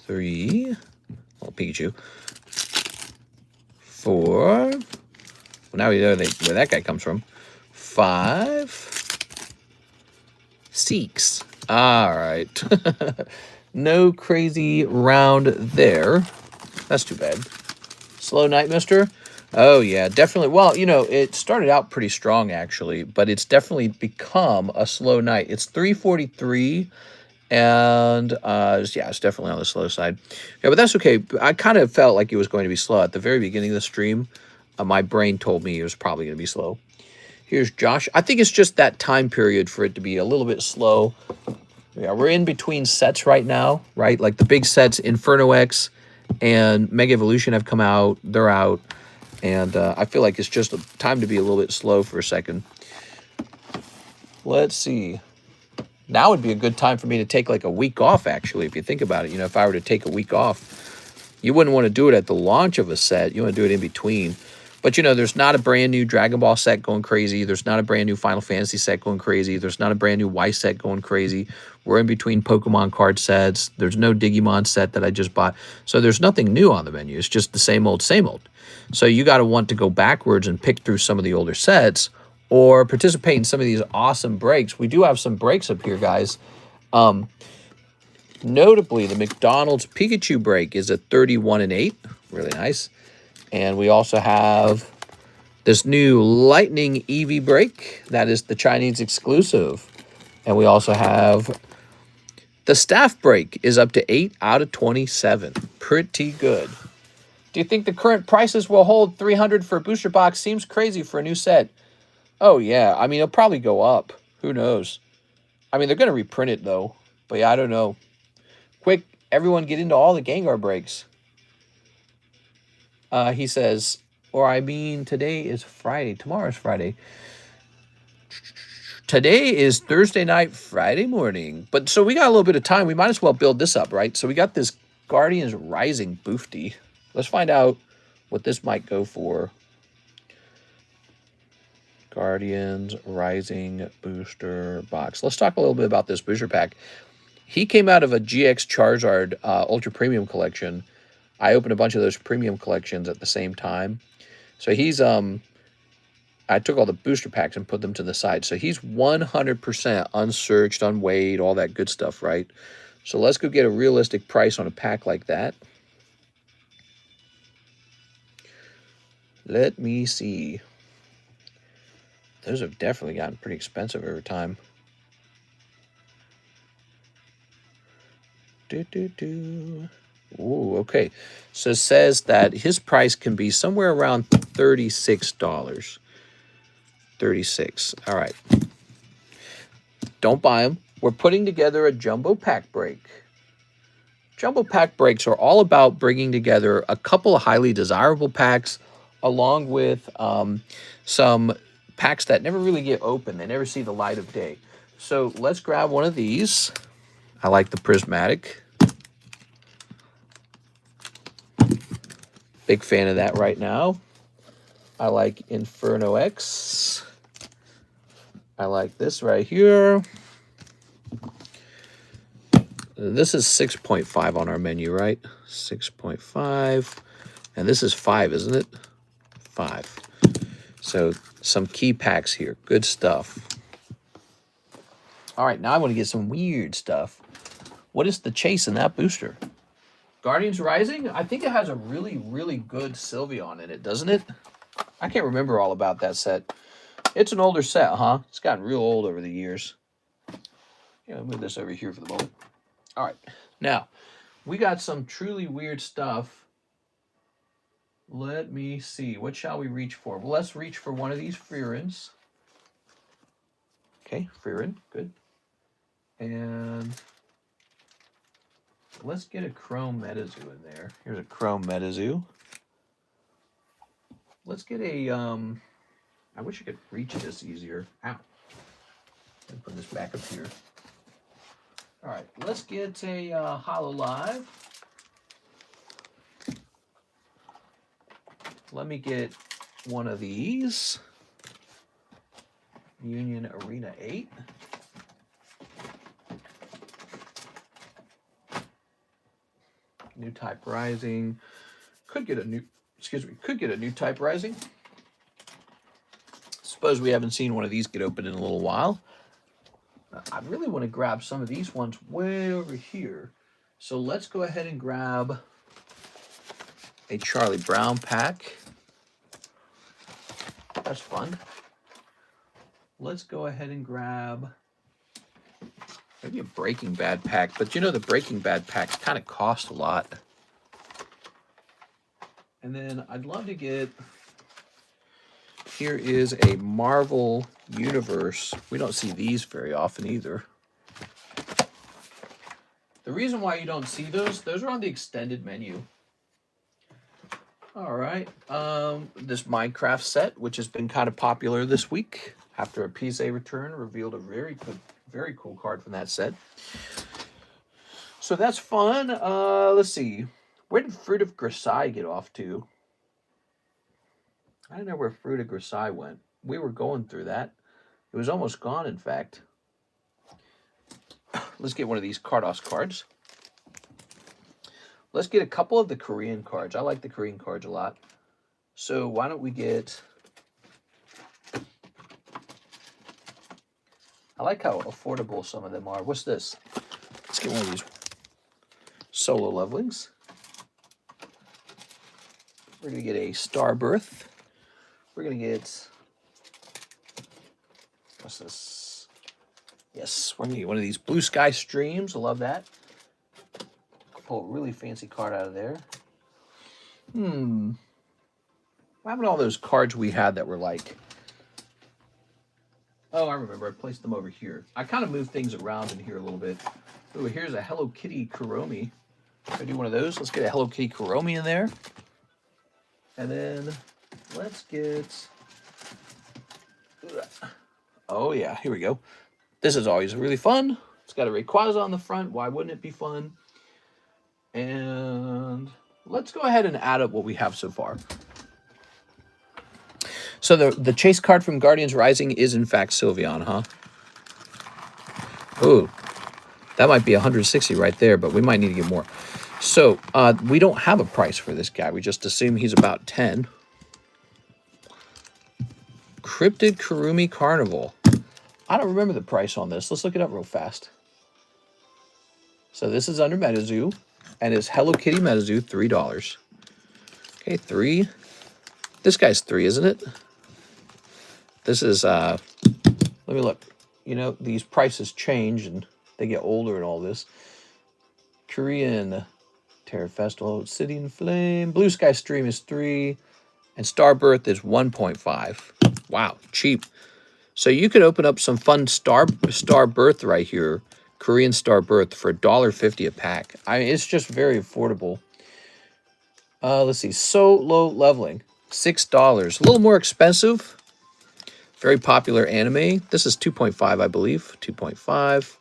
3. Oh, Pikachu. 4. Well, now we know where that guy comes from. 5. 6. All right. No crazy round there. That's too bad. Slow night, mister? Oh, yeah, definitely. Well, it started out pretty strong, actually, but it's definitely become a slow night. It's 3:43, and it's definitely on the slow side. Yeah, but that's okay. I kind of felt like it was going to be slow. At the very beginning of the stream, my brain told me it was probably going to be slow. Here's Josh. I think it's just that time period for it to be a little bit slow. Yeah, we're in between sets right now, right? Like the big sets, Inferno X and Mega Evolution have come out. They're out. And I feel like it's just time to be a little bit slow for a second. Let's see. Now would be a good time for me to take like a week off, actually, if you think about it. If I were to take a week off, you wouldn't want to do it at the launch of a set. You want to do it in between. But, there's not a brand new Dragon Ball set going crazy. There's not a brand new Final Fantasy set going crazy. There's not a brand new Y set going crazy. We're in between Pokemon card sets. There's no Digimon set that I just bought. So there's nothing new on the menu. It's just the same old, same old. So you got to want to go backwards and pick through some of the older sets or participate in some of these awesome breaks. We do have some breaks up here, guys. Notably, the McDonald's Pikachu break is a 31-8. Really nice. And we also have this new Lightning Eevee break. That is the Chinese exclusive. And we also have the staff break is up to 8 out of 27. Pretty good. Do you think the current prices will hold? 300 for a booster box seems crazy for a new set. Oh, yeah. I mean, it'll probably go up. Who knows? I mean, they're going to reprint it, though. But, yeah, I don't know. Quick, everyone get into all the Gengar breaks. He says, today is Friday. Tomorrow's Friday. Today is Thursday night, Friday morning. But so we got a little bit of time. We might as well build this up, right? So we got this Guardians Rising Boofty. Let's find out what this might go for. Guardians Rising Booster Box. Let's talk a little bit about this booster pack. He came out of a GX Charizard Ultra Premium collection. I opened a bunch of those premium collections at the same time. So he's I took all the booster packs and put them to the side. So he's 100% unsearched, unweighed, all that good stuff, right? So let's go get a realistic price on a pack like that. Let me see. Those have definitely gotten pretty expensive over time. Ooh, okay. So it says that his price can be somewhere around $36. 36. All right. Don't buy them. We're putting together a jumbo pack break. Jumbo pack breaks are all about bringing together a couple of highly desirable packs along with some packs that never really get open. They never see the light of day. So let's grab one of these. I like the prismatic. Big fan of that right now. I like Inferno X. I like this right here. This is 6.5 on our menu, right? 6.5. And this is 5, isn't it? 5. So some key packs here. Good stuff. All right, now I want to get some weird stuff. What is the chase in that booster? Guardians Rising? I think it has a really, really good Sylveon in it, doesn't it? I can't remember all about that set. It's an older set, huh? It's gotten real old over the years. Yeah, I'll move this over here for the moment. All right, now, we got some truly weird stuff. Let me see. What shall we reach for? Well, let's reach for one of these Freerins. Okay, Freerin, good. And let's get a Chrome Metazoo in there. Here's a Chrome Metazoo. Let's get a, I wish I could reach this easier. Ow. Let me put this back up here. All right, let's get a Hololive. Let me get one of these. Union Arena 8. New Type Rising. Could get a new, could get a new Type Rising. Suppose we haven't seen one of these get open in a little while. I really want to grab some of these ones way over here. So let's go ahead and grab a Charlie Brown pack. That's fun. Let's go ahead and grab maybe a Breaking Bad pack. But you know the Breaking Bad packs kind of cost a lot. And then I'd love to get, here is a Marvel Universe. We don't see these very often either. The reason why you don't see those are on the extended menu. All right, this Minecraft set, which has been kind of popular this week, after a PSA return, revealed a very cool card from that set. So that's fun. Let's see. Where did Fruit of Grisai get off to? I don't know where Fruit of Grisai went. We were going through that. It was almost gone, in fact. Let's get one of these Cardos cards. Let's get a couple of the Korean cards. I like the Korean cards a lot. So why don't we get... I like how affordable some of them are. What's this? Let's get one of these Solo Levelings. We're going to get a Starbirth. We're going to get... What's this? Yes, we're going to get one of these Blue Sky Streams. I love that. Pull a really fancy card out of there. What happened to all those cards we had that were like... Oh, I remember. I placed them over here. I kind of moved things around in here a little bit. Ooh, here's a Hello Kitty Kuromi. Can I do one of those? Let's get a Hello Kitty Kuromi in there. And then let's get... Oh, yeah. Here we go. This is always really fun. It's got a Rayquaza on the front. Why wouldn't it be fun? And let's go ahead and add up what we have so far. So the chase card from Guardians Rising is in fact Sylveon, huh? Ooh, that might be 160 right there, but we might need to get more. So we don't have a price for this guy. We just assume he's about 10. Cryptid Kurumi Carnival. I don't remember the price on this. Let's look it up real fast. So this is under MetaZoo, and it's Hello Kitty MetaZoo, $3. Okay, 3. This guy's 3, isn't it? This is, let me look. You know, these prices change, and they get older and all this. Korean Terror Festival, City in Flame. Blue Sky Stream is 3, and Starbirth is 1.5. Wow, cheap. So you could open up some fun Starbirth right here, Korean Starbirth, for $1.50 a pack. I mean, it's just very affordable. Let's see, Solo Leveling, $6. A little more expensive. Very popular anime. This is 2.5, I believe. 2.5.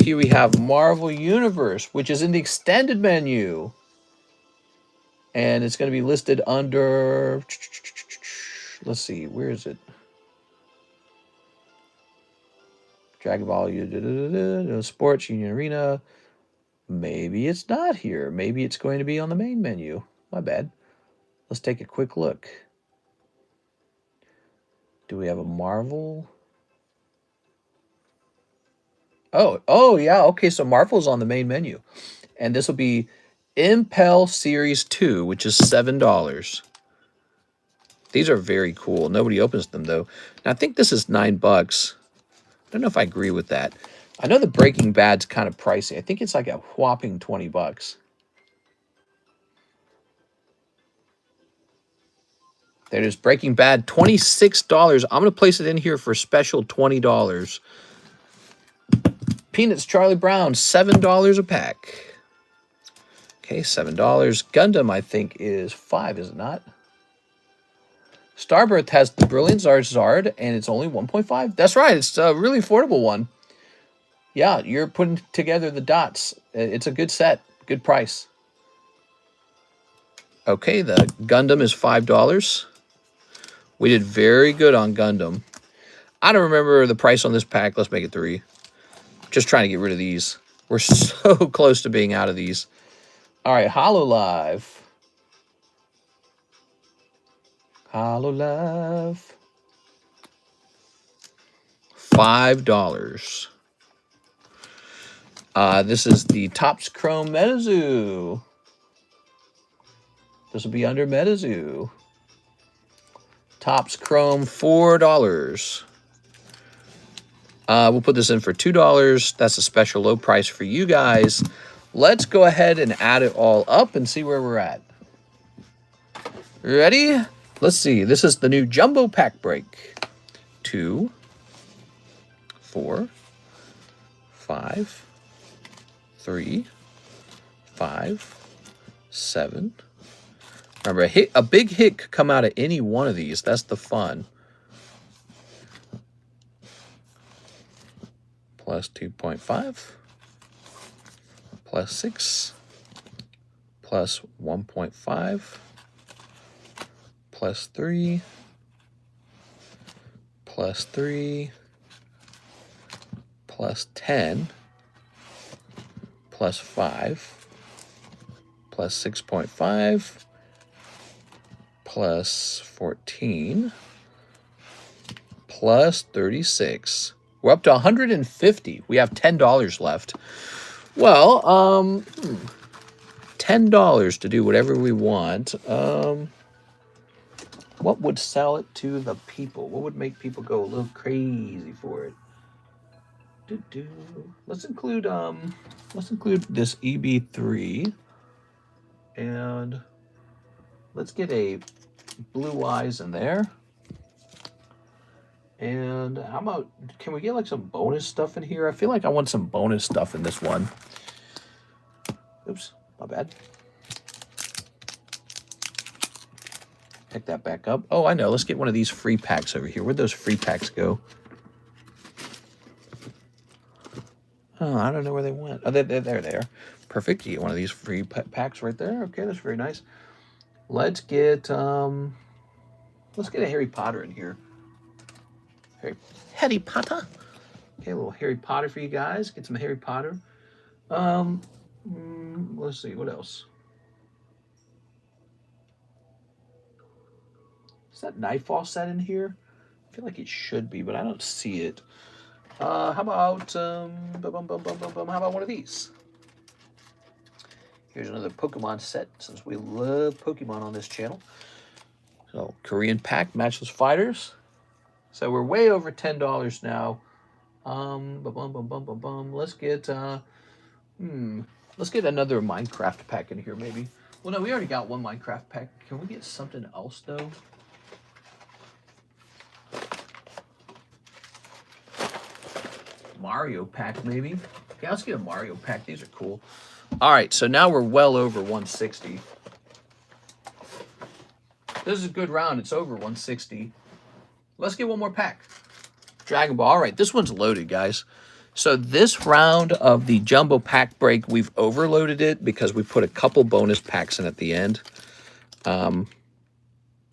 Here we have Marvel Universe, which is in the extended menu. And it's going to be listed under... Let's see, where is it? Dragon Ball, Sports, Union Arena. Maybe it's not here. Maybe it's going to be on the main menu. My bad. Let's take a quick look. Do we have a Marvel? Oh yeah. Okay, so Marvel's on the main menu. And this will be Impel Series 2, which is $7. These are very cool. Nobody opens them, though. Now, I think this is $9. I don't know if I agree with that. I know the Breaking Bad's kind of pricey. I think it's like a whopping $20. There it is, Breaking Bad, $26. I'm going to place it in here for special $20. Peanuts Charlie Brown, $7 a pack. Okay, $7. Gundam, I think, is $5, is it not? Starbirth has the Brilliant Zard, and it's only 1.5. That's right, it's a really affordable one. Yeah, you're putting together the dots. It's a good set, good price. Okay, the Gundam is $5. We did very good on Gundam. I don't remember the price on this pack. Let's make it 3. Just trying to get rid of these. We're so close to being out of these. All right, HoloLive. HoloLive. $5. This is the Topps Chrome MetaZoo. This will be under MetaZoo. Topps Chrome, $4. We'll put this in for $2. That's a special low price for you guys. Let's go ahead and add it all up and see where we're at. Ready? Let's see. This is the new Jumbo Pack Break. 2, 4, 5, 3, 5, 7. Remember, a big hit could come out of any one of these. That's the fun. Plus 2.5. Plus 6. Plus 1.5. Plus 3. Plus 3. Plus 10. Plus 5. Plus 6.5. Plus 14. Plus 36. We're up to 150. We have $10 left. Well, $10 to do whatever we want. What would sell it to the people? What would make people go a little crazy for it? Let's include this EB3, and let's get a Blue Eyes in there. And how about, can we get like some bonus stuff in here? I feel like I want some bonus stuff in this one. Oops, my bad. Pick that back up. Oh, I know. Let's get one of these free packs over here. Where'd those free packs go? Oh, I don't know where they went. Oh, there they are. Perfect. You get one of these free packs right there. Okay, that's very nice. Let's get a Harry Potter in here. Harry Potter. Okay, a little Harry Potter for you guys. Get some Harry Potter. Let's see, what else? that Nightfall set in here? I feel like it should be, but I don't see it. How about how about one of these? Here's another Pokemon set, since we love Pokemon on this channel. So Korean pack, matchless fighters. So we're way over $10 now. Let's get let's get another Minecraft pack in here, maybe. Well, no, we already got one Minecraft pack. Can we get something else though? Mario pack, maybe. Okay, let's get a Mario pack. These are cool. All right, so now we're well over 160. This is a good round. It's over 160. Let's get one more pack. Dragon Ball. All right, this one's loaded, guys. So this round of the jumbo pack break, we've overloaded it because we put a couple bonus packs in at the end. Oh,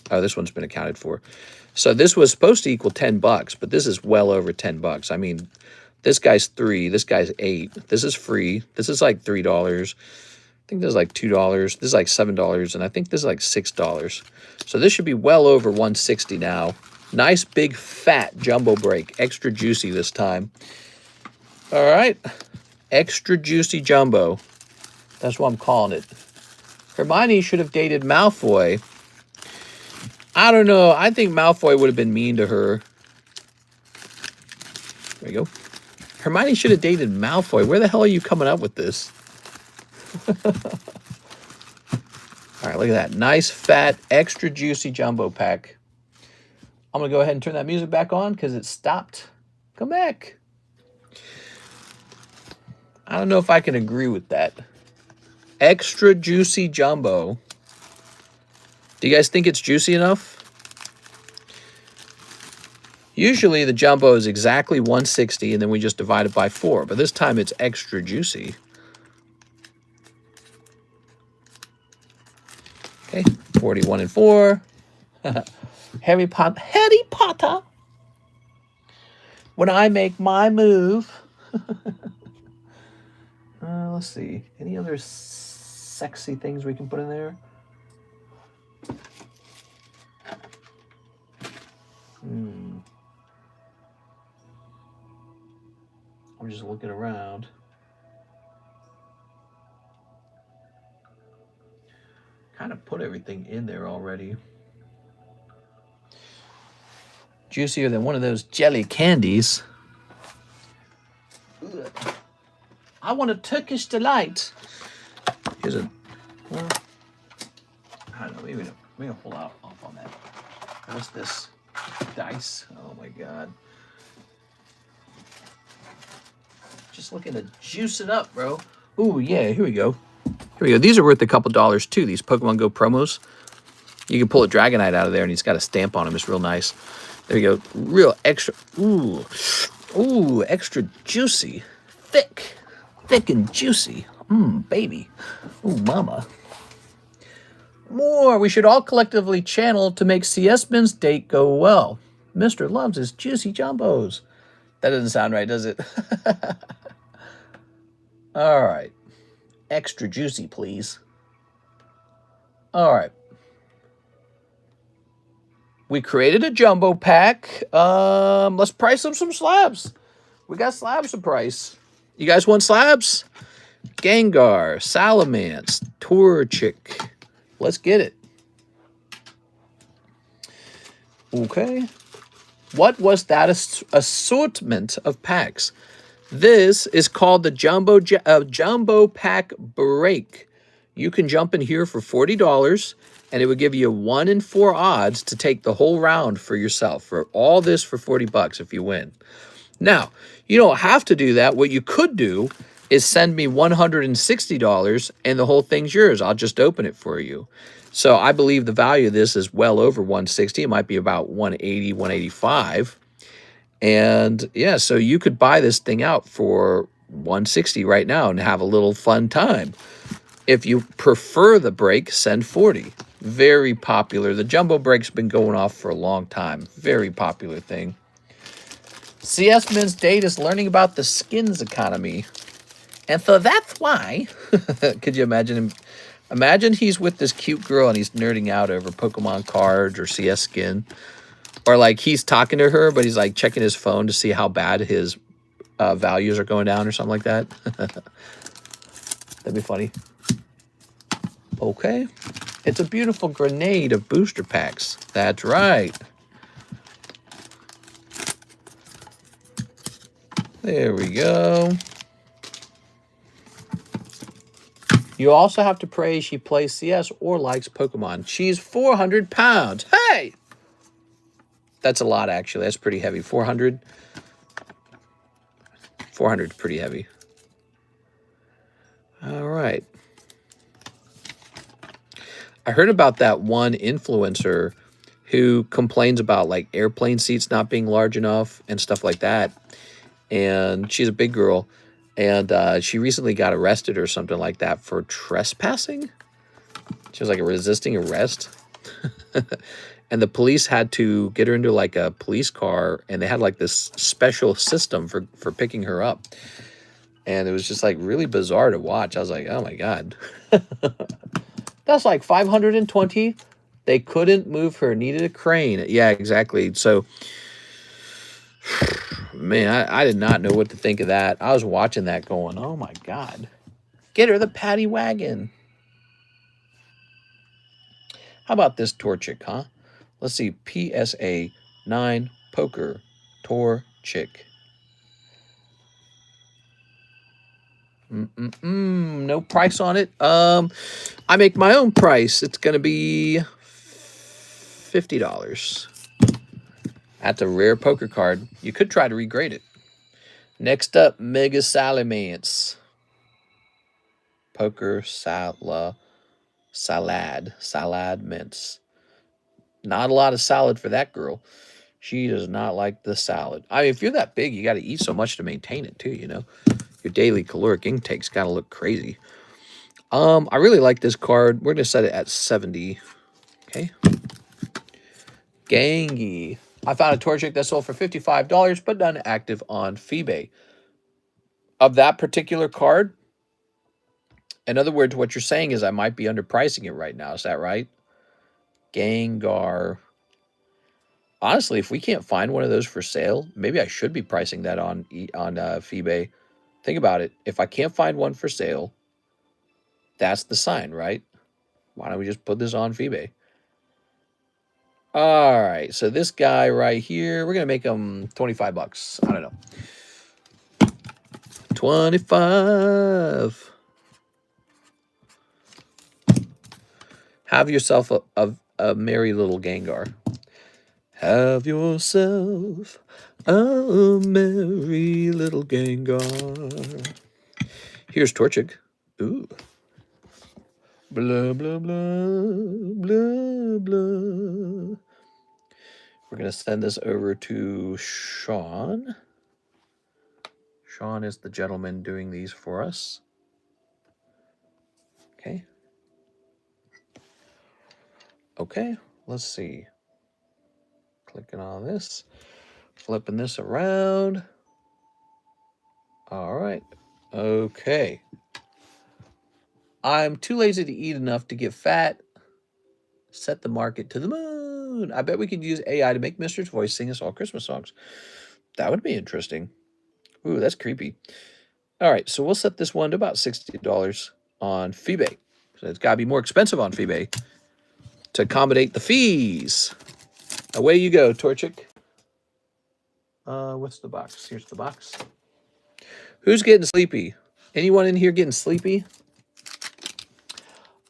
this one's been accounted for. So this was supposed to equal $10, but this is well over $10. I mean, this guy's $3, this guy's $8. This is free. This is like $3. I think this is like $2. This is like $7, and I think this is like $6. So this should be well over 160 now. Nice big fat jumbo break. Extra juicy this time. All right. Extra juicy jumbo. That's what I'm calling it. Hermione should have dated Malfoy. I don't know. I think Malfoy would have been mean to her. There you go. Hermione should have dated Malfoy. Where the hell are you coming up with this? All right, look at that. Nice, fat, extra juicy jumbo pack. I'm going to go ahead and turn that music back on because it stopped. Come back. I don't know if I can agree with that. Extra juicy jumbo. Do you guys think it's juicy enough? Usually the jumbo is exactly 160 and then we just divide it by 4. But this time it's extra juicy. Okay, 41 and 4. Harry Potter. When I make my move. Let's see. Any other sexy things we can put in there? I'm just looking around. Kind of put everything in there already. Juicier than one of those jelly candies. Ugh. I want a Turkish delight. Here's a, well, I don't know, maybe I'll pull out off on that. What's this? Dice. Oh my God. Just looking to juice it up, bro. Ooh, yeah, here we go. Here we go. These are worth a couple dollars too, these Pokemon Go promos. You can pull a Dragonite out of there and he's got a stamp on him. It's real nice. There you go. Real extra. Ooh. Ooh, extra juicy. Thick. Thick and juicy. Baby. Ooh, mama. More. We should all collectively channel to make CS-Ben's date go well. Mr. loves his juicy jumbos. That doesn't sound right, does it? All right. Extra juicy, please. All right. We created a jumbo pack. Let's price up some slabs. We got slabs to price. You guys want slabs? Gengar, Salamence, Torchic. Let's get it. Okay. What was that assortment of packs? This is called the Jumbo Pack Break. You can jump in here for $40, and it would give you 1 in 4 odds to take the whole round for yourself. For all this for $40 if you win. Now, you don't have to do that. What you could do is send me $160, and the whole thing's yours. I'll just open it for you. So I believe the value of this is well over 160. It might be about 180, 185. And yeah, so you could buy this thing out for 160 right now and have a little fun time. If you prefer the break, send 40. Very popular. The jumbo break's been going off for a long time. Very popular thing. CS-Ben's date is learning about the skins economy. And so that's why, could you imagine him Imagine he's with this cute girl and he's nerding out over Pokemon cards or CS skin. Or like he's talking to her, but he's like checking his phone to see how bad his values are going down or something like that. That'd be funny. Okay. It's a beautiful grenade of booster packs. That's right. There we go. You also have to pray she plays CS or likes Pokemon. She's 400 pounds. Hey! That's a lot, actually. That's pretty heavy. 400? 400 is pretty heavy. All right. I heard about that one influencer who complains about, like, airplane seats not being large enough and stuff like that. And she's a big girl. And she recently got arrested or something like that for trespassing. She was like resisting arrest. And the police had to get her into like a police car. And they had like this special system for picking her up. And it was just like really bizarre to watch. I was like, oh my God. That's like 520. They couldn't move her. Needed a crane. Yeah, exactly. So... man, I did not know what to think of that. I was watching that going, oh my God. Get her the paddy wagon. How about this Torchic, huh? Let's see. PSA 9 Poker Torchic. No price on it. I make my own price. It's going to be $50. That's a rare poker card. You could try to regrade it. Next up, Mega Salamence. Poker salad mints. Not a lot of salad for that girl. She does not like the salad. I mean, if you're that big, you got to eat so much to maintain it too, you know. Your daily caloric intake's got to look crazy. I really like this card. We're going to set it at 70. Okay. Gangy. I found a Torchic that sold for $55, but none active on Feebay. Of that particular card, in other words, what you're saying is I might be underpricing it right now. Is that right? Gengar. Honestly, if we can't find one of those for sale, maybe I should be pricing that on Feebay. Think about it. If I can't find one for sale, that's the sign, right? Why don't we just put this on Feebay? All right, so this guy right here, we're going to make him 25 bucks. I don't know. 25. Have yourself a merry little Gengar. Have yourself a merry little Gengar. Here's Torchic. Ooh. Blah, blah, blah, blah, blah. We're going to send this over to Sean. Sean is the gentleman doing these for us. Okay. Okay, let's see. Clicking on this. Flipping this around. All right. Okay. I'm too lazy to eat enough to get fat. Set the market to the moon. I bet we could use AI to make Mister's voice sing us all Christmas songs. That would be interesting. Ooh, that's creepy. All right, so we'll set this one to about $60 on Feebay. So it's got to be more expensive on Feebay to accommodate the fees. Away you go, Torchic. What's the box? Here's the box. Who's getting sleepy? Anyone in here getting sleepy?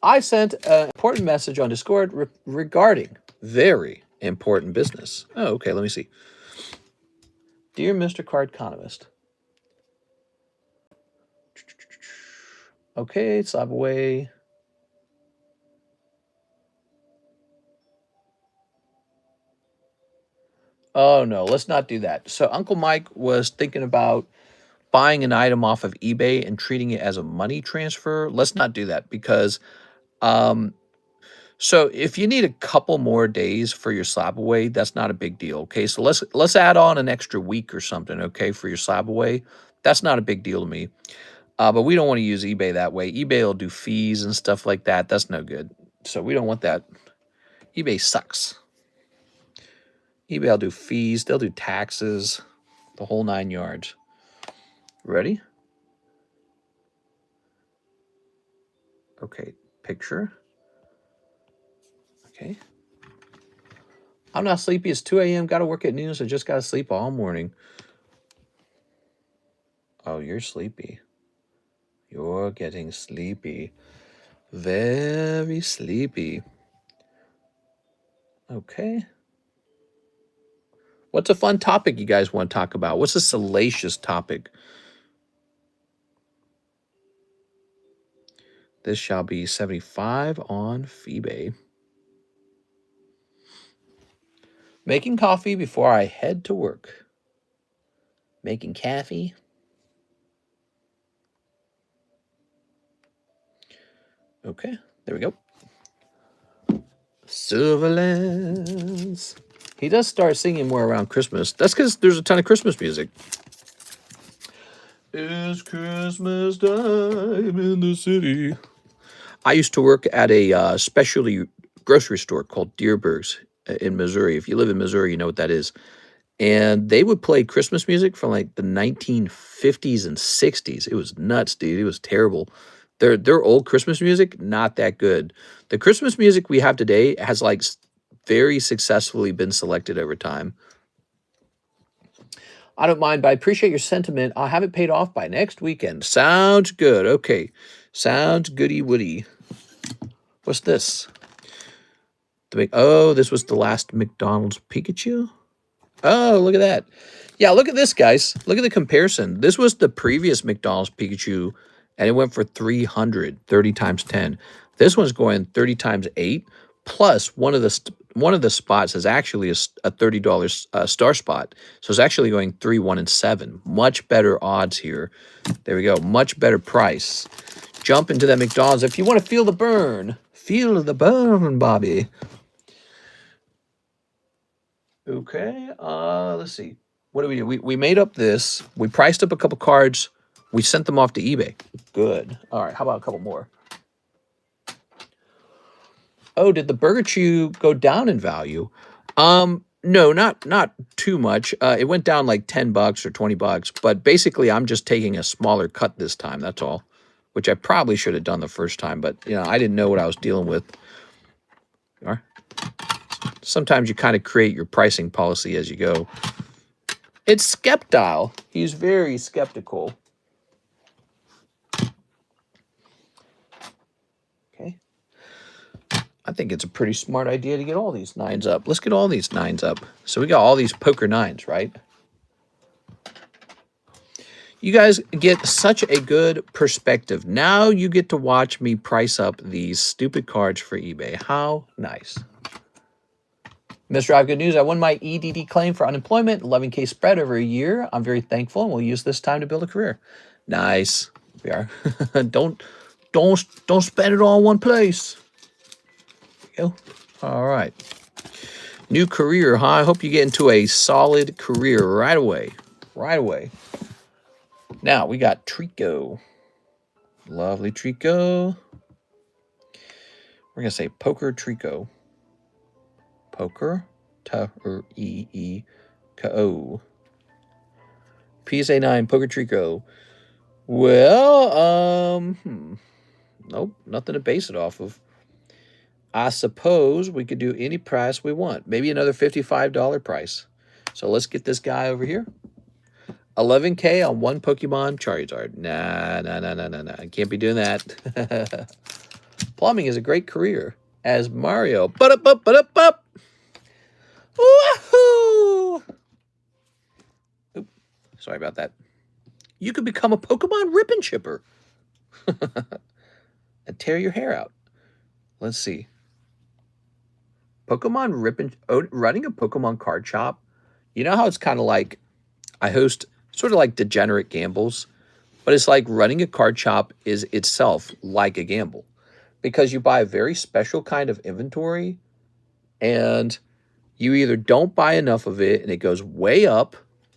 I sent an important message on Discord regarding very important business. Oh, okay, let me see. Dear Mr. Cardconomist. Okay, slab away. Oh, no, let's not do that. So Uncle Mike was thinking about buying an item off of eBay and treating it as a money transfer. Let's not do that because so if you need a couple more days for your slab away, that's not a big deal. Okay, so let's add on an extra week or something, okay, for your slab away. That's not a big deal to me. But we don't want to use eBay that way. eBay will do fees and stuff like that. That's no good. So we don't want that. eBay sucks. eBay will do fees. They'll do taxes. The whole 9 yards. Ready? Okay. Picture. Okay. I'm not sleepy. It's 2 a.m. Got to work at noon, so just got to sleep all morning. Oh, you're sleepy. You're getting sleepy. Very sleepy. Okay. What's a fun topic you guys want to talk about? What's a salacious topic? This shall be 75 on eBay. Making coffee before I head to work. Making coffee. Okay, there we go. Silverlands. He does start singing more around Christmas. That's because there's a ton of Christmas music. It's Christmas time in the city. I used to work at a specialty grocery store called Deerberg's in Missouri. If you live in Missouri, you know what that is. And they would play Christmas music from like the 1950s and 60s. It was nuts, dude. It was terrible. Their old Christmas music, not that good. The Christmas music we have today has like very successfully been selected over time. I don't mind, but I appreciate your sentiment. I'll have it paid off by next weekend. Sounds good. Okay. Sounds goody-woody. What's this? Oh, this was the last McDonald's Pikachu? Oh, look at that. Yeah, look at this, guys. Look at the comparison. This was the previous McDonald's Pikachu, and it went for 300, 30 times 10. This one's going 30 times 8, plus one of the spots is actually a $30 star spot. So it's actually going 3, 1, and 7. Much better odds here. There we go. Much better price. Jump into that McDonald's if you want to feel the burn. Feel the burn, Bobby. Okay, let's see. What do we do? We made up this. We priced up a couple cards. We sent them off to eBay. Good. All right, how about a couple more? Oh, did the Burger Chew go down in value? No, not too much. It went down like $10 or $20, but basically I'm just taking a smaller cut this time, that's all. Which I probably should have done the first time, but you know, I didn't know what I was dealing with. All right. Sometimes you kind of create your pricing policy as you go. It's Skeptile. He's very skeptical. Okay. I think it's a pretty smart idea to get all these 9s up. Let's get all these 9s up. So we got all these poker 9s, right? You guys get such a good perspective. Now you get to watch me price up these stupid cards for eBay. How nice. Mr. I have good news. I won my EDD claim for unemployment, 11K spread over a year. I'm very thankful, and we'll use this time to build a career. Nice. We are. Don't spend it all in one place. Go. All right. New career, huh? I hope you get into a solid career right away. Right away. Now, we got Trico. Lovely Trico. We're going to say Poker Trico. Poker, T-R-E-E-K-O. PSA 9, Poker Trico. Well, nope, nothing to base it off of. I suppose we could do any price we want. Maybe another $55 price. So let's get this guy over here. 11K on one Pokemon Charizard. Nah. I can't be doing that. Plumbing is a great career. As Mario. Ba-da-bup. Woohoo! Oop, sorry about that. You could become a Pokemon ribbon chipper. And tear your hair out. Let's see. Pokemon ribbon... running a Pokemon card shop. You know how it's kind of like... I host sort of like degenerate gambles. But it's like running a card shop is itself like a gamble. Because you buy a very special kind of inventory. And... you either don't buy enough of it and it goes way up,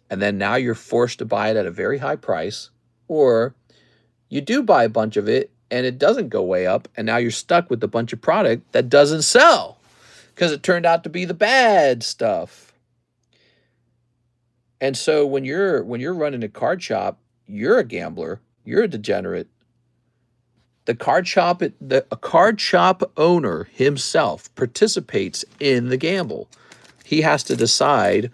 and then now you're forced to buy it at a very high price, or You do buy a bunch of it, and it doesn't go way up, and now you're stuck with a bunch of product that doesn't sell because it turned out to be the bad stuff. And so when you're running a card shop, you're a gambler, you're a degenerate. A card shop owner himself participates in the gamble. He has to decide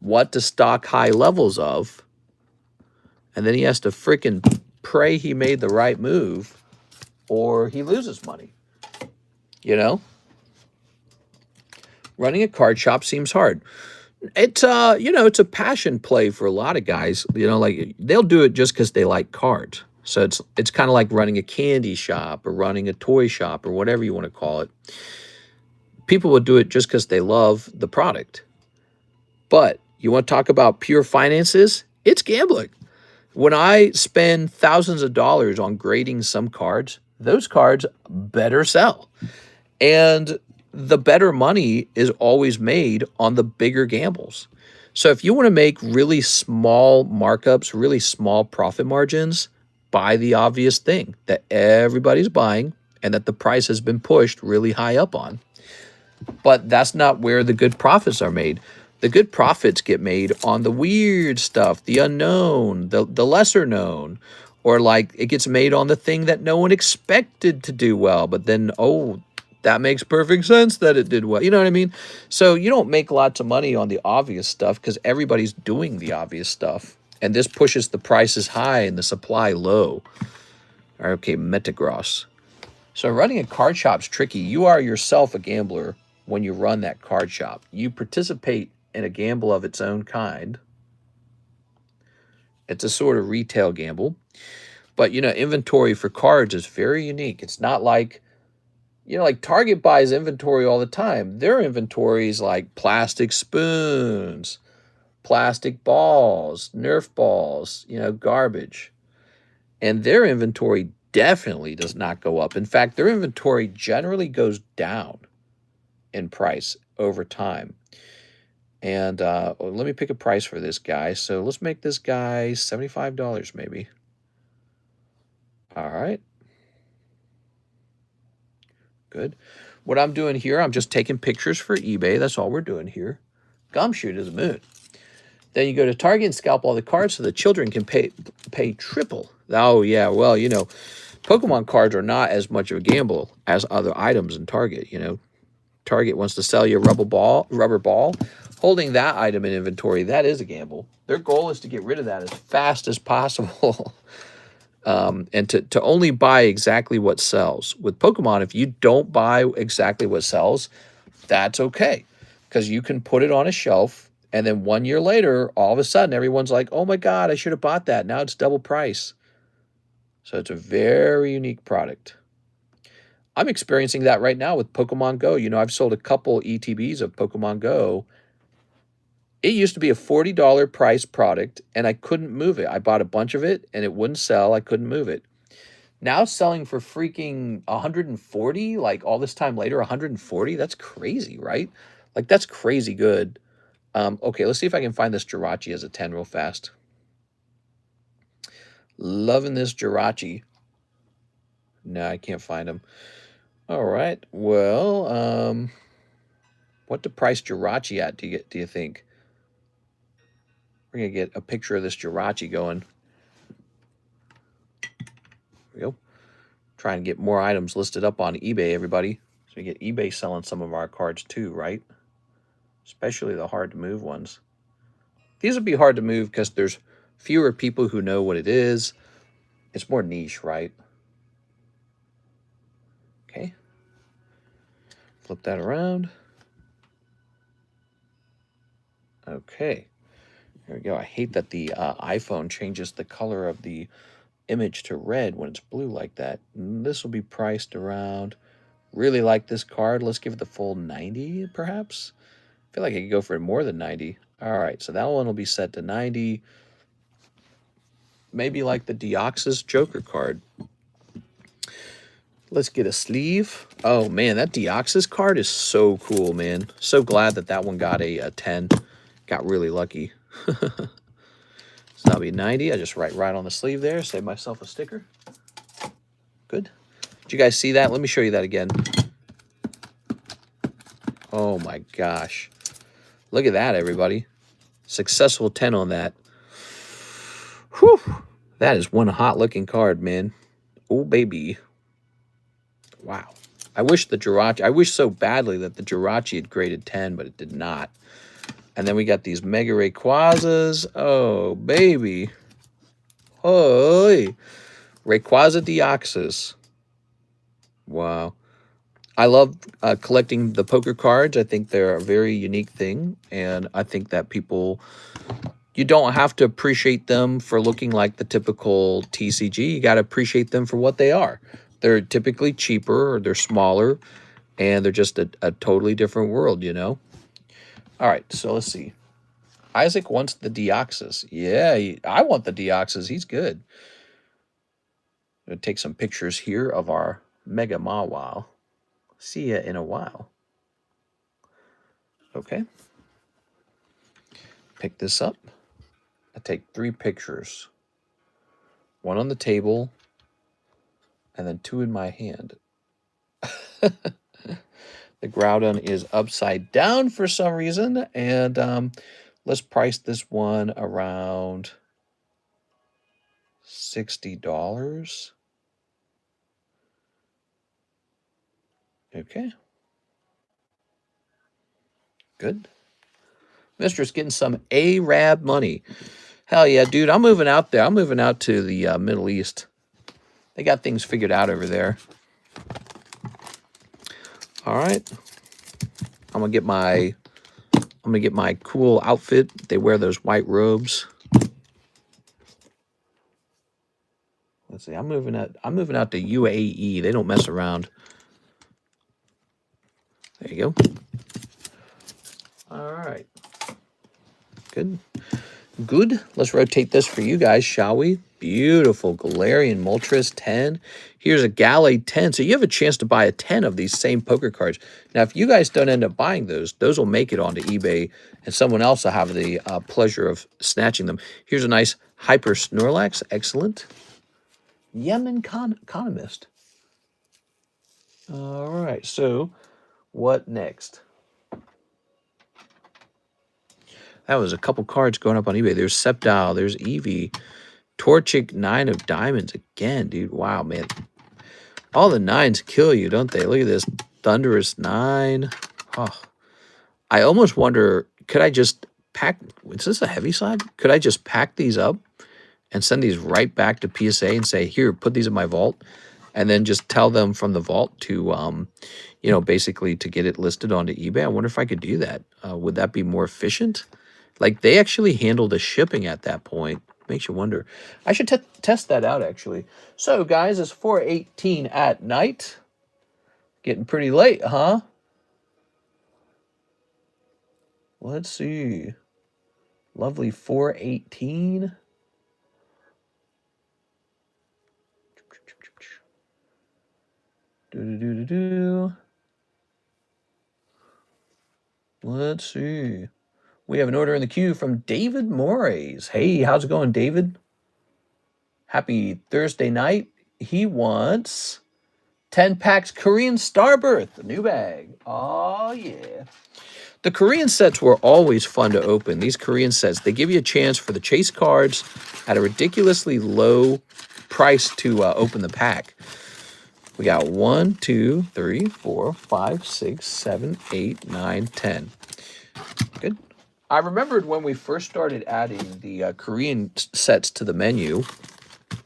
what to stock high levels of, and then he has to freaking pray he made the right move, or he loses money. You know, running a card shop seems hard. It's it's a passion play for a lot of guys. You know, like they'll do it just because they like cards. So it's kind of like running a candy shop or running a toy shop or whatever you want to call it. People will do it just because they love the product. But you want to talk about pure finances? It's gambling. When I spend thousands of dollars on grading some cards, those cards better sell. And the better money is always made on the bigger gambles. So if you want to make really small markups, really small profit margins, buy the obvious thing that everybody's buying and that the price has been pushed really high up on. But that's not where the good profits are made. The good profits get made on the weird stuff, the unknown, the lesser known, or like it gets made on the thing that no one expected to do well, but then, oh, that makes perfect sense that it did well. You know what I mean? So you don't make lots of money on the obvious stuff because everybody's doing the obvious stuff. And this pushes the prices high and the supply low. Okay, metagross. So running a card shop's tricky. You are yourself a gambler when you run that card shop. You participate in a gamble of its own kind. It's a sort of retail gamble. But, inventory for cards is very unique. It's not like, like Target buys inventory all the time. Their inventory is like plastic spoons, plastic balls, Nerf balls, garbage. And their inventory definitely does not go up. In fact, their inventory generally goes down in price over time. And let me pick a price for this guy. So let's make this guy $75 maybe. All right. Good. What I'm doing here, I'm just taking pictures for eBay. That's all we're doing here. Gumshoe to the moon. Then you go to Target and scalp all the cards so the children can pay triple. Oh, yeah, well, Pokemon cards are not as much of a gamble as other items in Target, Target wants to sell you a rubber ball. Holding that item in inventory, that is a gamble. Their goal is to get rid of that as fast as possible. And to only buy exactly what sells. With Pokemon, if you don't buy exactly what sells, that's okay. Because you can put it on a shelf, and then 1 year later, all of a sudden, everyone's like, oh my God, I should have bought that. Now it's double price. So it's a very unique product. I'm experiencing that right now with Pokemon Go. I've sold a couple ETBs of Pokemon Go. It used to be a $40 price product, and I couldn't move it. I bought a bunch of it, and it wouldn't sell. I couldn't move it. Now it's selling for freaking 140, like all this time later, 140. That's crazy, right? Like, that's crazy good. Okay, let's see if I can find this Jirachi as a 10 real fast. Loving this Jirachi. No, I can't find him. All right. Well, what to price Jirachi at, do you think? We're going to get a picture of this Jirachi going. There we go. Try and get more items listed up on eBay, everybody. So we get eBay selling some of our cards too, right? Especially the hard-to-move ones. These would be hard to move because there's fewer people who know what it is. It's more niche, right? Okay. Flip that around. Okay. There we go. I hate that the iPhone changes the color of the image to red when it's blue like that. This will be priced around, really like this card. Let's give it the full 90, perhaps. I feel like I could go for more than 90. All right, so that one will be set to 90. Maybe like the Deoxys Joker card. Let's get a sleeve. Oh, man, that Deoxys card is so cool, man. So glad that one got a 10. Got really lucky. So that'll be 90. I just write right on the sleeve there. Save myself a sticker. Good. Did you guys see that? Let me show you that again. Oh my gosh. Look at that, everybody. Successful 10 on that. Whew. That is one hot looking card, man. Oh, baby. Wow. I wish the Jirachi, I wish so badly that the Jirachi had graded 10, but it did not. And then we got these Mega Rayquazas. Oh, baby. Holy. Rayquaza Deoxys. Wow. I love collecting the poker cards. I think they're a very unique thing. And I think that people, you don't have to appreciate them for looking like the typical TCG. You got to appreciate them for what they are. They're typically cheaper, or they're smaller, and they're just a totally different world, you know? All right, so let's see. Isaac wants the Deoxys. Yeah, I want the Deoxys. He's good. I'm going to take some pictures here of our Mega Mawile. See ya in a while. Okay. Pick this up. I take 3 pictures. 1 on the table, and then 2 in my hand. The Groudon is upside down for some reason, and let's price this one around $60. Okay. Good. Mistress getting some Arab money. Hell yeah, dude. I'm moving out there. I'm moving out to the Middle East. They got things figured out over there. All right. I'm gonna get my cool outfit. They wear those white robes. Let's see. I'm moving out to UAE. They don't mess around. There you go. All right. Good. Good. Let's rotate this for you guys, shall we? Beautiful. Galarian Moltres 10. Here's a Gallade 10. So you have a chance to buy a 10 of these same poker cards. Now, if you guys don't end up buying those will make it onto eBay, and someone else will have the pleasure of snatching them. Here's a nice Hyper Snorlax. Excellent. TheCardconomist. All right. So what next? That was a couple cards going up on eBay. There's Sceptile. There's Eevee. Torchic 9 of Diamonds again, dude. Wow, man. All the 9s kill you, don't they? Look at this. Thunderous 9. Oh. I almost wonder, could I just pack... Is this a heavy slab? Could I just pack these up and send these right back to PSA and say, here, put these in my vault? And then just tell them from the vault to, you know, basically to get it listed onto eBay. I wonder if I could do that. Would that be more efficient? Like, they actually handle the shipping at that point. Makes you wonder. I should test that out, actually. So, guys, it's 4:18 at night. Getting pretty late, huh? Let's see. Lovely 4:18. Let's see. We have an order in the queue from David Mores. Hey, how's it going, David? Happy Thursday night. He wants 10 packs Korean Starbirth, the new bag. Oh, yeah. The Korean sets were always fun to open. These Korean sets, they give you a chance for the chase cards at a ridiculously low price to open the pack. We got 1, 2, 3, 4, 5, 6, 7, 8, 9, 10. Good. I remembered when we first started adding the Korean sets to the menu. It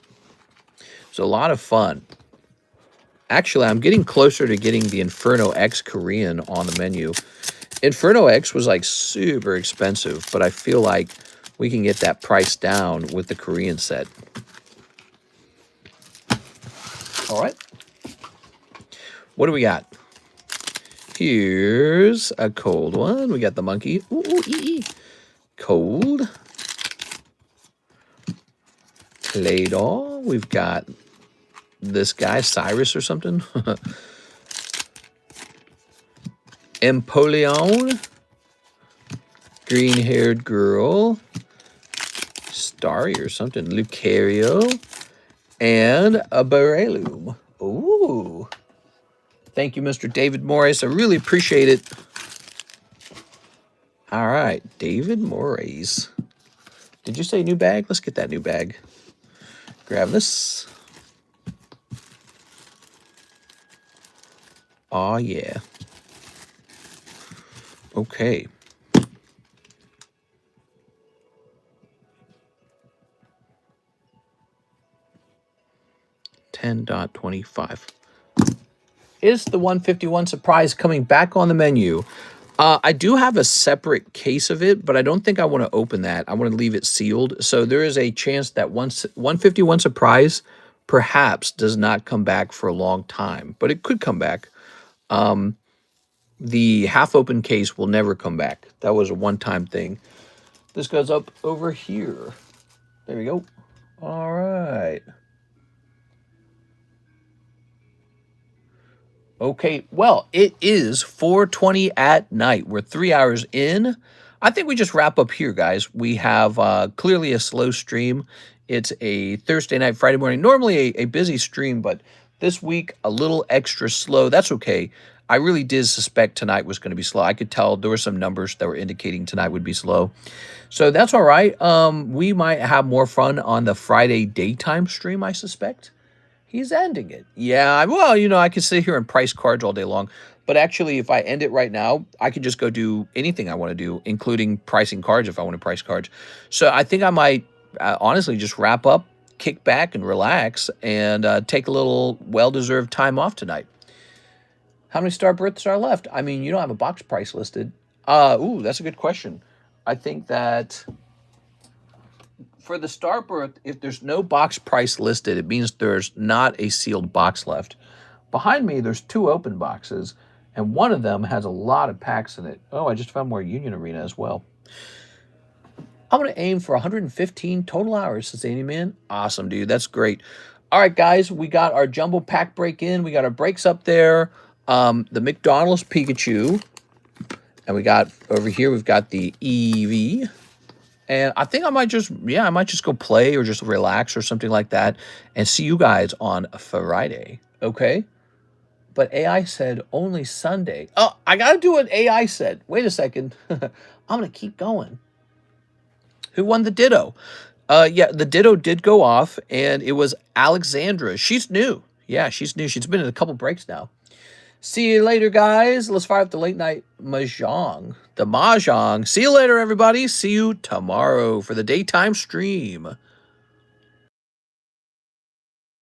was a lot of fun. Actually, I'm getting closer to getting the Inferno X Korean on the menu. Inferno X was like super expensive, but I feel like we can get that price down with the Korean set. All right. What do we got? Here's a cold one. We got the monkey. Ooh. Cold. Claydol. We've got this guy, Cyrus or something. Empoleon. Green-haired girl. Starry or something. Lucario. And a Breloom. Ooh. Thank you, Mr. David Morris. I really appreciate it. All right, David Morris. Did you say new bag? Let's get that new bag. Grab this. Oh, yeah. Okay. 10.25. Is the 151 surprise coming back on the menu? I do have a separate case of it, but I don't think I want to open that. I want to leave it sealed. So there is a chance that 151 surprise perhaps does not come back for a long time, but it could come back. The half-open case will never come back. That was a one-time thing. This goes up over here. There we go. All right. Okay, well, it is 4:20 at night. We're 3 hours in. I think we just wrap up here, guys. We have clearly a slow stream. It's a Thursday night, Friday morning. Normally a busy stream, but this week a little extra slow. That's okay. I really did suspect tonight was going to be slow. I could tell there were some numbers that were indicating tonight would be slow. So that's all right. We might have more fun on the Friday daytime stream, I suspect. He's ending it. Yeah, well, you know, I could sit here and price cards all day long. But actually, if I end it right now, I could just go do anything I want to do, including pricing cards if I want to price cards. So I think I might honestly just wrap up, kick back, and relax, and take a little well-deserved time off tonight. How many star births are left? I mean, you don't have a box price listed. Ooh, that's a good question. I think that for the star birth, if there's no box price listed, it means there's not a sealed box left. Behind me, there's 2 open boxes, and one of them has a lot of packs in it. Oh, I just found more Union Arena as well. I'm going to aim for 115 total hours, says Andy Man. Awesome, dude. That's great. All right, guys, we got our jumbo pack break in. We got our breaks up there. The McDonald's Pikachu. And we got over here, we've got the Eevee. And I think I might just go play or just relax or something like that and see you guys on Friday. Okay? But AI said only Sunday. Oh, I got to do what AI said. Wait a second. I'm going to keep going. Who won the Ditto? Yeah, the Ditto did go off, and it was Alexandra. She's new. Yeah, she's new. She's been in a couple breaks now. See you later, guys. Let's fire up the late night Mahjong. The Mahjong. See you later, everybody. See you tomorrow for the daytime stream.